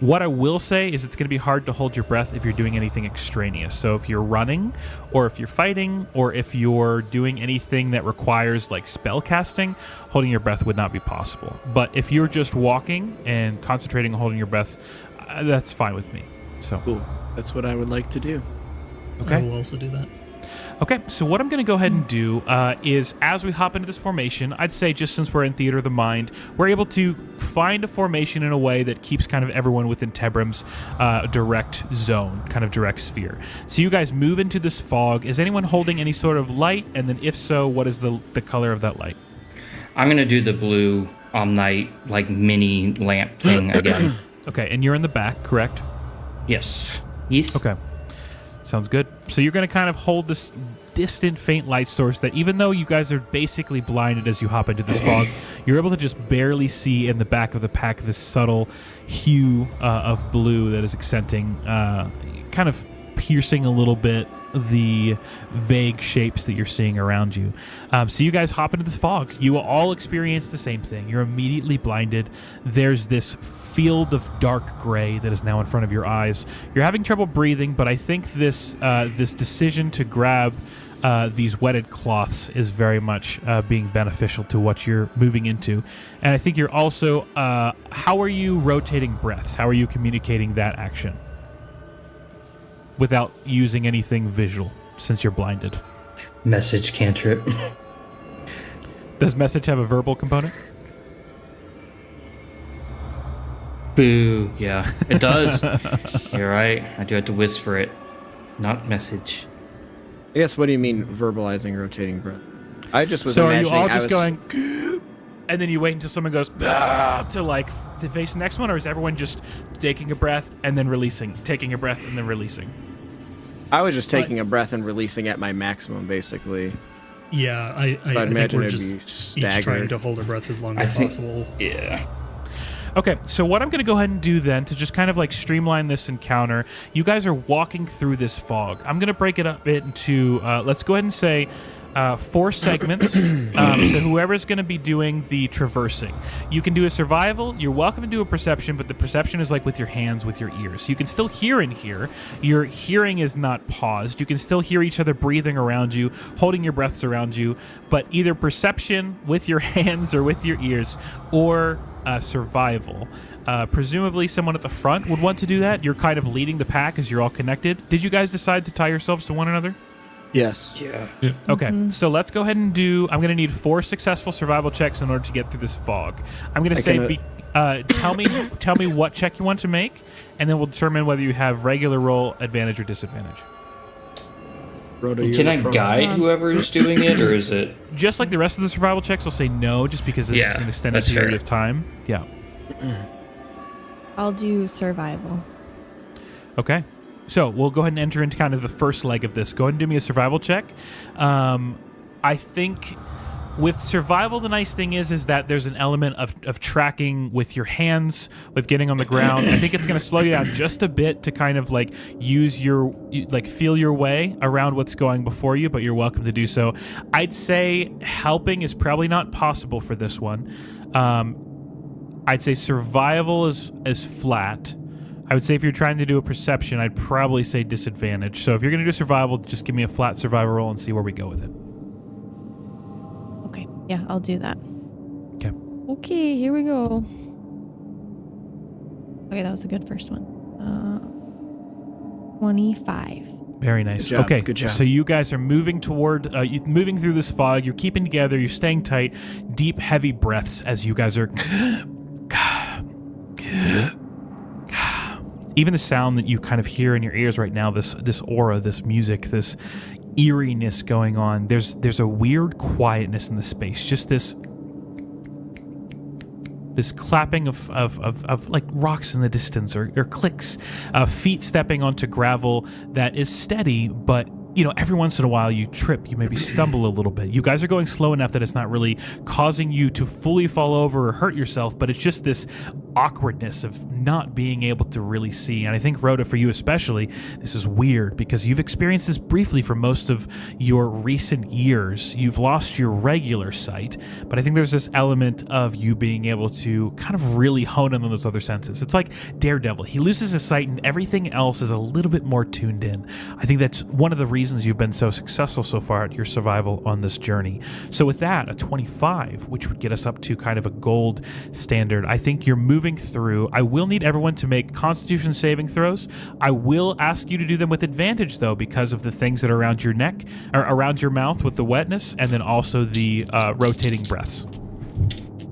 What I will say is it's going to be hard to hold your breath if you're doing anything extraneous. So if you're running, or if you're fighting, or if you're doing anything that requires like spell casting, holding your breath would not be possible. But if you're just walking and concentrating on holding your breath, that's fine with me. So Cool. That's what I would like to do. okay. I will also do that. Okay, so what I'm going to go ahead and do is, as we hop into this formation, I'd say just since we're in Theater of the Mind, we're able to find a formation in a way that keeps kind of everyone within Tebrim's direct zone, kind of direct sphere. So you guys move into this fog. Is anyone holding any sort of light? And then if so, what is the color of that light? I'm gonna do the blue night like mini lamp thing again. Okay, and you're in the back, correct? Yes. Yes. Okay. Sounds good. So you're going to kind of hold this distant, faint light source that even though you guys are basically blinded as you hop into this fog, you're able to just barely see in the back of the pack this subtle hue of blue that is accenting, kind of piercing a little bit the vague shapes that you're seeing around you. So you guys hop into this fog. You will all experience the same thing. You're immediately blinded. There's this field of dark gray that is now in front of your eyes. You're having trouble breathing, but I think this decision to grab these wetted cloths is very much being beneficial to what you're moving into. And I think you're also, how are you rotating breaths? How are you communicating that action without using anything visual since you're blinded? Message cantrip. Does message have a verbal component? Boo. Yeah, it does. You're right. I do have to whisper it, not message. I guess, what do you mean verbalizing rotating breath? I just was So are you imagining all just going, and then you wait until someone goes to face the next one, or is everyone just taking a breath and then releasing, taking a breath and then releasing? I was just taking a breath and releasing at my maximum, basically. Yeah, I think imagine we're it'd just be each trying staggered. to hold our breath as long as possible. Yeah. Okay, so what I'm going to go ahead and do then to just kind of like streamline this encounter, you guys are walking through this fog. I'm going to break it up into, let's go ahead and say 4 segments. So whoever's going to be doing the traversing, you can do a survival. You're welcome to do a perception, but the perception is like with your hands, with your ears. You can still hear in here. Your hearing is not paused. You can still hear each other breathing around you, holding your breaths around you, but either perception with your hands or with your ears, or survival. Presumably someone at the front would want to do that. You're kind of leading the pack as you're all connected. Did you guys decide to tie yourselves to one another? Yes. Yeah. Okay, so let's go ahead and I'm going to need 4 successful survival checks in order to get through this fog. I'm going to say, tell me what check you want to make, and then we'll determine whether you have regular roll, advantage, or disadvantage. Can I guide whoever's doing it, or is it Just like the rest of the survival checks, I'll say no, just because it's an extended that's period fair. of time. Yeah. I'll do survival. Okay. So we'll go ahead and enter into kind of the first leg of this. Go ahead and do me a survival check. I think with survival, the nice thing is that there's an element of tracking with your hands, with getting on the ground. I think it's going to slow you down just a bit to kind of like feel your way around what's going before you, but you're welcome to do so. I'd say helping is probably not possible for this one. I'd say survival is flat. I would say if you're trying to do a perception, I'd probably say disadvantage. So if you're going to do survival, just give me a flat survival roll and see where we go with it. Okay, yeah, I'll do that. Okay. Okay, here we go. Okay, that was a good first one. 25. Very nice. Good job, Okay, good job. so you guys are moving toward, moving through this fog. You're keeping together. You're staying tight. Deep, heavy breaths as you guys are. Even the sound that you kind of hear in your ears right now, this aura, this music, this eeriness going on. There's a weird quietness in the space. Just this clapping of like rocks in the distance or clicks, feet stepping onto gravel that is steady, but every once in a while you trip, you maybe stumble a little bit. You guys are going slow enough that it's not really causing you to fully fall over or hurt yourself, but it's just this awkwardness of not being able to really see. And I think, Rhoda, for you especially, this is weird because you've experienced this briefly for most of your recent years. You've lost your regular sight, but I think there's this element of you being able to kind of really hone in on those other senses. It's like Daredevil. He loses his sight and everything else is a little bit more tuned in. I think that's one of the reasons you've been so successful so far at your survival on this journey. So with that, a 25, which would get us up to kind of a gold standard, I think you're moving through. I will need everyone to make Constitution saving throws. I will ask you to do them with advantage, though, because of the things that are around your neck, or around your mouth with the wetness, and then also the rotating breaths.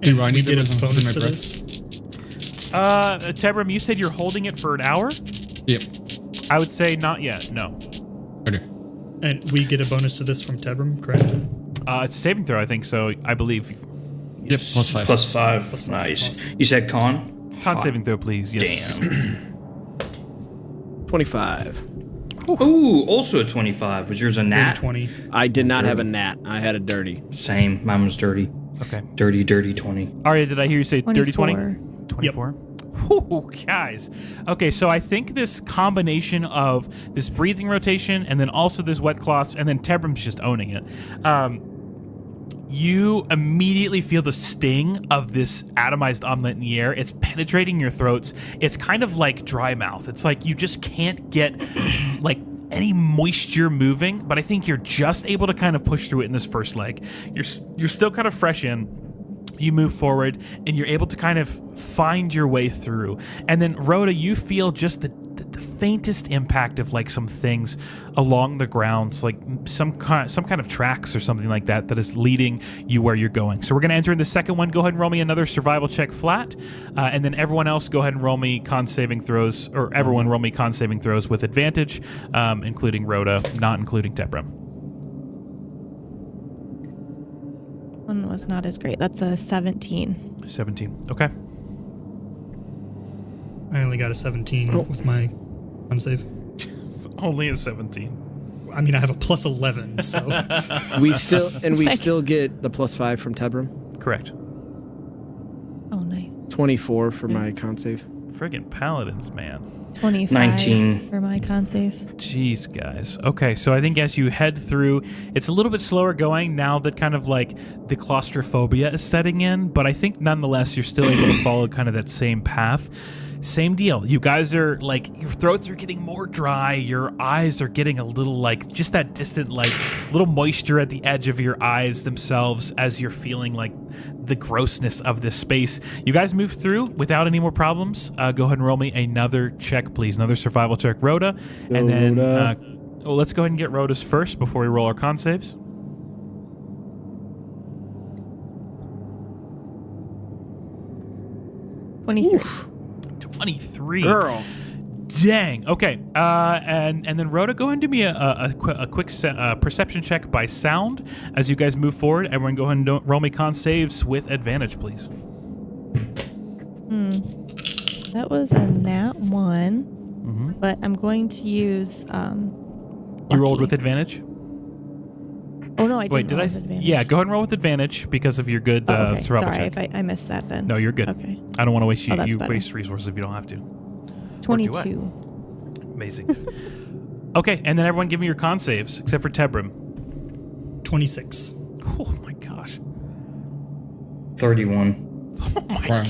Do I need get to a hold bonus my to breath? this? Tebram, you said you're holding it for an hour? Yep. I would say not yet, no. Okay. And we get a bonus to this from Tebram, correct? It's a saving throw, I think, so I believe. Yep. +5. +5? Nice. Awesome. You said con? Con saving throw, please. Yes. Damn. 25. Ooh, also a 25. Was yours a nat? 20. I did not have a Dirty. nat. I had a dirty. Same. Mine was dirty. Okay. Dirty 20. Aria, did I hear you say dirty 20? 24. 24? Whew, guys. Okay, so I think this combination of this breathing rotation and then also this wet cloths and then Tebram's just owning it. You immediately feel the sting of this atomized omelet in the air. It's penetrating your throats. It's kind of like dry mouth. It's like you just can't get like any moisture moving, but I think you're just able to kind of push through it in this first leg. You're still kind of fresh in. You move forward and you're able to kind of find your way through. And then Rhoda, you feel just the faintest impact of like some things along the grounds, like some kind of tracks or something like that is leading you where you're going. So we're going to enter in the second one. Go ahead and roll me another survival check flat. And then everyone else go ahead and roll me con saving throws, or everyone roll me con saving throws with advantage, including Rhoda, not including Tebram. One was not as great. That's a 17. 17. Okay. I only got a 17 with my unsave. Only a 17. I mean, I have a plus 11, so. We still get the +5 from Tebram. Correct. Oh, nice. 24 for my con save. Friggin' paladins, man. 25 19. for my con save. Jeez, guys. Okay, so I think as you head through, it's a little bit slower going now that kind of like the claustrophobia is setting in, but I think nonetheless you're still able to follow kind of that same path. Same deal. You guys are like, your throats are getting more dry. Your eyes are getting a little like just that distant, like little moisture at the edge of your eyes themselves as you're feeling like the grossness of this space. You guys move through without any more problems. Go ahead and roll me another check, please. Another survival check, Rhoda. And then well, let's go ahead and get Rhoda's first before we roll our con saves. Oof. 23. Girl. Dang. Okay. And then Rhoda, go ahead and do me a quick perception check by sound as you guys move forward. Everyone, go ahead and roll me con saves with advantage, please. That was a nat 1, but I'm going to use. You rolled with advantage. Oh no, I didn't. Wait, did roll I? with advantage. Yeah, go ahead and roll with advantage because of your good Okay. survival Sorry check. if I missed that then. No, you're good. Okay. I don't want to waste Oh, that's better. waste resources if you don't have to. 22. Amazing. Okay, and then everyone give me your con saves except for Tebram. 26. Oh my gosh. 31. Oh my Wow.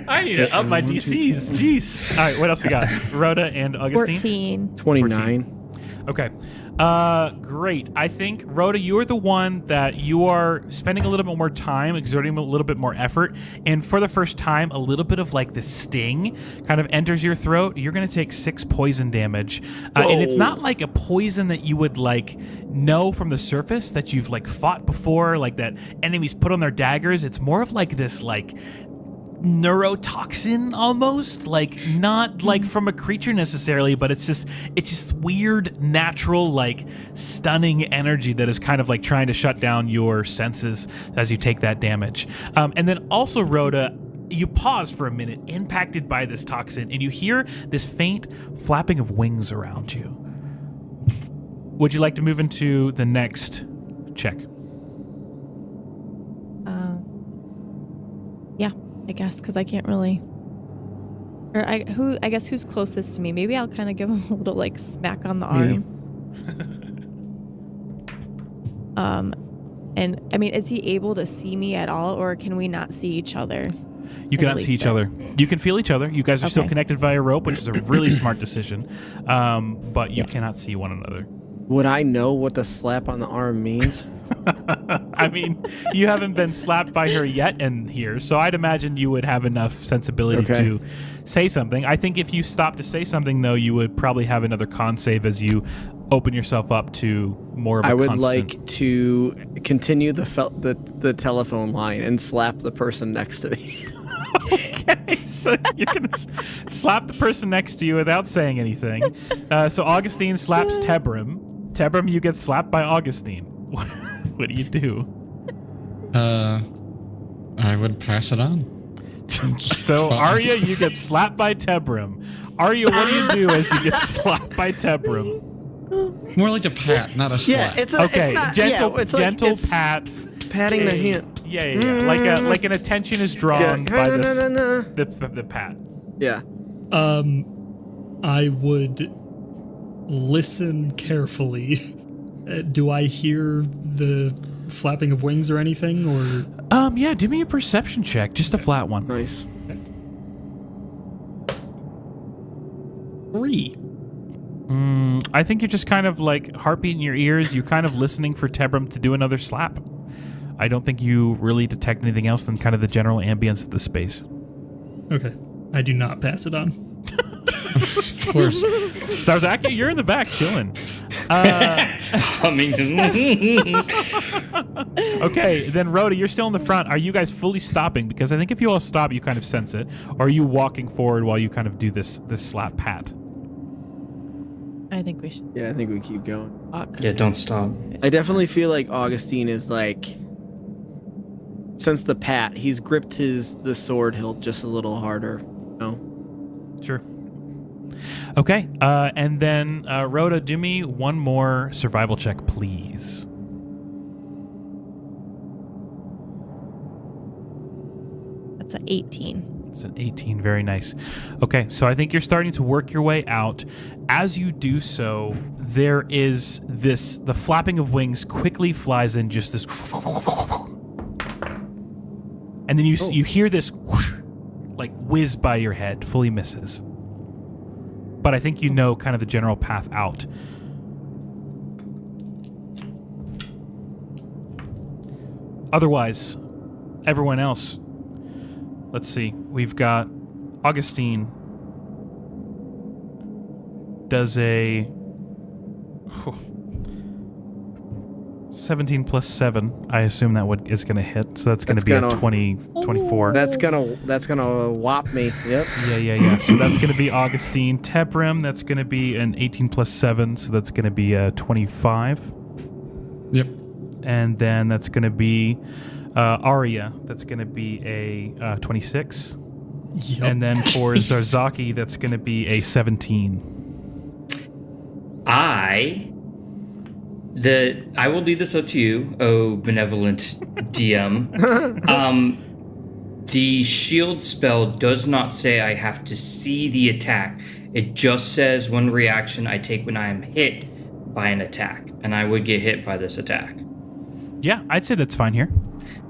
I need to up my DCs. Jeez. All right, what else we got? Rhoda and Augustine? 14. 29. Okay. Great. I think, Rhoda, you are the one that you are spending a little bit more time, exerting a little bit more effort, and for the first time, a little bit of like the sting kind of enters your throat. You're going to take 6 poison damage. And it's not like a poison that you would like know from the surface that you've like fought before, like that enemies put on their daggers. It's more of like this like neurotoxin almost, like not like from a creature necessarily, but it's just weird natural like stunning energy that is kind of like trying to shut down your senses as you take that damage. And then also, Rhoda, you pause for a minute impacted by this toxin and you hear this faint flapping of wings around you. Would you like to move into the next check? Yeah, I guess, because I can't really. Or I guess who's closest to me? Maybe I'll kind of give him a little like smack on the arm. And I mean, is he able to see me at all, or can we not see each other? You cannot see each other. You can feel each other. You guys are still Okay. connected via rope, which is a really smart decision. But you cannot see one another. Would I know what the slap on the arm means? I mean, you haven't been slapped by her yet in here, so I'd imagine you would have enough sensibility Okay. to say something. I think if you stop to say something, though, you would probably have another con save as you open yourself up to more of a I would constant. like to continue the telephone line and slap the person next to me. Okay, so you're going to slap the person next to you without saying anything. So Augustine slaps Tebram. Tebram, you get slapped by Augustine. What do you do? I would pass it on. So Arya, you get slapped by Tebrim. Arya, what do you do as you get slapped by Tebrim? More like a pat, not a slap. Yeah, it's a, Okay, it's not, gentle, yeah, it's like, gentle it's pat. patting the hand. Yeah. Like an attention is drawn by this the pat. Yeah. I would listen carefully. Do I hear the flapping of wings or anything, or? Yeah, do me a perception check, just a flat one. Nice. 3. I think you're just kind of like heartbeat in your ears. You're kind of listening for Tebrim to do another slap. I don't think you really detect anything else than kind of the general ambience of the space. Okay. I do not pass it on. Of course. Zarzaki, you're in the back chilling. Okay, then Rhoda, you're still in the front. Are you guys fully stopping? Because I think if you all stop, you kind of sense it. Or are you walking forward while you kind of do this slap pat? I think we should Yeah, I think we keep going. walk. Yeah, don't stop. I definitely feel like Augustine is like, since the pat, he's gripped the sword hilt just a little harder. No. Sure. Okay, and then Rhoda, do me one more survival check, please. That's an 18. It's an 18. Very nice. Okay, so I think you're starting to work your way out. As you do so, there is the flapping of wings quickly flies in just this, and then you hear this whoosh, like whiz by your head, fully misses. But I think you know kind of the general path out. Otherwise, everyone else. Let's see. We've got Augustine does a 17 plus 7. I assume that is going to hit. So that's going to be a 24. That's gonna whop me. Yep. Yeah. So that's going to be Augustine. Tebrim, that's going to be an 18 plus 7. So that's going to be a 25. Yep. And then that's going to be Arya. That's going to be a 26. Yep. And then for Zarzaki, that's going to be a 17. I will leave this up to you, oh benevolent DM. The shield spell does not say I have to see the attack. It just says one reaction I take when I am hit by an attack, and I would get hit by this attack. Yeah, I'd say that's fine here.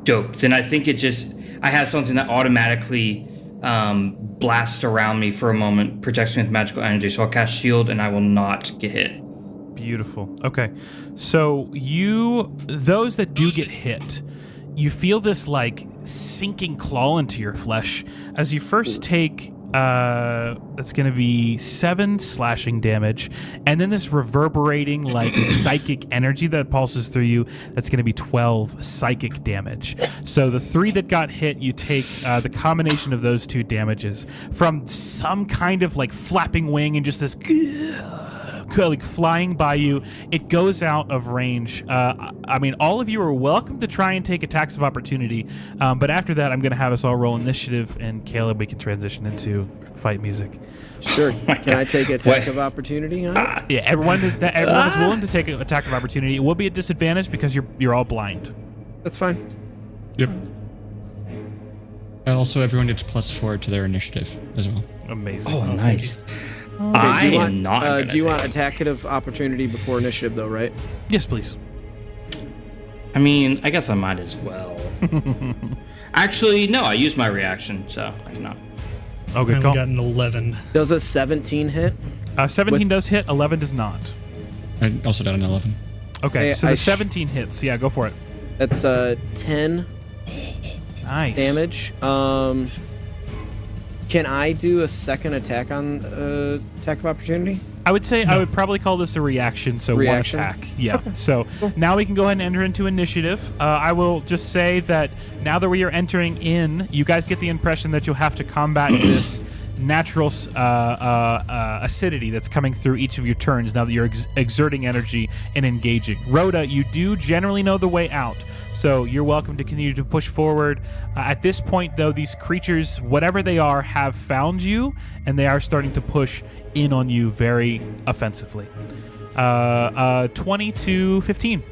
Dope. Then I think I have something that automatically blasts around me for a moment, protects me with magical energy. So I'll cast shield and I will not get hit. Beautiful. Okay. So those that do get hit, you feel this like sinking claw into your flesh as you first take that's going to be 7 slashing damage, and then this reverberating like psychic energy that pulses through you, that's going to be 12 psychic damage. So the 3 that got hit, you take the combination of those 2 damages from some kind of like flapping wing and just this like flying by you. It goes out of range. I mean, all of you are welcome to try and take attacks of opportunity, but after that, I'm going to have us all roll initiative, and Caleb, we can transition into fight music. Sure. Can I take attack of opportunity on it? Yeah, everyone is willing to take an attack of opportunity. It will be a disadvantage because you're all blind. That's fine. Yep. And also, everyone gets +4 to their initiative as well. Amazing. Oh, nice. Okay, I am not gonna do you want take attack of opportunity before initiative, though, right? Yes, please. I mean, I guess I might as well. Actually, no, I used my reaction, so I cannot. Oh, I good only call. got an 11. Does a 17 hit? 17 does hit, 11 does not. I also got an 11. Okay, Hey, so the 17 hits. Yeah, go for it. That's 10 Nice. damage. Can I do a second attack on attack of opportunity? I would say I would probably call this a reaction, so Reaction? one attack. Yeah. So now we can go ahead and enter into initiative. I will just say that now that we are entering in, you guys get the impression that you'll have to combat this natural acidity that's coming through each of your turns now that you're exerting energy and engaging. Rhoda, you do generally know the way out. So you're welcome to continue to push forward. At this point, though, these creatures, whatever they are, have found you, and they are starting to push in on you very offensively. 20 to 15.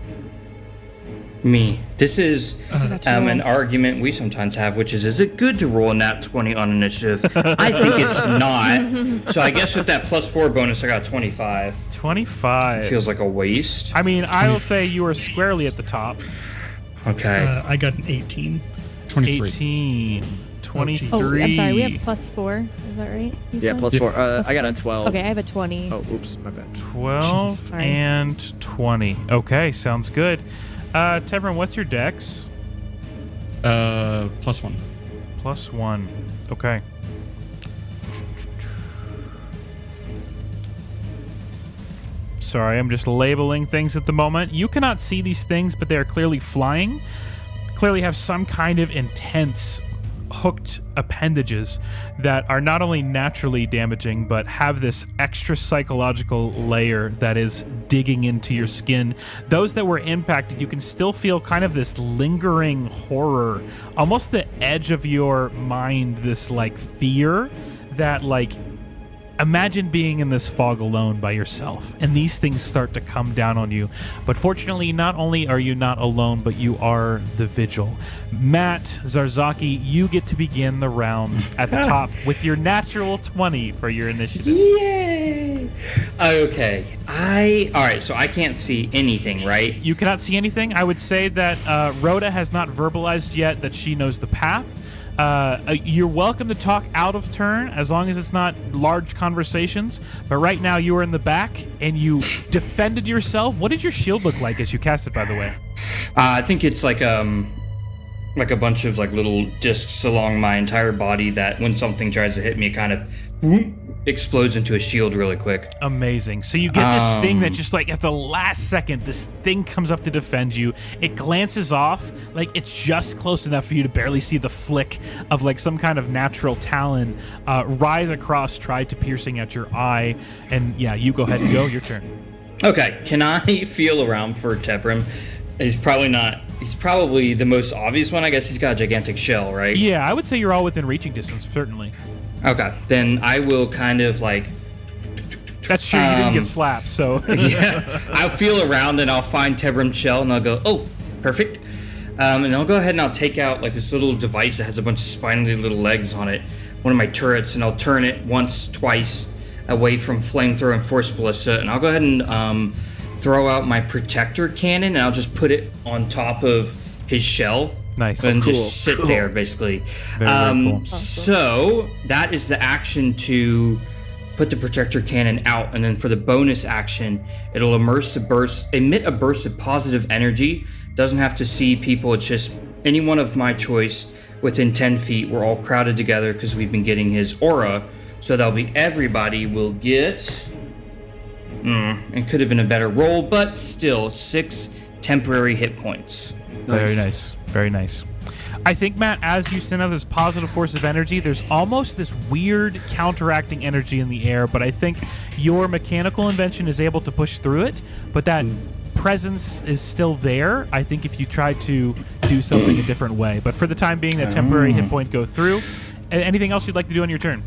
Me. This is got to roll. an argument we sometimes have, which is it good to roll a nat 20 on initiative? I think it's not. So I guess with that +4 bonus, I got 25. 25. Feels like a waste. I mean, I will say you are squarely at the top. Okay. I got an 18. 23. 18. 23. Oh, I'm sorry. We have +4. Is that right? You Yeah, said? +4. I got a 12. Okay, I have a 20. Oh, oops, my bad. 12 Jeez. Sorry. and 20. Okay, sounds good. Tevrin, what's your dex? +1. +1. Okay. Sorry, I'm just labeling things at the moment. You cannot see these things, but they are clearly flying. Clearly have some kind of intense hooked appendages that are not only naturally damaging, but have this extra psychological layer that is digging into your skin. Those that were impacted, you can still feel kind of this lingering horror, almost the edge of your mind, this like fear that like, imagine being in this fog alone by yourself, and these things start to come down on you. But fortunately, not only are you not alone, but you are the Vigil. Matt Zarzaki, you get to begin the round at the top with your natural 20 for your initiative. Yay! Okay. All right, so I can't see anything, right? You cannot see anything. I would say that Rhoda has not verbalized yet that she knows the path. You're welcome to talk out of turn as long as it's not large conversations. But right now you are in the back and you defended yourself. What did your shield look like as you cast it, by the way? I think it's like a bunch of like little discs along my entire body that when something tries to hit me, it kind of whoop, explodes into a shield really quick. Amazing. So you get this thing that just like at the last second, this thing comes up to defend you. It glances off, like it's just close enough for you to barely see the flick of like some kind of natural talon rise across, try to piercing at your eye. And yeah, you go ahead and go. Your turn. Okay, can I feel around for Tebrim? He's probably the most obvious one. I guess he's got a gigantic shell, right? Yeah, I would say you're all within reaching distance, certainly. Okay, then I will kind of like... That's true, you didn't get slapped, so... Yeah, I'll feel around and I'll find Tebrim's shell and I'll go, oh, perfect. And I'll go ahead and I'll take out like this little device that has a bunch of spindly little legs on it, one of my turrets, and I'll turn it once, twice away from flamethrower and force ballista, and I'll go ahead and throw out my protector cannon and I'll just put it on top of his shell. Nice. And Cool. just sit there, basically. Very cool. So that is the action to put the projector cannon out, and then for the bonus action, it'll emit a burst of positive energy. Doesn't have to see people. It's just anyone of my choice within 10 feet. We're all crowded together because we've been getting his aura. So that'll be everybody will get. It could have been a better roll, but still 6 temporary hit points. Very nice. Very nice. I think, Matt, as you send out this positive force of energy, there's almost this weird counteracting energy in the air, but I think your mechanical invention is able to push through it, but that presence is still there. I think if you try to do something a different way. But for the time being, that temporary hit point go through. Anything else you'd like to do on your turn?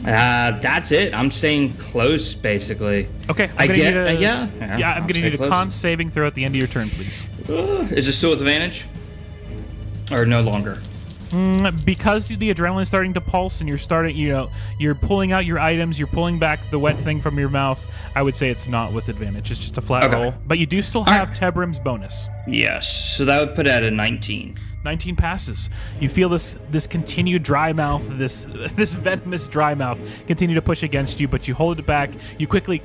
That's it. I'm staying close, basically. Okay. I'm I'm I'll going to stay need a close. con saving throw at the end of your turn, please. Is it still with advantage? Or no longer? Because the adrenaline is starting to pulse and you're pulling out your items, you're pulling back the wet thing from your mouth, I would say it's not with advantage. It's just a flat Okay. roll. But you do still have Tebrim's bonus. Yes. So that would put it at a 19. 19 passes. You feel this continued dry mouth, this venomous dry mouth continue to push against you, but you hold it back. You quickly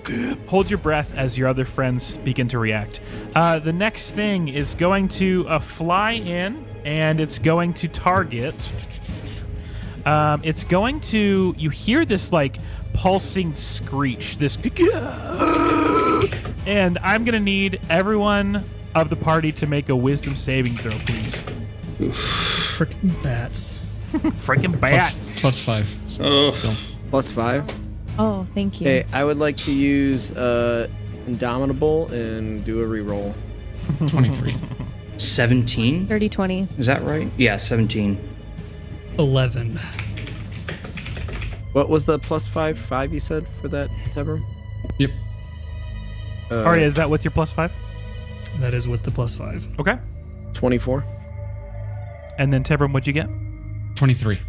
hold your breath as your other friends begin to react. The next thing is going to fly in, and it's going to target. It's going to. You hear this like pulsing screech. This, and I'm gonna need everyone of the party to make a wisdom saving throw, please. Frickin' bats. Freaking bats. Plus 5. Oh. Still. +5. Oh, thank you. Okay, I would like to use Indomitable and do a reroll. 23. 17. 30, 20. Is that right? Yeah, 17. 11. What was the +5 you said for that, Tebrum? Yep. Arya, is that with your +5? That is with the +5. Okay. 24. And then Tebrum, what'd you get? 23.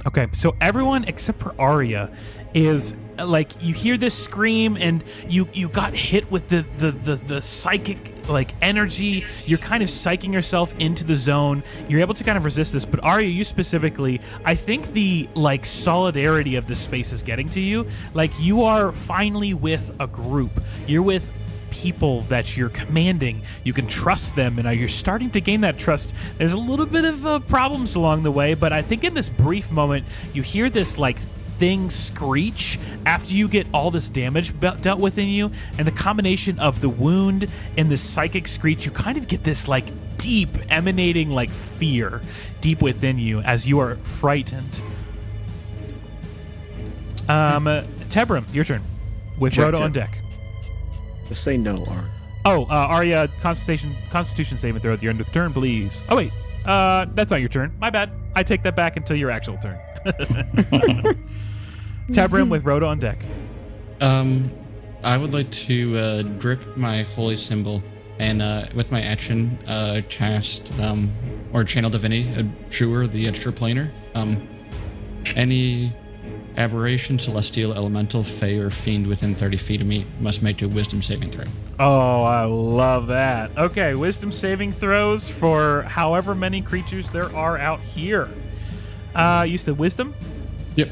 Okay, so everyone except for Arya is like, you hear this scream and you got hit with the psychic like energy. You're kind of psyching yourself into the zone. You're able to kind of resist this, but Arya, you specifically, I think the like solidarity of this space is getting to you. Like, you are finally with a group. You're with people that you're commanding. You can trust them, and you're starting to gain that trust. There's a little bit of problems along the way, but I think in this brief moment you hear this like thing screech after you get all this damage dealt within you, and the combination of the wound and this psychic screech, you kind of get this like deep emanating like fear deep within you as you are frightened. Tebrum, your turn with Sure, Rhoda Teb. on deck. Just say no, Ar. Oh, Arya, Constitution saving throw at the end of the turn, please. Oh, wait. That's not your turn. My bad. I take that back until your actual turn. Tebrum with Rhoda on deck. I would like to drip my holy symbol and with my action cast or channel divinity, Jewer the extraplanar. Any aberration, celestial, elemental, fey, or fiend within 30 feet of me must make a wisdom saving throw. Oh, I love that. Okay, wisdom saving throws for however many creatures there are out here. You said wisdom? Yep.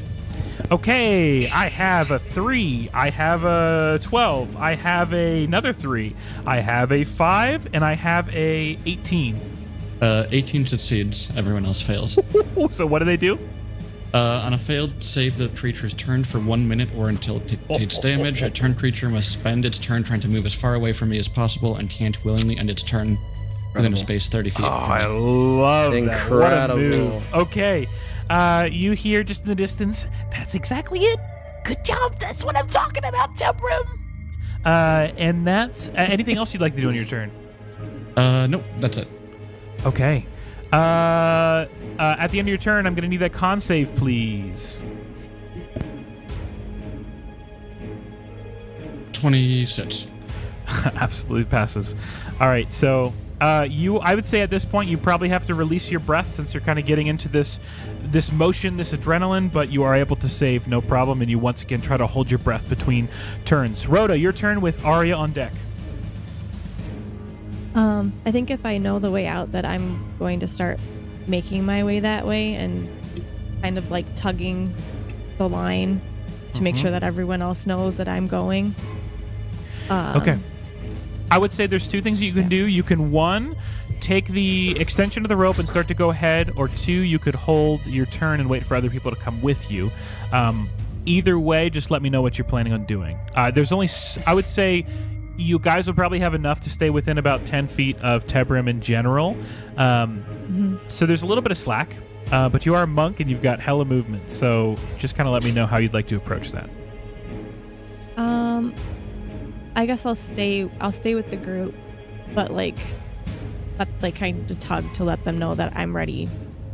Okay, I have a 3, I have a 12, I have another 3, I have a 5, and I have a 18. 18 succeeds, everyone else fails. So what do they do? On a failed save, the creature is turned for 1 minute or until it takes damage. A turned creature must spend its turn trying to move as far away from me as possible and can't willingly end its turn within a space 30 feet. Oh, I love that. What a Incredible. move. Okay. You hear just in the distance, that's exactly it. Good job. That's what I'm talking about, Tebrum. And that's anything else you'd like to do on your turn? Nope, that's it. Okay. At the end of your turn, I'm going to need that con save, please. 26. Absolutely passes. All right, so I would say at this point you probably have to release your breath since you're kind of getting into this motion, this adrenaline, but you are able to save no problem, and you once again try to hold your breath between turns. Rhoda, your turn with Arya on deck. I think if I know the way out, that I'm going to start making my way that way and kind of like tugging the line to make sure that everyone else knows that I'm going. Okay. I would say there's two things that you can do. You can, 1, take the extension of the rope and start to go ahead, or 2, you could hold your turn and wait for other people to come with you. Either way, just let me know what you're planning on doing. There's only, I would say, you guys will probably have enough to stay within about 10 feet of Tebrum in general. So there's a little bit of slack, but you are a monk and you've got hella movement. So just kind of let me know how you'd like to approach that. I guess I'll stay with the group, but kind of tug to let them know that I'm ready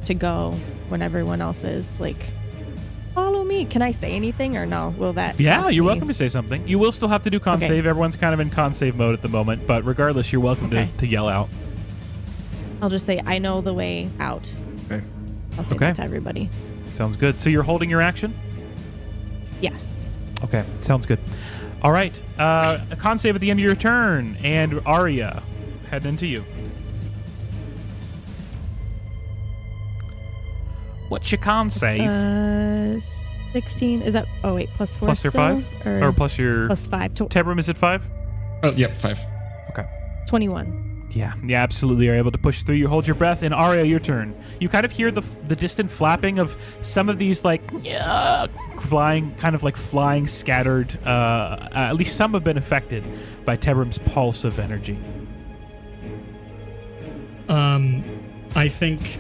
to go when everyone else is. Like, follow me. Can I say anything or no? Will that? Yeah, cost you're me? welcome to say something. You will still have to do con Okay. save. Everyone's kind of in con save mode at the moment, but regardless, you're welcome Okay. to yell out. I'll just say I know the way out. Okay. I'll say Okay. that to everybody. Sounds good. So you're holding your action? Yes. Okay, sounds good. All right, a con save at the end of your turn, and Arya, heading into you. What's your con save? 16. Is that? Oh wait, +4. Plus your still, 5, or plus your +5. Tebrum? Is it 5? Oh, yep, 5. Okay. 21. Yeah, absolutely are able to push through. You hold your breath, and Arya, your turn. You kind of hear the distant flapping of some of these flying, scattered. At least some have been affected by Tebrum's pulse of energy. I think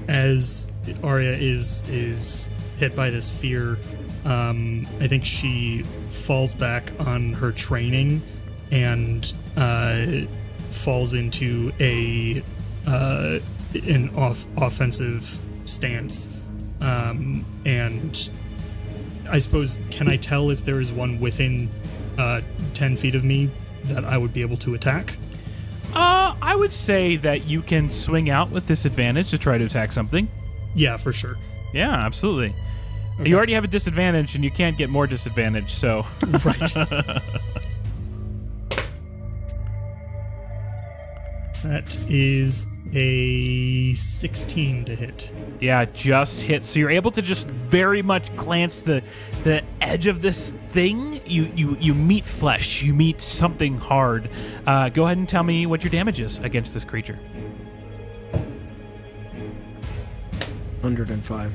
as Arya is hit by this fear, I think she falls back on her training and falls into an offensive stance, and I suppose, can I tell if there is one within 10 feet of me that I would be able to attack? I would say that you can swing out with disadvantage to try to attack something. Yeah, for sure. Yeah, absolutely. Okay. You already have a disadvantage, and you can't get more disadvantage, so... Right. That is a 16 to hit. Yeah, just hit. So you're able to just very much glance the edge of this thing. You meet flesh. You meet something hard. Go ahead and tell me what your damage is against this creature. 105.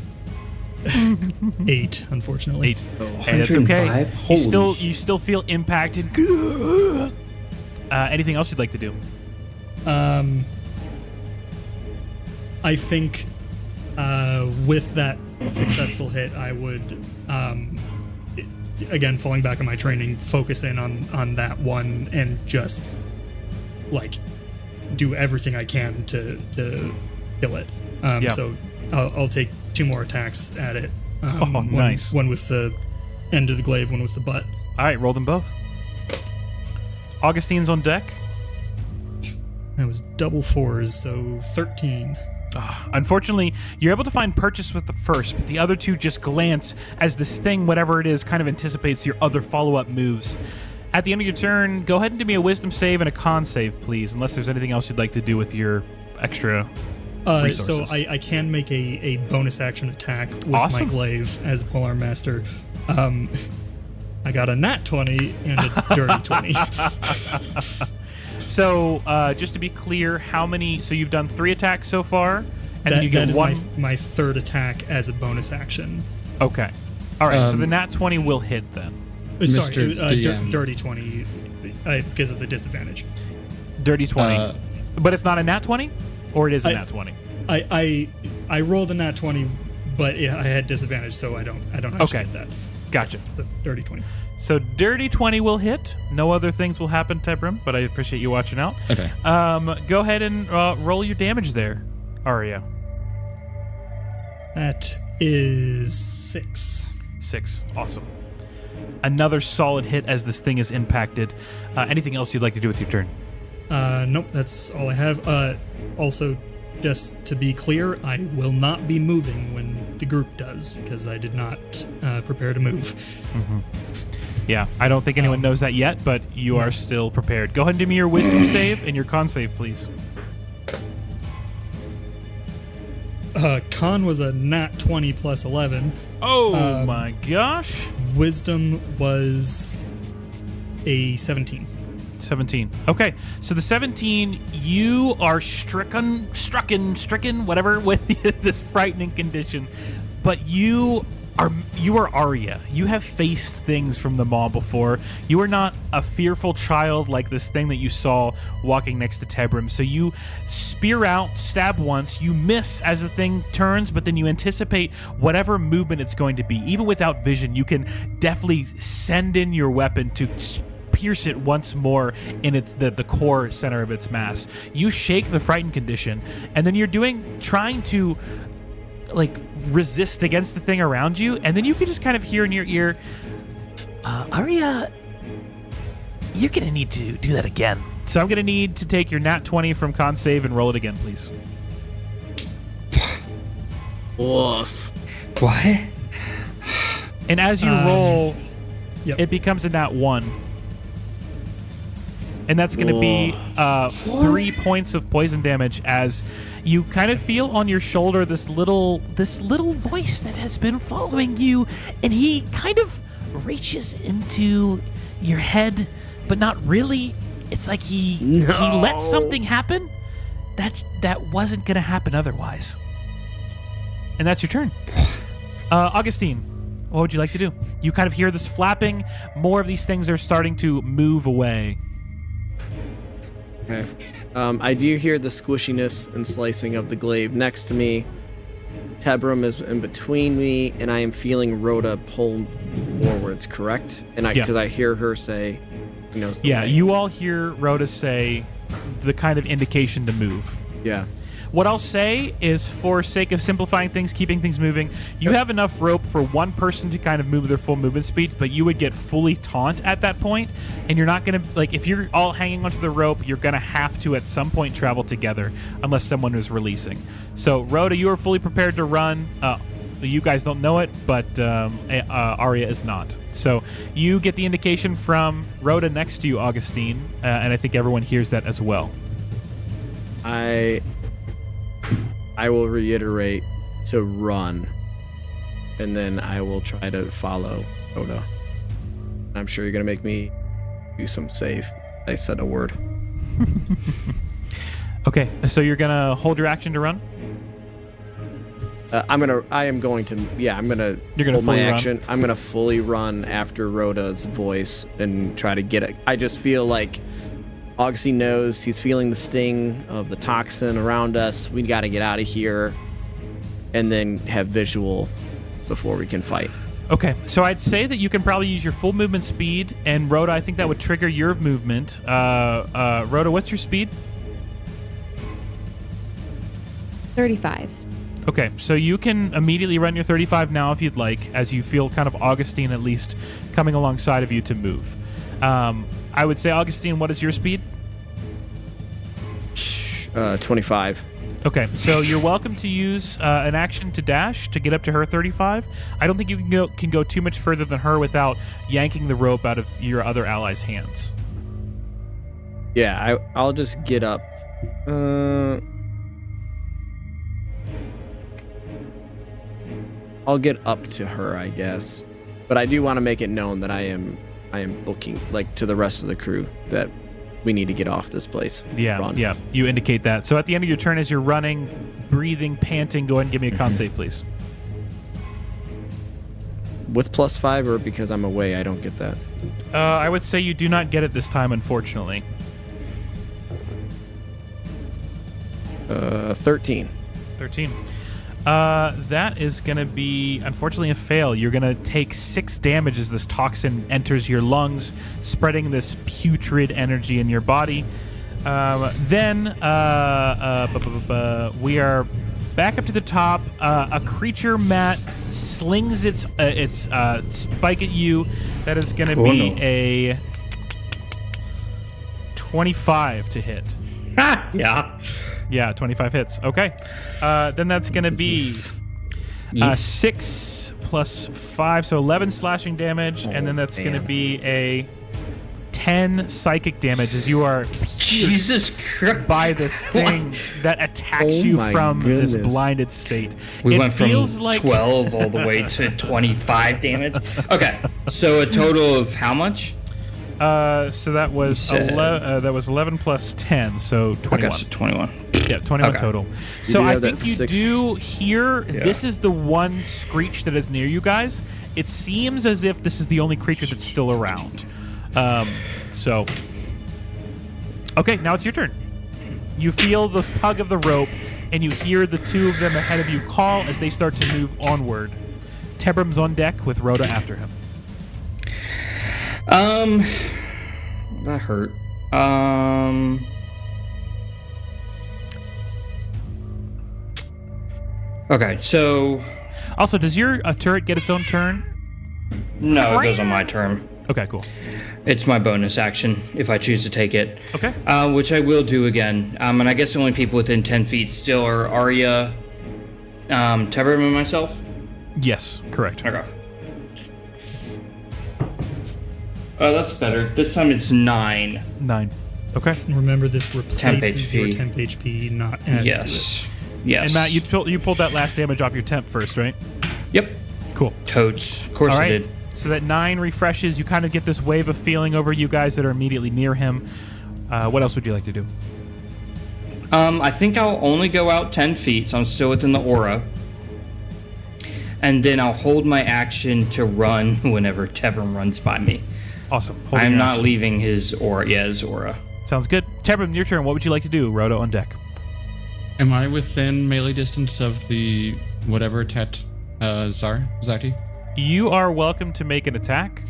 8, unfortunately. 8. Oh, Hey, that's okay. 105? You still feel impacted. Anything else you'd like to do? I think with that successful hit, I would, again, falling back on my training, focus in on that one and just, like, do everything I can to kill it. Yeah. So I'll take 2 more attacks at it. Nice. One with the end of the glaive, one with the butt. All right, roll them both. Augustine's on deck. That was double 4s, so 13. Unfortunately, you're able to find purchase with the first, but the other two just glance as this thing, whatever it is, kind of anticipates your other follow-up moves. At the end of your turn, go ahead and do me a wisdom save and a con save, please, unless there's anything else you'd like to do with your extra resources. So I can make a bonus action attack with Awesome. my glaive as a polearm master. I got a nat 20 and a dirty 20. So, just to be clear, how many... So you've done 3 attacks so far, and then you That get is one... my third attack as a bonus action. Okay. All right, so the nat 20 will hit then. Sorry, Mr. DM. dirty 20 because of the disadvantage. Dirty 20. But it's not a nat 20? Or it is a nat 20? I rolled a nat 20, but I had disadvantage, so I don't actually Okay. get that. Gotcha. The dirty 20. So dirty 20 will hit. No other things will happen, Tebrim, but I appreciate you watching out. Okay. Go ahead and roll your damage there, Aria. That is 6. 6. Awesome. Another solid hit as this thing is impacted. Anything else you'd like to do with your turn? Nope, that's all I have. Also, just to be clear, I will not be moving when the group does, because I did not prepare to move. Yeah, I don't think anyone knows that yet, but you are still prepared. Go ahead and do me your wisdom save and your con save, please. Con was a nat 20 plus 11. Oh my gosh. Wisdom was a 17. 17. Okay, so the 17, you are stricken, whatever, with this frightening condition, but you are Arya. You have faced things from the mall before. You are not a fearful child like this thing that you saw walking next to Tebrim. So you spear out, stab once, you miss as the thing turns, but then you anticipate whatever movement it's going to be. Even without vision, you can definitely send in your weapon to pierce it once more in its the core center of its mass. You shake the frightened condition, and then you're trying to like resist against the thing around you, and then you can just kind of hear in your ear, Arya, you're gonna need to do that again. So I'm gonna need to take your nat 20 from con save and roll it again, please. Woof. What? And as you roll, Yep. it becomes a nat 1. And that's going to be 3 points of poison damage as you kind of feel on your shoulder this little voice that has been following you, and he kind of reaches into your head, but not really. It's like he let something happen that wasn't going to happen otherwise. And that's your turn. Augustine, what would you like to do? You kind of hear this flapping. More of these things are starting to move away. Okay. I do hear the squishiness and slicing of the glaive next to me. Tebrim is in between me, and I am feeling Rhoda pull forwards, correct? And Yeah. because I hear her say, he knows the Yeah, way. you all hear Rhoda say the kind of indication to move. Yeah. What I'll say is, for sake of simplifying things, keeping things moving, you have enough rope for one person to kind of move their full movement speed, but you would get fully taunt at that point, and you're not going to, like, if you're all hanging onto the rope, you're going to have to at some point travel together unless someone is releasing. So, Rhoda, you are fully prepared to run. You guys don't know it, but Arya is not. So you get the indication from Rhoda next to you, Augustine, and I think everyone hears that as well. I will reiterate to run, and then I will try to follow Rhoda. I'm sure you're gonna make me do some save. I said a word. Okay, so you're gonna hold your action to run? You're gonna hold my action. I'm gonna fully run after Rhoda's voice and try to get it. I just feel like Augustine knows he's feeling the sting of the toxin around us. We got to get out of here and then have visual before we can fight. Okay, so I'd say that you can probably use your full movement speed, and Rhoda, I think that would trigger your movement. Rhoda, what's your speed? 35. Okay, so you can immediately run your 35 now if you'd like, as you feel kind of Augustine at least coming alongside of you to move. I would say, Augustine, what is your speed? 25. Okay, so you're welcome to use an action to dash to get up to her 35. I don't think you can go too much further than her without yanking the rope out of your other ally's hands. Yeah, I'll just get up. I'll get up to her, I guess. But I do want to make it known that I am booking, like, to the rest of the crew that we need to get off this place. Yeah, you indicate that. So at the end of your turn, as you're running, breathing, panting, go ahead and give me a con save, please. With +5, or because I'm away, I don't get that? I would say you do not get it this time, unfortunately. 13. 13. That is going to be, unfortunately, a fail. You're going to take 6 damage as this toxin enters your lungs, spreading this putrid energy in your body. Then we are back up to the top. A creature, Matt, slings its spike at you. That is going to be a 25 to hit. Yeah. Yeah, 25 hits. Okay. Then that's going to be 6 plus 5, so 11 slashing damage, and then that's going to be a 10 psychic damage as you are Jesus Christ. by this thing that attacks you from this blinded state. We it went from feels like 12 all the way to 25 damage. Okay, so a total of how much? So that was 11 plus 10, so 21. Okay, so 21. Yeah, 21 Okay. total. So I think you 6. do hear, this is the one screech that is near you guys. It seems as if this is the only creature that's still around. Okay, now it's your turn. You feel the tug of the rope, and you hear the two of them ahead of you call as they start to move onward. Tebram's on deck with Rhoda after him. That hurt. Okay, so Also, does your turret get its own turn? no, it goes on my turn. Okay, cool. It's my bonus action if I choose to take it. Okay. Which I will do again. And I guess the only people within 10 feet still are Arya, Tebram, and myself. Yes, correct. Okay. Oh, that's better. This time it's 9. 9. Okay. Remember, this replaces HP. your temp HP, not adds to it. Yes. Yes. And Matt, you pulled that last damage off your temp first, right? Yep. Cool. Totes. Of course All I right. did. So that 9 refreshes. You kind of get this wave of feeling over you guys that are immediately near him. What else would you like to do? I think I'll only go out 10 feet, so I'm still within the aura. And then I'll hold my action to run whenever Tebram runs by me. Awesome. I'm not leaving his aura. Yeah, his aura. Sounds good. Tebram, your turn. What would you like to do? Rhoda on deck. Am I within melee distance of the whatever Zati? You are welcome to make an attack.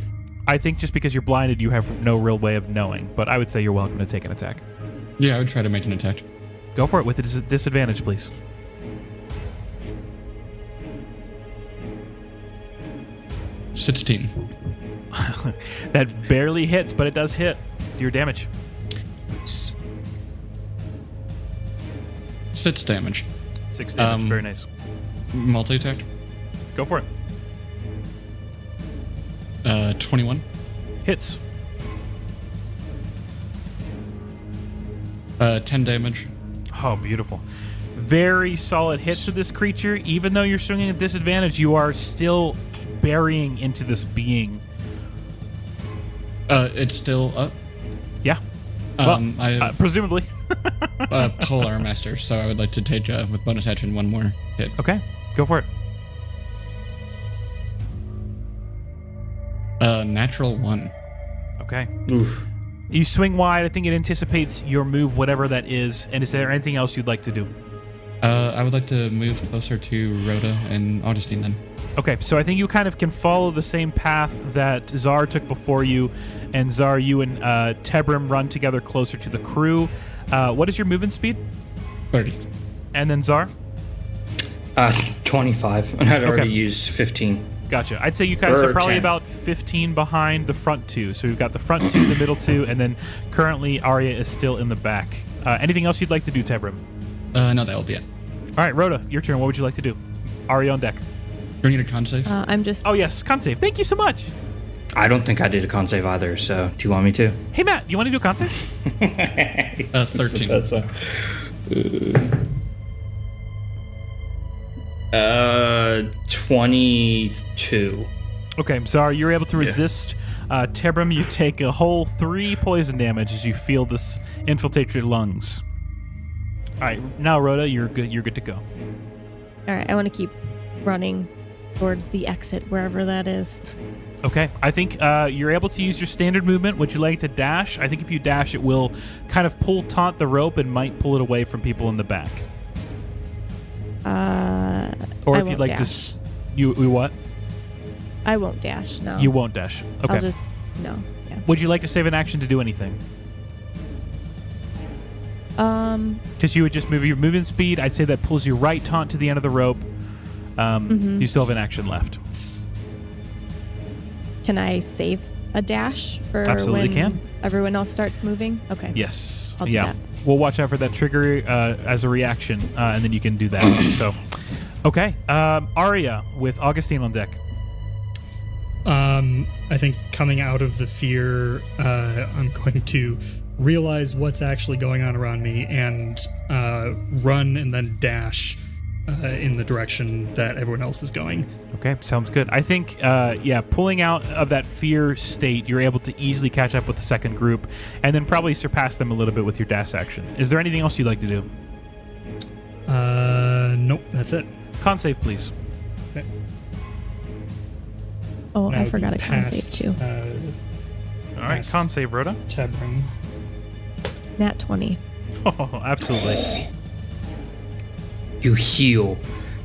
I think just because you're blinded, you have no real way of knowing. But I would say you're welcome to take an attack. Yeah, I would try to make an attack. Go for it with a disadvantage, please. $16. That barely hits, but it does hit. Do your damage. 6 damage. 6 damage. Very nice. Multi-attack. Go for it. 21. Hits. 10 damage. Oh, beautiful. Very solid hits to this creature. Even though you're swinging at disadvantage, you are still burying into this being. It's still up. Yeah. Well, I have presumably. Polar Master, so I would like to take with bonus action one more hit. Okay. Go for it. Natural 1. Okay. Oof. You swing wide. I think it anticipates your move, whatever that is. And is there anything else you'd like to do? I would like to move closer to Rhoda and Augustine then. Okay, so I think you kind of can follow the same path that Zar took before you, and Zar, you and Tebrim run together closer to the crew. What is your movement speed? 30. And then Zar? 25, and I'd already Okay. used 15. Gotcha. I'd say you guys are Or probably 10. about 15 behind the front two. So we've got the front two, the middle two, and then currently Arya is still in the back. Anything else you'd like to do, Tebrim? No, that will be it. All right, Rhoda, your turn. What would you like to do? Arya on deck. Do you need a con save? I'm just. Oh, yes, con save. Thank you so much. I don't think I did a con save either, so do you want me to? Hey, Matt, you want to do a con save? 13. That's 22. Okay, Zara, you're able to resist. Tebrim, you take a whole 3 poison damage as you feel this infiltrate your lungs. All right, now Rhoda, you're good. You're good to go. All right, I want to keep running towards the exit, wherever that is. Okay, I think you're able to use your standard movement. Would you like to dash? I think if you dash, it will kind of taunt the rope and might pull it away from people in the back. Or I if you'd won't like to, dash. you what? I won't dash. No. You won't dash. Okay. I'll just no. Yeah. Would you like to save an action to do anything? Because you would just move your movement speed. I'd say that pulls you right taunt to the end of the rope. You still have an action left. Can I save a dash for Absolutely when can. everyone else starts moving? Okay. Yes. I'll do yeah. that. We'll watch out for that trigger as a reaction, and then you can do that. So, okay. Arya with Augustine on deck. I think coming out of the fear, I'm going to realize what's actually going on around me and run and then dash in the direction that everyone else is going. Okay, sounds good. I think, pulling out of that fear state, you're able to easily catch up with the second group and then probably surpass them a little bit with your dash action. Is there anything else you'd like to do? Nope, that's it. Con save, please. Okay. Oh, Now I forgot a con past, save too. All right, con save, Rhoda. Tebrim. Nat 20. Oh, absolutely. You heal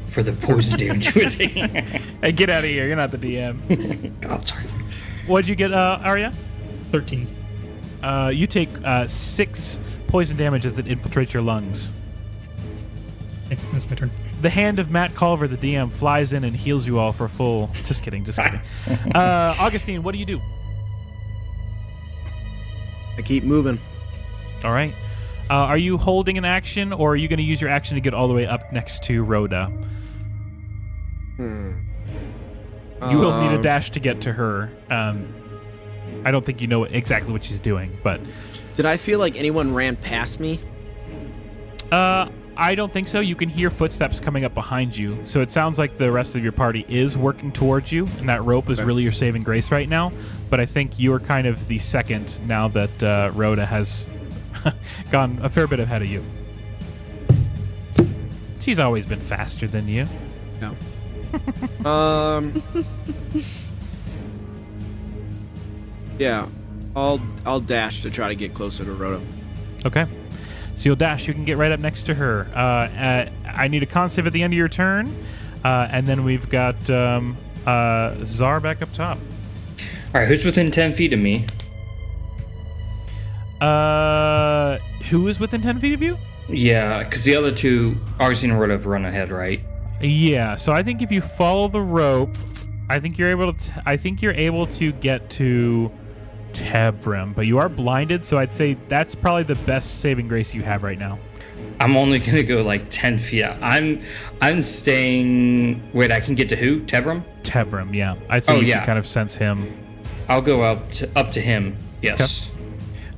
for the poison damage you were taking. Hey, get out of here. You're not the DM. Oh, sorry. What'd you get, Arya? 13. You take 6 poison damage as it infiltrates your lungs. Okay, that's my turn. The hand of Matt Culver, the DM, flies in and heals you all for full. Just kidding, just kidding. Augustine, what do you do? I keep moving. All right. Are you holding an action, or are you going to use your action to get all the way up next to Rhoda? You will need a dash to get to her. I don't think you know exactly what she's doing, but... Did I feel like anyone ran past me? I don't think so. You can hear footsteps coming up behind you, so it sounds like the rest of your party is working towards you, and that rope is really your saving grace right now. But I think you're kind of the second now that Rhoda has gone a fair bit ahead of you. She's always been faster than you. No. Yeah, I'll dash to try to get closer to Rhoda. Okay. So you'll dash. You can get right up next to her. I need a con save at the end of your turn. And then we've got Zar back up top. All right, who's within 10 feet of me? Who is within 10 feet of you? Yeah, because the other two, Augustine and Rhoda, have run ahead, right? Yeah. So I think if you follow the rope, I think you're able to get to Tebrim, but you are blinded, so I'd say that's probably the best saving grace you have right now. I'm only gonna go like 10 feet out. I'm staying. Wait, I can get to who? Tebrim? Tebrim, yeah. I'd say you can kind of sense him. I'll go up to him. Yes.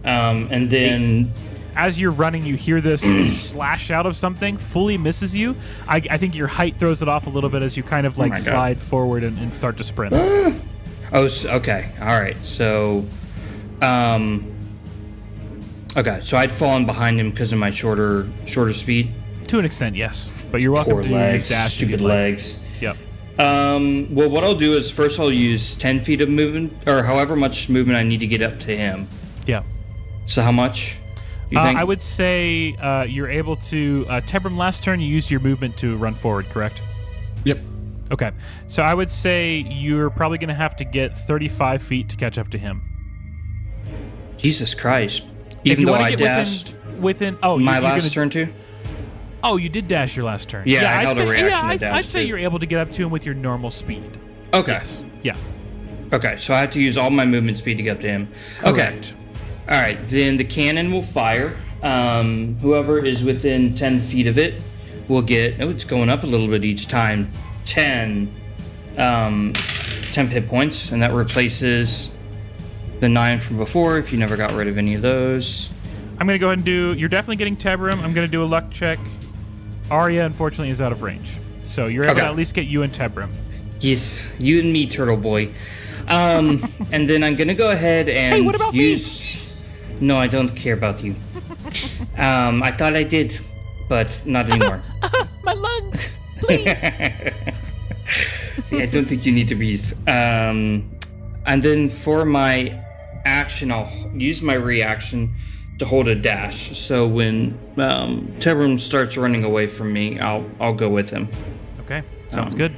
And then as you're running, you hear this slash out of something, fully misses you. I think your height throws it off a little bit as you kind of like slide forward and start to sprint. Okay. All right. So, okay. So I'd fallen behind him because of my shorter speed. To an extent, yes. But you're welcome Poor to legs, use dash. stupid legs. Yep. Well, what I'll do is first I'll use 10 feet of movement, or however much movement I need to get up to him. Yeah. So how much? You think? I would say you're able to. Tebrim, last turn you used your movement to run forward, correct? Yep. Okay. So I would say you're probably going to have to get 35 feet to catch up to him. Jesus Christ! If Even you though want I to get dashed within my last turn too. Oh, you did dash your last turn. Yeah, I held a reaction to I'd dash say too. you're able to get up to him with your normal speed. Okay. Yes. Yeah. Okay, so I have to use all my movement speed to get up to him. Correct. Okay. All right, then the cannon will fire. Whoever is within 10 feet of it will get, it's going up a little bit each time, 10 hit points, and that replaces the 9 from before if you never got rid of any of those. I'm going to go ahead and you're definitely getting Tebrim. I'm going to do a luck check. Arya, unfortunately, is out of range. So you're able to at least get you and Tebrim. Yes, you and me, Turtle Boy. And then I'm going to go ahead and Hey, what about use... No, I don't care about you. I thought I did, but not anymore. My lungs, please. I don't think you need to breathe. And then for my action, I'll use my reaction to hold a dash. So when Tebrim starts running away from me, I'll go with him. Okay, sounds good.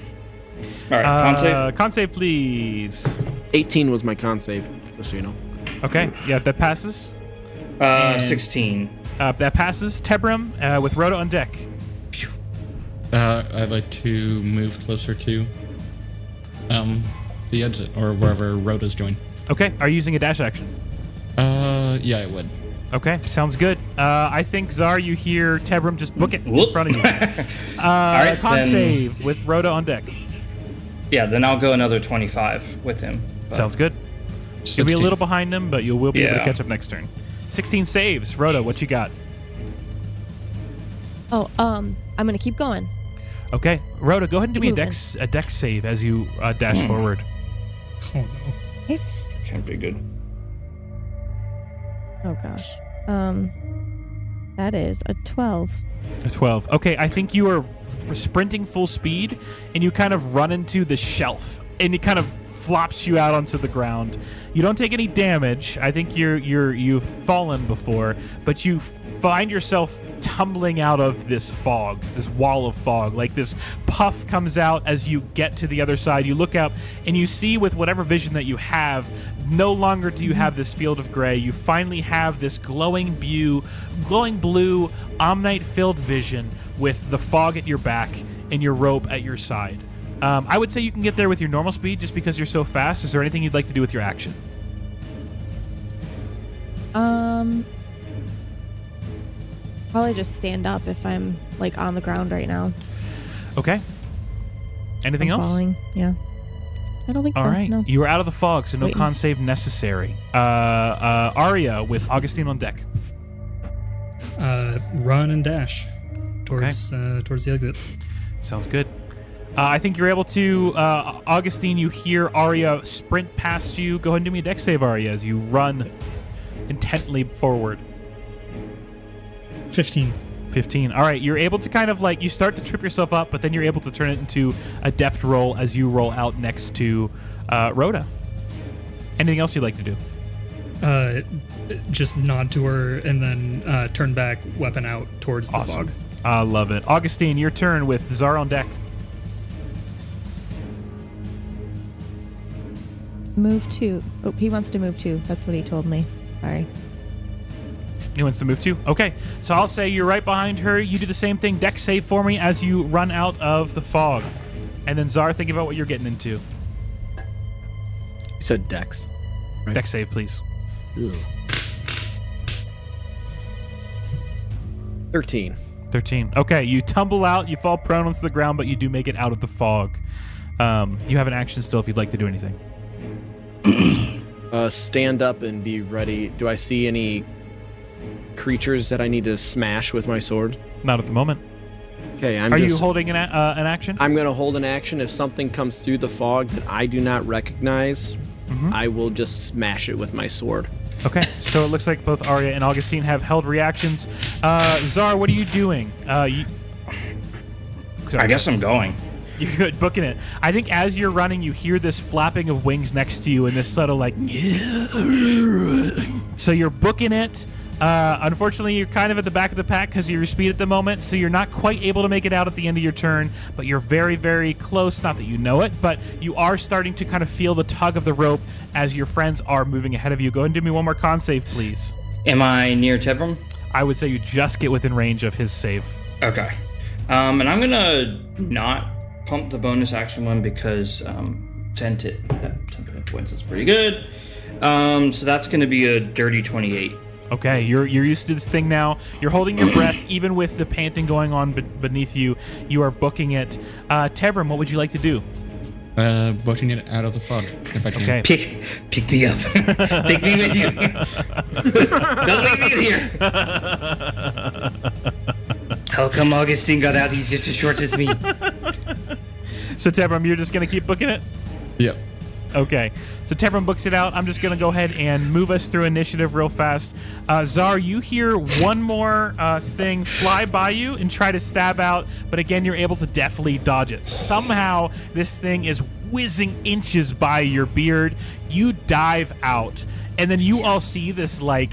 All right, con save. Con save, please. 18 was my con save, just so you know. Okay, yeah, that passes. 16. That passes. Tebrim with Rhoda on deck. I'd like to move closer to the exit or wherever Rhoda's joined. Okay, are you using a dash action? Yeah, I would. Okay, sounds good. I think, Zar, you hear Tebrim just book it in front of you. All right, con then, save with Rhoda on deck. Yeah, then I'll go another 25 with him. But Sounds good. You'll be a little behind him, but you will be able to catch up next turn. 16 saves. Rhoda, what you got? Oh, I'm gonna keep going. Okay, Rhoda, go ahead and do me a Moving. dex save as you dash forward. Oh no. Can't be good. Oh gosh. That is a 12. A 12. Okay, I think you are sprinting full speed, and you kind of run into the shelf, and it kind of flops you out onto the ground. You don't take any damage. I think you've fallen before, but you find yourself tumbling out of this fog, this wall of fog. Like this puff comes out as you get to the other side. You look out and you see, with whatever vision that you have, no longer do you have this field of gray. You finally have this glowing blue, omnite-filled vision with the fog at your back and your rope at your side. I would say you can get there with your normal speed just because you're so fast. Is there anything you'd like to do with your action? Probably just stand up if I'm like on the ground right now. Okay. Anything I'm else? Falling. Yeah. I don't think so. All right. No. You are out of the fog, so no Waiting. con save necessary. Arya with Augustine on deck. Run and dash towards the exit. Sounds good. I think you're able to, Augustine, you hear Arya sprint past you. Go ahead and do me a dex save, Arya, as you run intently forward. 15. 15. All right, you're able to kind of like, you start to trip yourself up, but then you're able to turn it into a deft roll as you roll out next to Rhoda. Anything else you'd like to do? Just nod to her and then turn back, weapon out towards the Awesome. fog. I love it. Augustine, your turn with Zar on deck. Move 2. Oh, he wants to move 2. That's what he told me. Sorry. He wants to move too? Okay. So I'll say you're right behind her. You do the same thing. Dex save for me as you run out of the fog. And then Zar, think about what you're getting into. You said Dex. Right? Dex save, please. Ugh. 13. 13. Okay, you tumble out, you fall prone onto the ground, but you do make it out of the fog. You have an action still if you'd like to do anything. Stand up and be ready. Do I see any creatures that I need to smash with my sword? Not at the moment. Okay, Are you holding an action? I'm going to hold an action. If something comes through the fog that I do not recognize, I will just smash it with my sword. Okay, so it looks like both Arya and Augustine have held reactions. Zar, what are you doing? I guess I'm going. You're good, booking it. I think as you're running, you hear this flapping of wings next to you and this subtle like... So you're booking it. Unfortunately, you're kind of at the back of the pack because of your speed at the moment, so you're not quite able to make it out at the end of your turn, but you're very, very close. Not that you know it, but you are starting to kind of feel the tug of the rope as your friends are moving ahead of you. Go ahead and do me one more con save, please. Am I near Tebrum? I would say you just get within range of his save. Okay. And I'm going to not pump the bonus action one because 10 points is pretty good. So that's going to be a dirty 28. Okay, you're used to this thing now. You're holding your breath, even with the panting going on beneath you. You are booking it. Tebrum, what would you like to do? Booking it out of the fog, if I can. Okay. Pick me up. Take me with you. Don't leave me here. How come Augustine got out? He's just as short as me. So Tebrum, you're just going to keep booking it? Yep. Okay, so Tebrum books it out. I'm just going to go ahead and move us through initiative real fast. Zar, you hear one more thing fly by you and try to stab out, but again, you're able to deftly dodge it. Somehow, this thing is whizzing inches by your beard. You dive out, and then you all see this like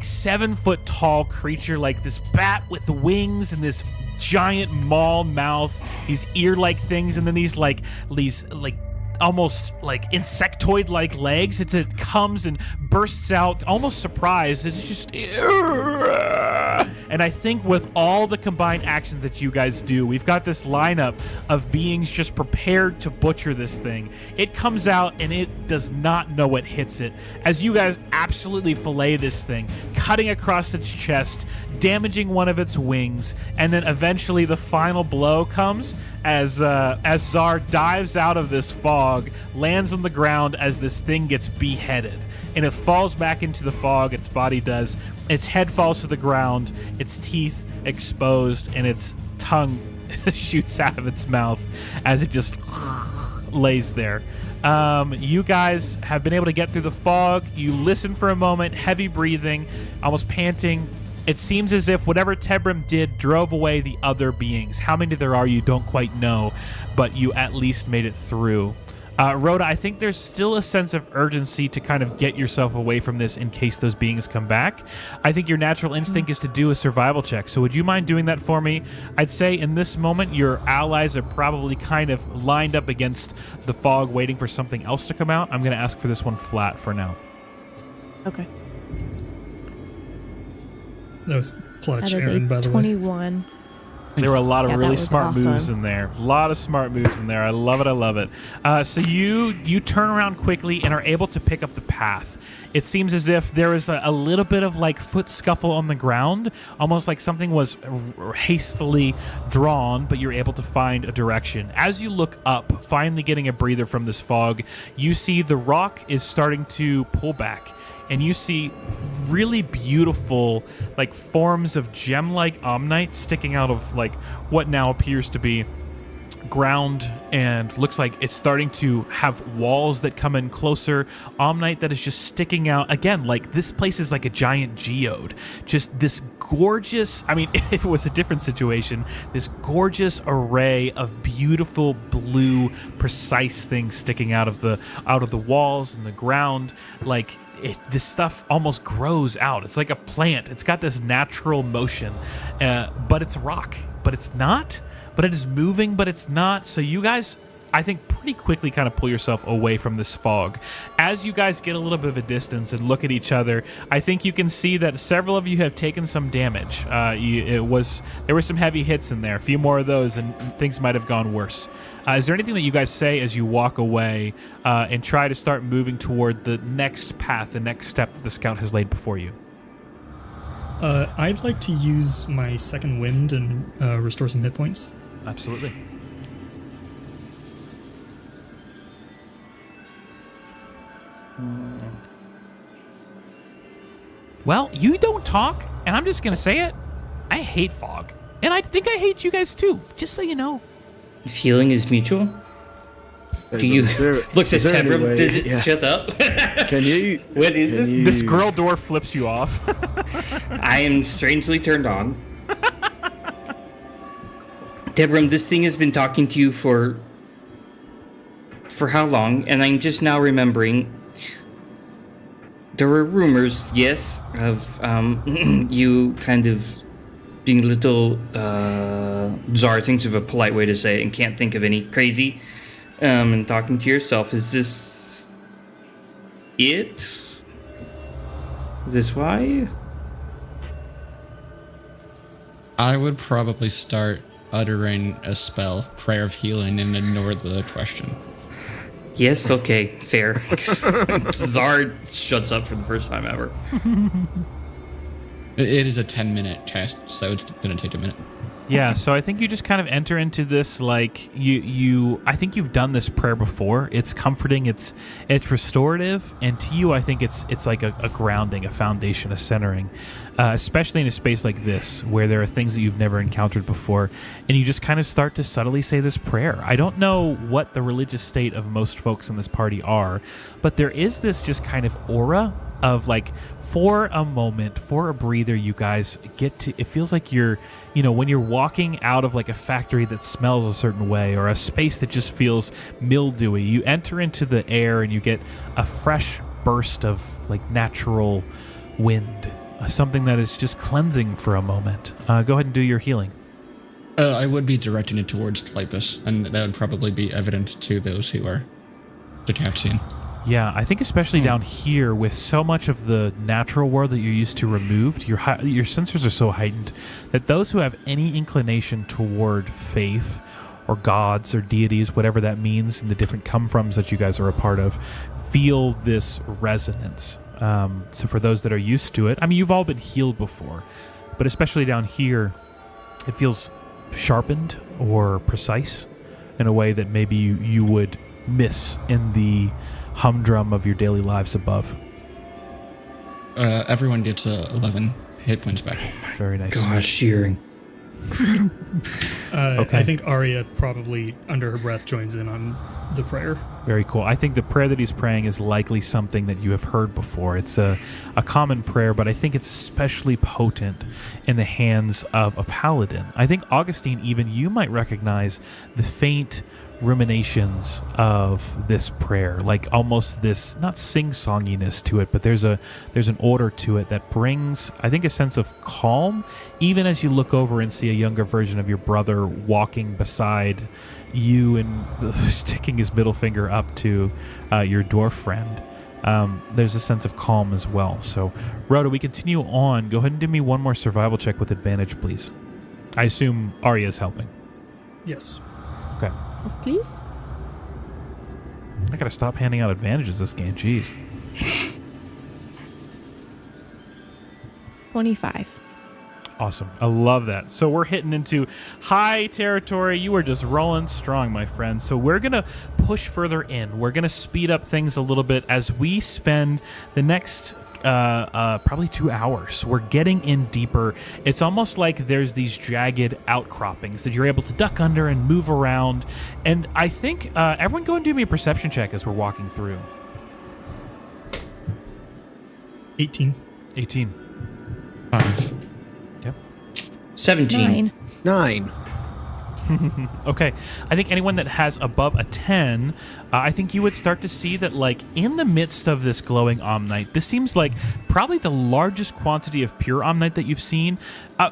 7 foot tall creature, like this bat with wings and this giant maw mouth, these ear-like things, and then these almost like insectoid-like legs. It comes and bursts out, almost surprised. It's just... And I think with all the combined actions that you guys do, we've got this lineup of beings just prepared to butcher this thing. It comes out and it does not know what hits it. As you guys absolutely fillet this thing, cutting across its chest, damaging one of its wings, and then eventually the final blow comes as Zar dives out of this fog, lands on the ground as this thing gets beheaded. And it falls back into the fog, its body does. Its head falls to the ground, its teeth exposed, and its tongue shoots out of its mouth as it just lays there. You guys have been able to get through the fog. You listen for a moment, heavy breathing, almost panting. It seems as if whatever Tebrum did drove away the other beings. How many there are, you don't quite know, but you at least made it through. Rhoda, I think there's still a sense of urgency to kind of get yourself away from this in case those beings come back. I think your natural instinct is to do a survival check. So would you mind doing that for me? I'd say in this moment, your allies are probably kind of lined up against the fog waiting for something else to come out. I'm going to ask for this one flat for now. Okay. That was clutch, That is Aaron, by the way. 21. There were a lot of Yeah, that really was smart moves awesome. in there. A lot of smart moves in there. I love it. I love it. So you turn around quickly and are able to pick up the path. It seems as if there is a little bit of like foot scuffle on the ground, almost like something was hastily drawn, but you're able to find a direction. As you look up, finally getting a breather from this fog, you see the rock is starting to pull back. And you see really beautiful, like, forms of gem-like omnite sticking out of, like, what now appears to be ground, and looks like it's starting to have walls that come in closer. Omnite that is just sticking out. Again, like, this place is like a giant geode. Just this gorgeous, I mean, if it was a different situation, this gorgeous array of beautiful blue, precise things sticking out of the walls and the ground. Like, this stuff almost grows out. It's like a plant. It's got this natural motion, but it's rock. But it's not. But it is moving, but it's not. So you guys, I think, pretty quickly kind of pull yourself away from this fog. As you guys get a little bit of a distance and look at each other, I think you can see that several of you have taken some damage. There were some heavy hits in there, a few more of those, and things might have gone worse. Is there anything that you guys say as you walk away and try to start moving toward the next path, the next step that the scout has laid before you? I'd like to use my second wind and restore some hit points. Absolutely. Well, you don't talk, and I'm just going to say it. I hate fog. And I think I hate you guys too, just so you know. Feeling is mutual. Do you looks at Tebrim? Does it shut up? Can you? What is this? This girl door flips you off. I am strangely turned on. Tebrim, this thing has been talking to you for how long? And I'm just now remembering. There were rumors, yes, of you kind of being a little bizarre. Thinks of a polite way to say it and can't think of any crazy. And talking to yourself, is this it? Is this why? I would probably start uttering a spell, Prayer of Healing, and ignore the question. Yes, okay, fair. Zard shuts up for the first time ever. It is a 10-minute test, so it's going to take a minute. Yeah, so I think you just kind of enter into this, like, I think you've done this prayer before. It's comforting, it's restorative, and to you, I think it's like a grounding, a foundation, a centering, especially in a space like this, where there are things that you've never encountered before, and you just kind of start to subtly say this prayer. I don't know what the religious state of most folks in this party are, but there is this just kind of aura of, like, for a moment, for a breather, you guys get to, it feels like you're, when you're walking out of like a factory that smells a certain way, or a space that just feels mildewy, you enter into the air and you get a fresh burst of like natural wind, something that is just cleansing for a moment. Go ahead and do your healing. I would be directing it towards Tlypus, and that would probably be evident to those who are Detaxian. Yeah, I think especially down here with so much of the natural world that you're used to removed, your sensors are so heightened that those who have any inclination toward faith or gods or deities, whatever that means, and the different come-froms that you guys are a part of, feel this resonance. So for those that are used to it, I mean, you've all been healed before, but especially down here, it feels sharpened or precise in a way that maybe you would miss in the humdrum of your daily lives above. Everyone gets 11 hit points back. Very nice. Gosh, shearing. Okay. I think Arya probably, under her breath, joins in on the prayer. Very cool. I think the prayer that he's praying is likely something that you have heard before. It's a common prayer, but I think it's especially potent in the hands of a paladin. I think, Augustine, even you might recognize the faint ruminations of this prayer, like almost this, not sing-songiness to it, but there's an order to it that brings, I think, a sense of calm, even as you look over and see a younger version of your brother walking beside you and sticking his middle finger up to your dwarf friend. There's a sense of calm as well. So, Rhoda, we continue on. Go ahead and do me one more survival check with advantage, please. I assume Arya's helping. Yes. Okay. Yes, please. I gotta stop handing out advantages this game. Jeez. 25. Awesome. I love that. So we're hitting into high territory. You are just rolling strong, my friend. So we're going to push further in. We're going to speed up things a little bit as we spend the next probably 2 hours. We're getting in deeper. It's almost like there's these jagged outcroppings that you're able to duck under and move around. And I think everyone go and do me a perception check as we're walking through. 18. 18. 5. 17. 9. 9. Okay, I think anyone that has above a 10, I think you would start to see that, like, in the midst of this glowing omnite, this seems like probably the largest quantity of pure omnite that you've seen.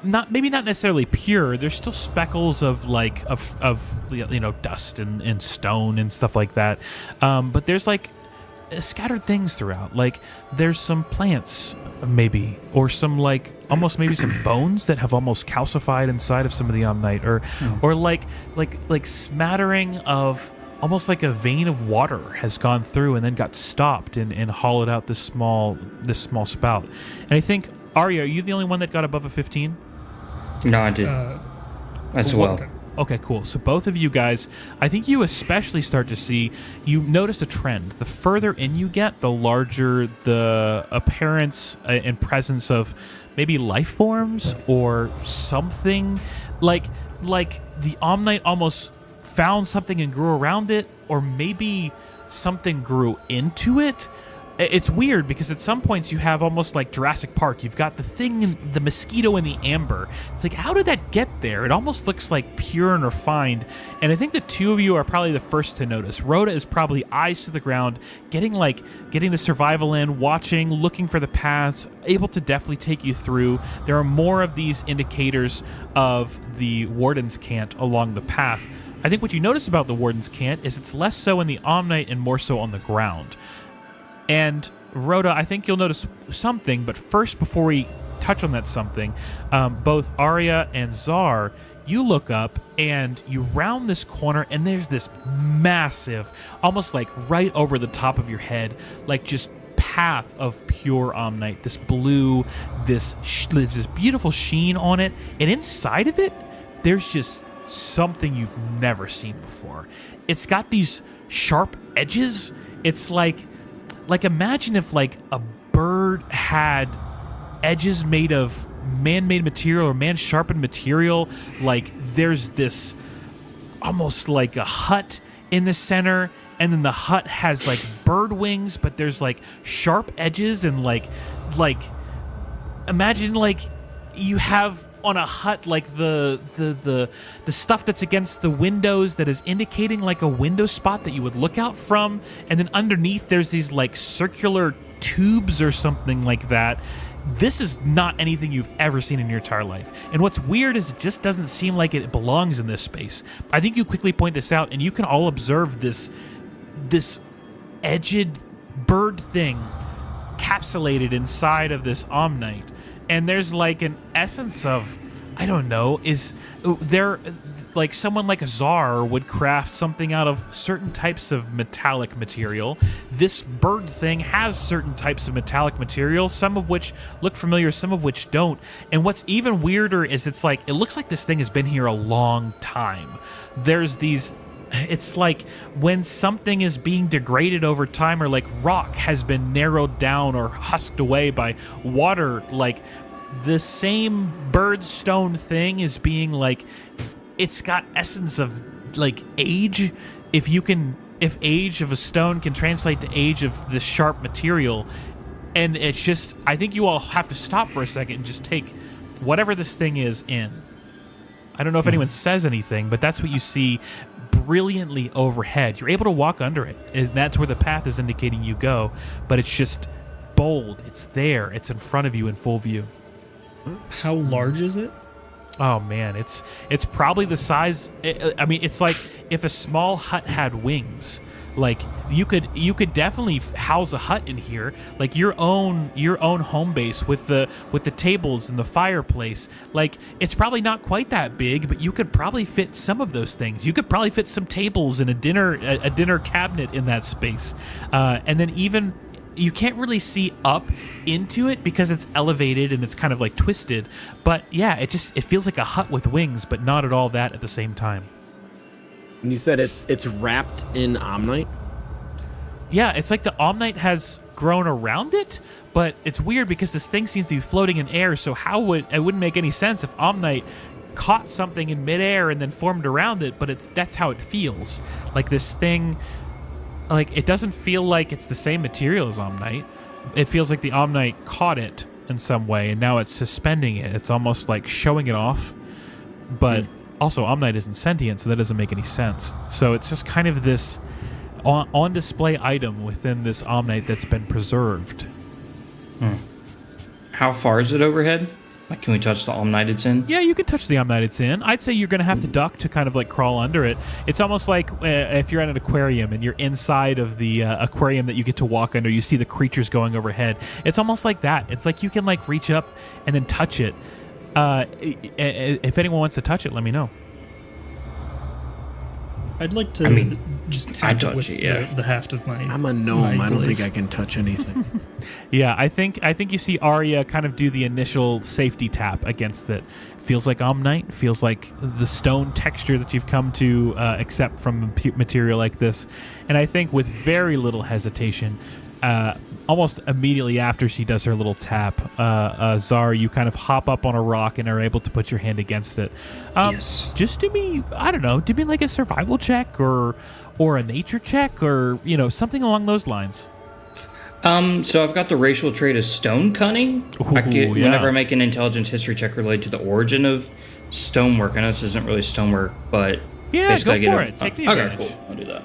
Not necessarily pure. There's still speckles of dust and stone and stuff like that. But there's like scattered things throughout. Like there's some plants maybe, or some like almost maybe some bones that have almost calcified inside of some of the omnite, or like smattering of almost like a vein of water has gone through and then got stopped and hollowed out this small spout. And I think, Arya, are you the only one that got above a 15? No, I did as well. Okay, cool. So both of you guys, I think you especially start to see, you notice a trend. The further in you get, the larger the appearance and presence of maybe life forms or something. Like the Omnite almost found something and grew around it, or maybe something grew into it. It's weird because at some points you have almost like Jurassic Park. You've got the thing, the mosquito in the amber. It's like, how did that get there? It almost looks like pure and refined. And I think the two of you are probably the first to notice. Rhoda is probably eyes to the ground, getting the survival in, watching, looking for the paths, able to definitely take you through. There are more of these indicators of the Warden's cant along the path. I think what you notice about the Warden's cant is it's less so in the Omnite and more so on the ground. And Rhoda, I think you'll notice something, but first, before we touch on that something, both Arya and Czar, you look up and you round this corner, and there's this massive, almost like right over the top of your head, like just path of pure Omnite. This blue, this beautiful sheen on it, and inside of it, there's just something you've never seen before. It's got these sharp edges. It's like imagine if like a bird had edges made of man-made material or man-sharpened material. Like there's this almost like a hut in the center, and then the hut has like bird wings, but there's like sharp edges, and like imagine like you have on a hut like the stuff that's against the windows that is indicating like a window spot that you would look out from, and then underneath there's these like circular tubes or something like that. This is not anything you've ever seen in your entire life. And what's weird is it just doesn't seem like it belongs in this space. I think you quickly point this out, and you can all observe this edged bird thing capsulated inside of this Omnite. And there's like an essence of, I don't know, is there like someone like a Czar would craft something out of certain types of metallic material. This bird thing has certain types of metallic material, some of which look familiar, some of which don't. And what's even weirder is it's like, it looks like this thing has been here a long time. There's these, it's like when something is being degraded over time, or like rock has been narrowed down or husked away by water, like the same bird stone thing is being like, it's got essence of like age. If age of a stone can translate to age of this sharp material. And it's just, I think you all have to stop for a second and just take whatever this thing is in. I don't know if anyone says anything, but that's what you see brilliantly overhead. You're able to walk under it, and that's where the path is indicating you go, but it's just bold. It's there. It's in front of you in full view. How large is it? Oh man, it's probably the size. I mean, it's like if a small hut had wings. Like you could definitely house a hut in here, like your own home base with the tables and the fireplace. Like it's probably not quite that big, but you could probably fit some of those things. You could probably fit some tables and a dinner cabinet in that space, and then even. You can't really see up into it because it's elevated and it's kind of like twisted. But yeah, it feels like a hut with wings, but not at all that at the same time. And you said it's wrapped in Omnite? Yeah, it's like the Omnite has grown around it, but it's weird because this thing seems to be floating in air, so it wouldn't make any sense if Omnite caught something in midair and then formed around it, but that's how it feels. Like this thing... Like, it doesn't feel like it's the same material as Omnite. It feels like the Omnite caught it in some way, and now it's suspending it. It's almost like showing it off, but Also, Omnite isn't sentient, so that doesn't make any sense. So it's just kind of this on display item within this Omnite that's been preserved. How far is it overhead? Like, can we touch the Omnite it's in? Yeah, you can touch the Omnite it's in. I'd say you're going to have to duck to kind of like crawl under it. It's almost like if you're at an aquarium and you're inside of the aquarium that you get to walk under, you see the creatures going overhead. It's almost like that. It's like you can like reach up and then touch it. If anyone wants to touch it, let me know. I'd like to just tap it with yeah. the haft of my. I'm a gnome. my I don't glaive. think I can touch anything. Yeah, I think you see Arya kind of do the initial safety tap against it. Feels like Omnite. Feels like the stone texture that you've come to accept from material like this. And I think with very little hesitation, almost immediately after she does her little tap, Zar, you kind of hop up on a rock and are able to put your hand against it. Yes. Just do me, I don't know, do me like a survival check or a nature check or, something along those lines. So I've got the racial trait of stone cunning. Whenever I make an intelligence history check related to the origin of stonework, I know this isn't really stonework, but Yeah, basically go I for get it. Take the advantage. Okay, cool. I'll do that.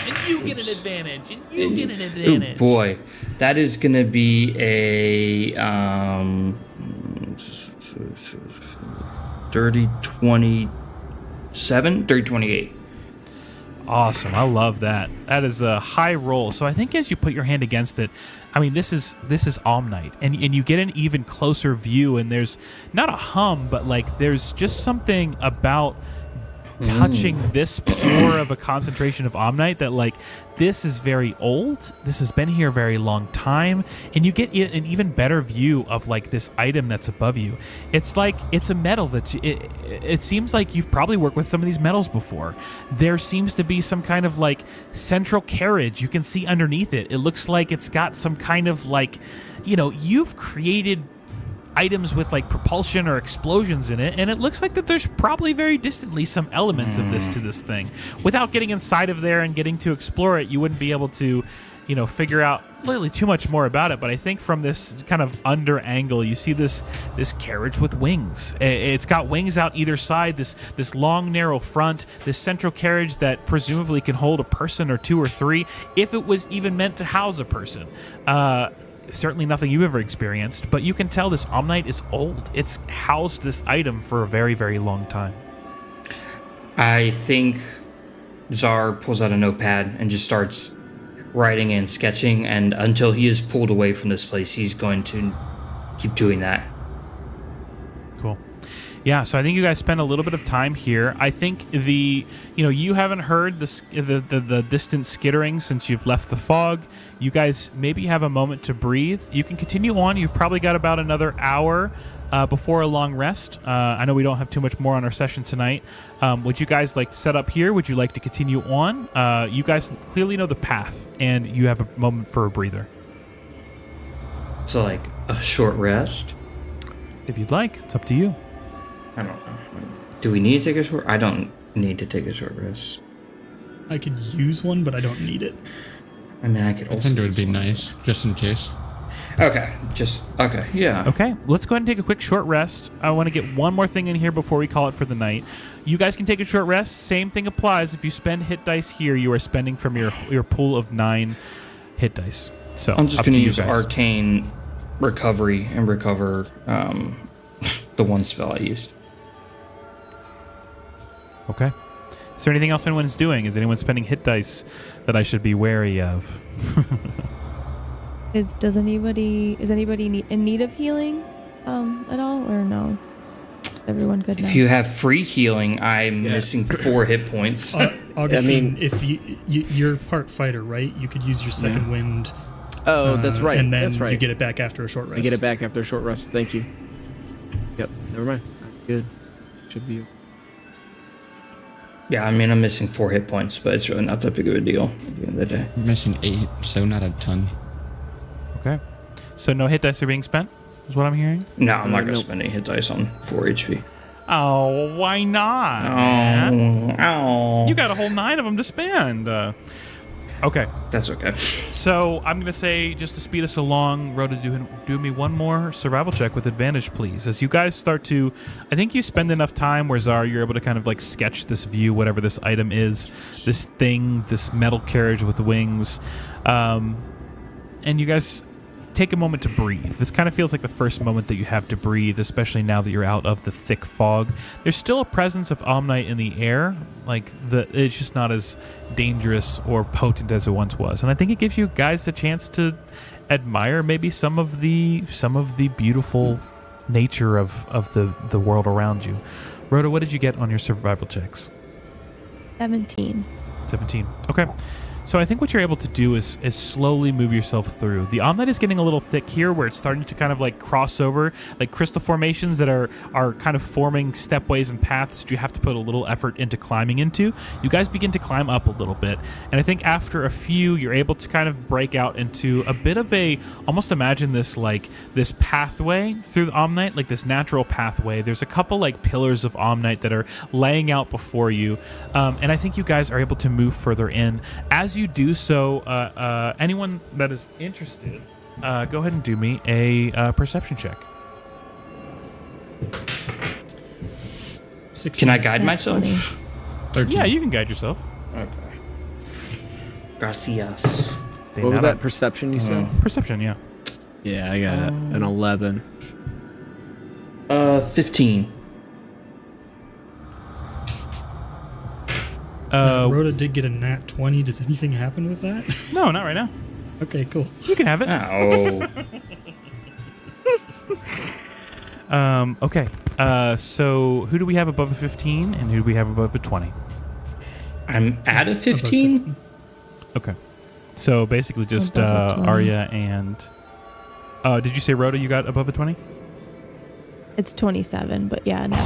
And you get an advantage. And you get an Oh advantage. boy, that is gonna be a dirty 27, dirty 28. Awesome. I love that. That is a high roll. So I think as you put your hand against it, I mean, this is Omnite, and you get an even closer view, and there's not a hum, but like there's just something about touching this pure of a concentration of Omnite that like this is very old. This has been here a very long time, and you get an even better view of like this item that's above you. It's like it's a metal that it seems like you've probably worked with some of these metals before. There seems to be some kind of like central carriage you can see underneath it. It looks like it's got some kind of like, you've created items with like propulsion or explosions in it, and it looks like that there's probably very distantly some elements of this to this thing. Without getting inside of there and getting to explore it, you wouldn't be able to figure out really too much more about it. But I think from this kind of under angle, you see this carriage with wings. It's got wings out either side, this long narrow front, this central carriage that presumably can hold a person or two or three, if it was even meant to house a person. Certainly nothing you've ever experienced, but you can tell this Omnite is old. It's housed this item for a very, very long time. I think Zar pulls out a notepad and just starts writing and sketching, and until he is pulled away from this place, he's going to keep doing that. Cool. Yeah, so I think you guys spend a little bit of time here. I think you haven't heard the distant skittering since you've left the fog. You guys maybe have a moment to breathe. You can continue on. You've probably got about another hour before a long rest. I know we don't have too much more on our session tonight. Would you guys like to set up here? Would you like to continue on? You guys clearly know the path, and you have a moment for a breather. So, like, a short rest? If you'd like, it's up to you. I don't know. Do we need to take a short? I don't need to take a short rest. I could use one, but I don't need it. I mean, I could also. I think it would be nice, just in case. Okay, yeah. Okay, let's go ahead and take a quick short rest. I want to get one more thing in here before we call it for the night. You guys can take a short rest. Same thing applies. If you spend hit dice here, you are spending from your pool of 9 hit dice. So I'm just up going to you use guys. Arcane Recovery and recover the one spell I used. Okay. Is there anything else anyone's doing? Is anyone spending hit dice that I should be wary of? Is anybody in need of healing at all, or no? Everyone good now. If you have free healing, I'm missing 4 hit points. Augustine, if you're part fighter, right? You could use your second wind. Oh, that's right. And then that's right. you get it back after a short rest. I get it back after a short rest. Thank you. Yep. Never mind. Good. Should be. Yeah, I mean, I'm missing 4 hit points, but it's really not that big of a deal at the end of the day. I'm missing 8, so not a ton. Okay. So no hit dice are being spent, is what I'm hearing? No, I'm not going to nope. spend any hit dice on 4 HP. Oh, why not, man? Oh. You got a whole 9 of them to spend. Okay. That's okay. So I'm going to say, just to speed us along, Rhoda, do me one more survival check with advantage, please. As you guys start to, I think you spend enough time where, Zara, you're able to kind of like sketch this view, whatever this item is, this thing, this metal carriage with wings. And you guys take a moment to breathe. This kind of feels like the first moment that you have to breathe, especially now that you're out of the thick fog. There's still a presence of Omnite in the air, it's just not as dangerous or potent as it once was. And I think it gives you guys the chance to admire maybe some of the beautiful nature of the world around you. Rhoda, what did you get on your survival checks? 17. 17. Okay. So I think what you're able to do is slowly move yourself through. The Omnite is getting a little thick here where it's starting to kind of like cross over, like crystal formations that are kind of forming stepways and paths that you have to put a little effort into climbing into. You guys begin to climb up a little bit. And I think after a few, you're able to kind of break out into a bit of almost imagine this pathway through the Omnite, like this natural pathway. There's a couple like pillars of Omnite that are laying out before you. And I think you guys are able to move further in. As you do so, anyone that is interested, go ahead and do me a perception check. 16. Can I guide myself? 13. Yeah, you can guide yourself. Okay. Gracias. What was that perception you said? Perception, yeah. Yeah, I got an 11. 15. Rhoda did get a nat 20. Does anything happen with that? No, not right now. Okay, cool. You can have it. Oh. Okay. So who do we have above a 15 and who do we have above a 20? I'm at a 15? Okay. So basically just Above a 20. Arya and... did you say, Rhoda, you got above a 20? It's 27, but yeah, not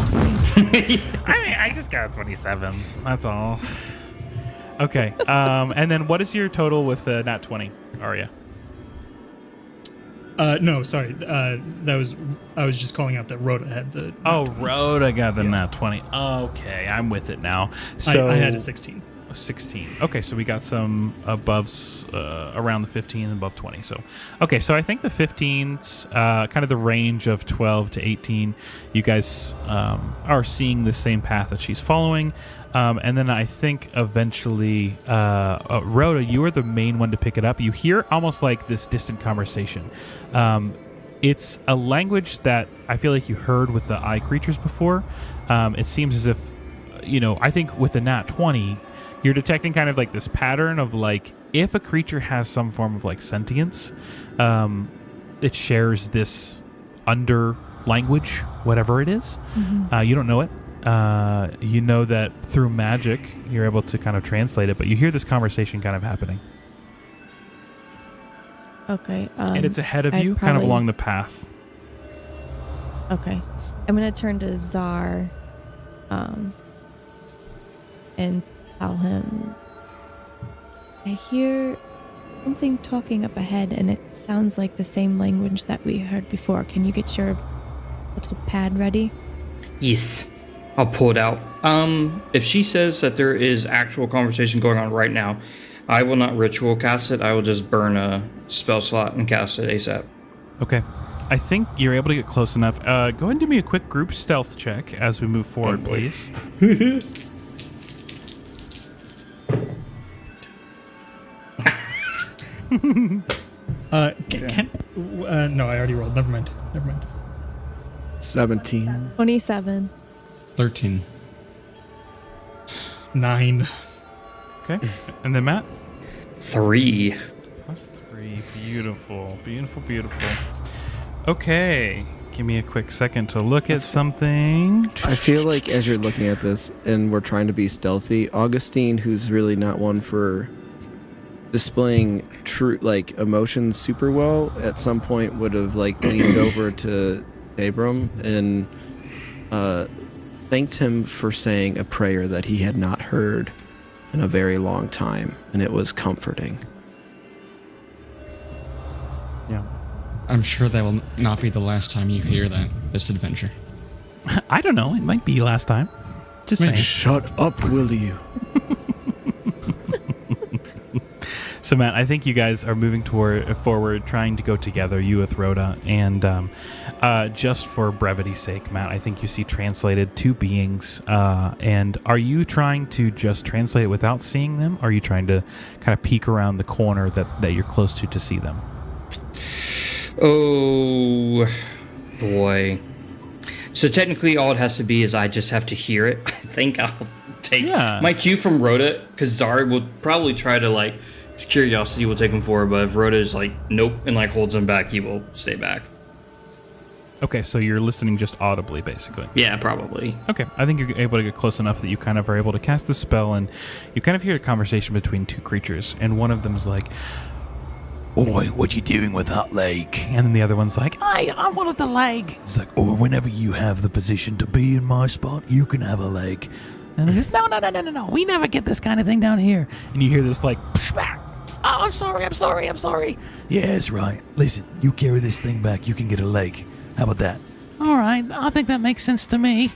20. I just got a 27. That's all. Okay. And then what is your total with nat 20, Arya? No, sorry. I was just calling out that Rhoda had the. Oh, Rhoda got the nat 20. Okay, I'm with it now. So I had a 16. 16. Okay, so we got some aboves around the 15 and above 20. So, okay, so I think the 15's kind of the range of 12 to 18. You guys are seeing the same path that she's following. And then I think eventually, Rhoda, you are the main one to pick it up. You hear almost like this distant conversation. It's a language that I feel like you heard with the eye creatures before. It seems as if, I think with the nat 20, you're detecting kind of like this pattern of like, if a creature has some form of like sentience, it shares this under language, whatever it is. Mm-hmm. You don't know it. You know that through magic, you're able to kind of translate it, but you hear this conversation kind of happening. Okay. And it's ahead of you, kind of along the path. Okay. I'm going to turn to Czar and tell him, I hear something talking up ahead, and it sounds like the same language that we heard before. Can you get your little pad ready? Yes. I'll pull it out. If she says that there is actual conversation going on right now, I will not ritual cast it. I will just burn a spell slot and cast it ASAP. Okay. I think you're able to get close enough. Go ahead and do me a quick group stealth check as we move forward, please. No, I already rolled. Never mind. 17. 27. 13. 9. Okay. And then Matt? 3. +3. Beautiful. Beautiful. Okay. Give me a quick second to look at something. I feel like as you're looking at this and we're trying to be stealthy, Augustine, who's really not one for displaying true like emotions super well, at some point would have like leaned over to Abram and thanked him for saying a prayer that he had not heard in a very long time, and it was comforting. Yeah. I'm sure that will not be the last time you hear that this adventure. I don't know. It might be last time. Just saying. Shut up, will you? So, Matt, I think you guys are moving forward, trying to go together, you with Rhoda. And just for brevity's sake, Matt, I think you see translated two beings. And are you trying to just translate it without seeing them? Or are you trying to kind of peek around the corner that you're close to see them? Oh, boy. So technically all it has to be is I just have to hear it. I think I'll take my cue from Rhoda, because Zara will probably try to, like, his curiosity will take him forward, but if Rhoda is like, nope, and like holds him back, he will stay back. Okay, so you're listening just audibly, basically. Yeah, probably. Okay, I think you're able to get close enough that you kind of are able to cast the spell, and you kind of hear a conversation between two creatures, and one of them's like, "Oi, what you doing with that leg?" And then the other one's like, I wanted the leg. He's like, "Oh, whenever you have the position to be in my spot, you can have a leg." And he goes, No. We never get this kind of thing down here. And you hear this like, "Psh-back. Oh, I'm sorry. Yeah, that's right. Listen, you carry this thing back, you can get a leg. How about that?" All right, I think that makes sense to me.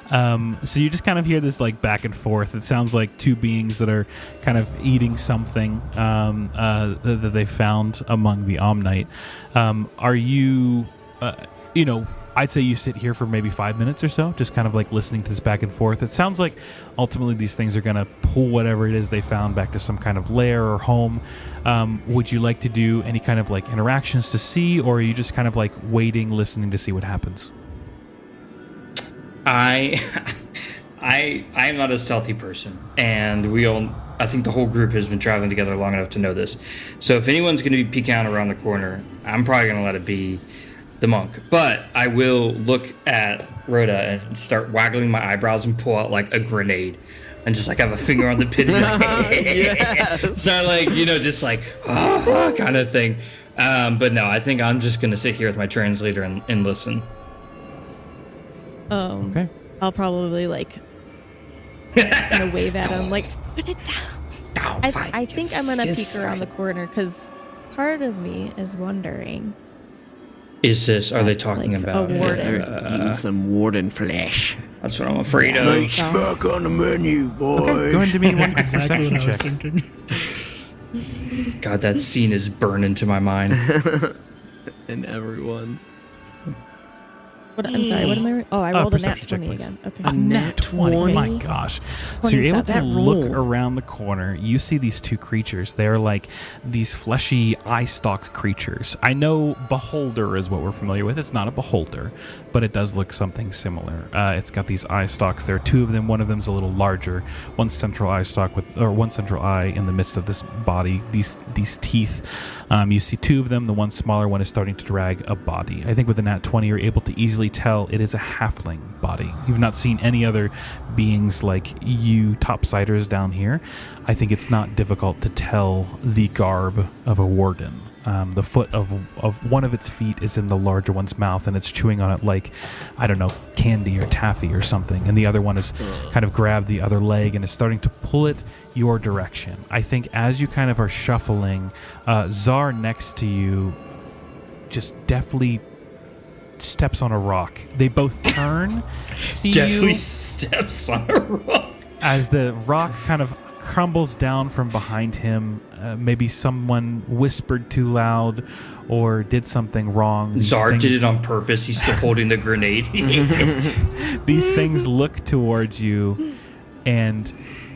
So you just kind of hear this like back and forth. It sounds like two beings that are kind of eating something that they found among the Omnite. Are you, I'd say you sit here for maybe 5 minutes or so, just kind of like listening to this back and forth. It sounds like ultimately these things are going to pull whatever it is they found back to some kind of lair or home. Would you like to do any kind of like interactions to see, or are you just kind of like waiting, listening to see what happens? I am not a stealthy person, and I think the whole group has been traveling together long enough to know this. So if anyone's going to be peeking out around the corner, I'm probably going to let it be the monk. But I will look at Rhoda and start waggling my eyebrows and pull out like a grenade, and just like have a finger on the pin. Yes. So like, just like kind of thing. But no, I think I'm just going to sit here with my translator and listen. Okay. I'll probably like gonna wave at him like, put it down. I think I'm gonna peek around the corner because part of me is wondering. Are they talking like about a warden? Eating some warden flesh. That's what I'm afraid of. Nice back on the menu, boys. Okay, go ahead and do me one That's exactly what I was perception check. thinking. God, that scene is burned into my mind. And everyone's. I'm sorry, what am I? Oh, I rolled a nat perception check, 20 please. again. Okay. A nat 20? Oh my gosh. So 20, you're able is that to look roll? around the corner. You see these two creatures. They're like these fleshy eye stalk creatures. I know beholder is what we're familiar with. It's not a beholder, but it does look something similar. It's got these eye stalks. There are two of them. One of them's a little larger. One central eye one central eye in the midst of this body. These teeth. You see two of them. The one smaller one is starting to drag a body. I think with the nat 20, you're able to easily tell it is a halfling body. You've not seen any other beings like you topsiders down here. I think it's not difficult to tell the garb of a warden. The foot of one of its feet is in the larger one's mouth, and it's chewing on it like, I don't know, candy or taffy or something. And the other one has kind of grabbed the other leg and is starting to pull it your direction. I think as you kind of are shuffling, Czar next to you just deftly steps on a rock. They both turn, see Definitely you steps on a rock. as the rock kind of crumbles down from behind him. Maybe someone whispered too loud or did something wrong. Czar did it on purpose. He's still holding the grenade. These things look towards you, and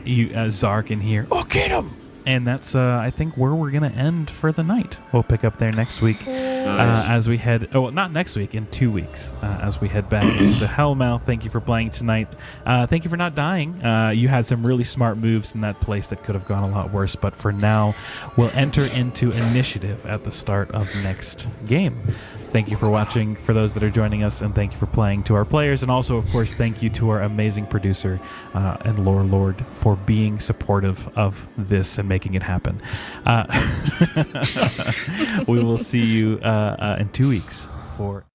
you, Czar, can hear, "Oh, get him!" And that's, I think, where we're going to end for the night. We'll pick up there next week as we head... Oh, not next week, in 2 weeks, as we head back into the Hellmouth. Thank you for playing tonight. Thank you for not dying. You had some really smart moves in that place that could have gone a lot worse. But for now, we'll enter into initiative at the start of next game. Thank you for watching, for those that are joining us, and thank you for playing to our players. And also, of course, thank you to our amazing producer and Lore Lord for being supportive of this and making it happen. We will see you in 2 weeks for...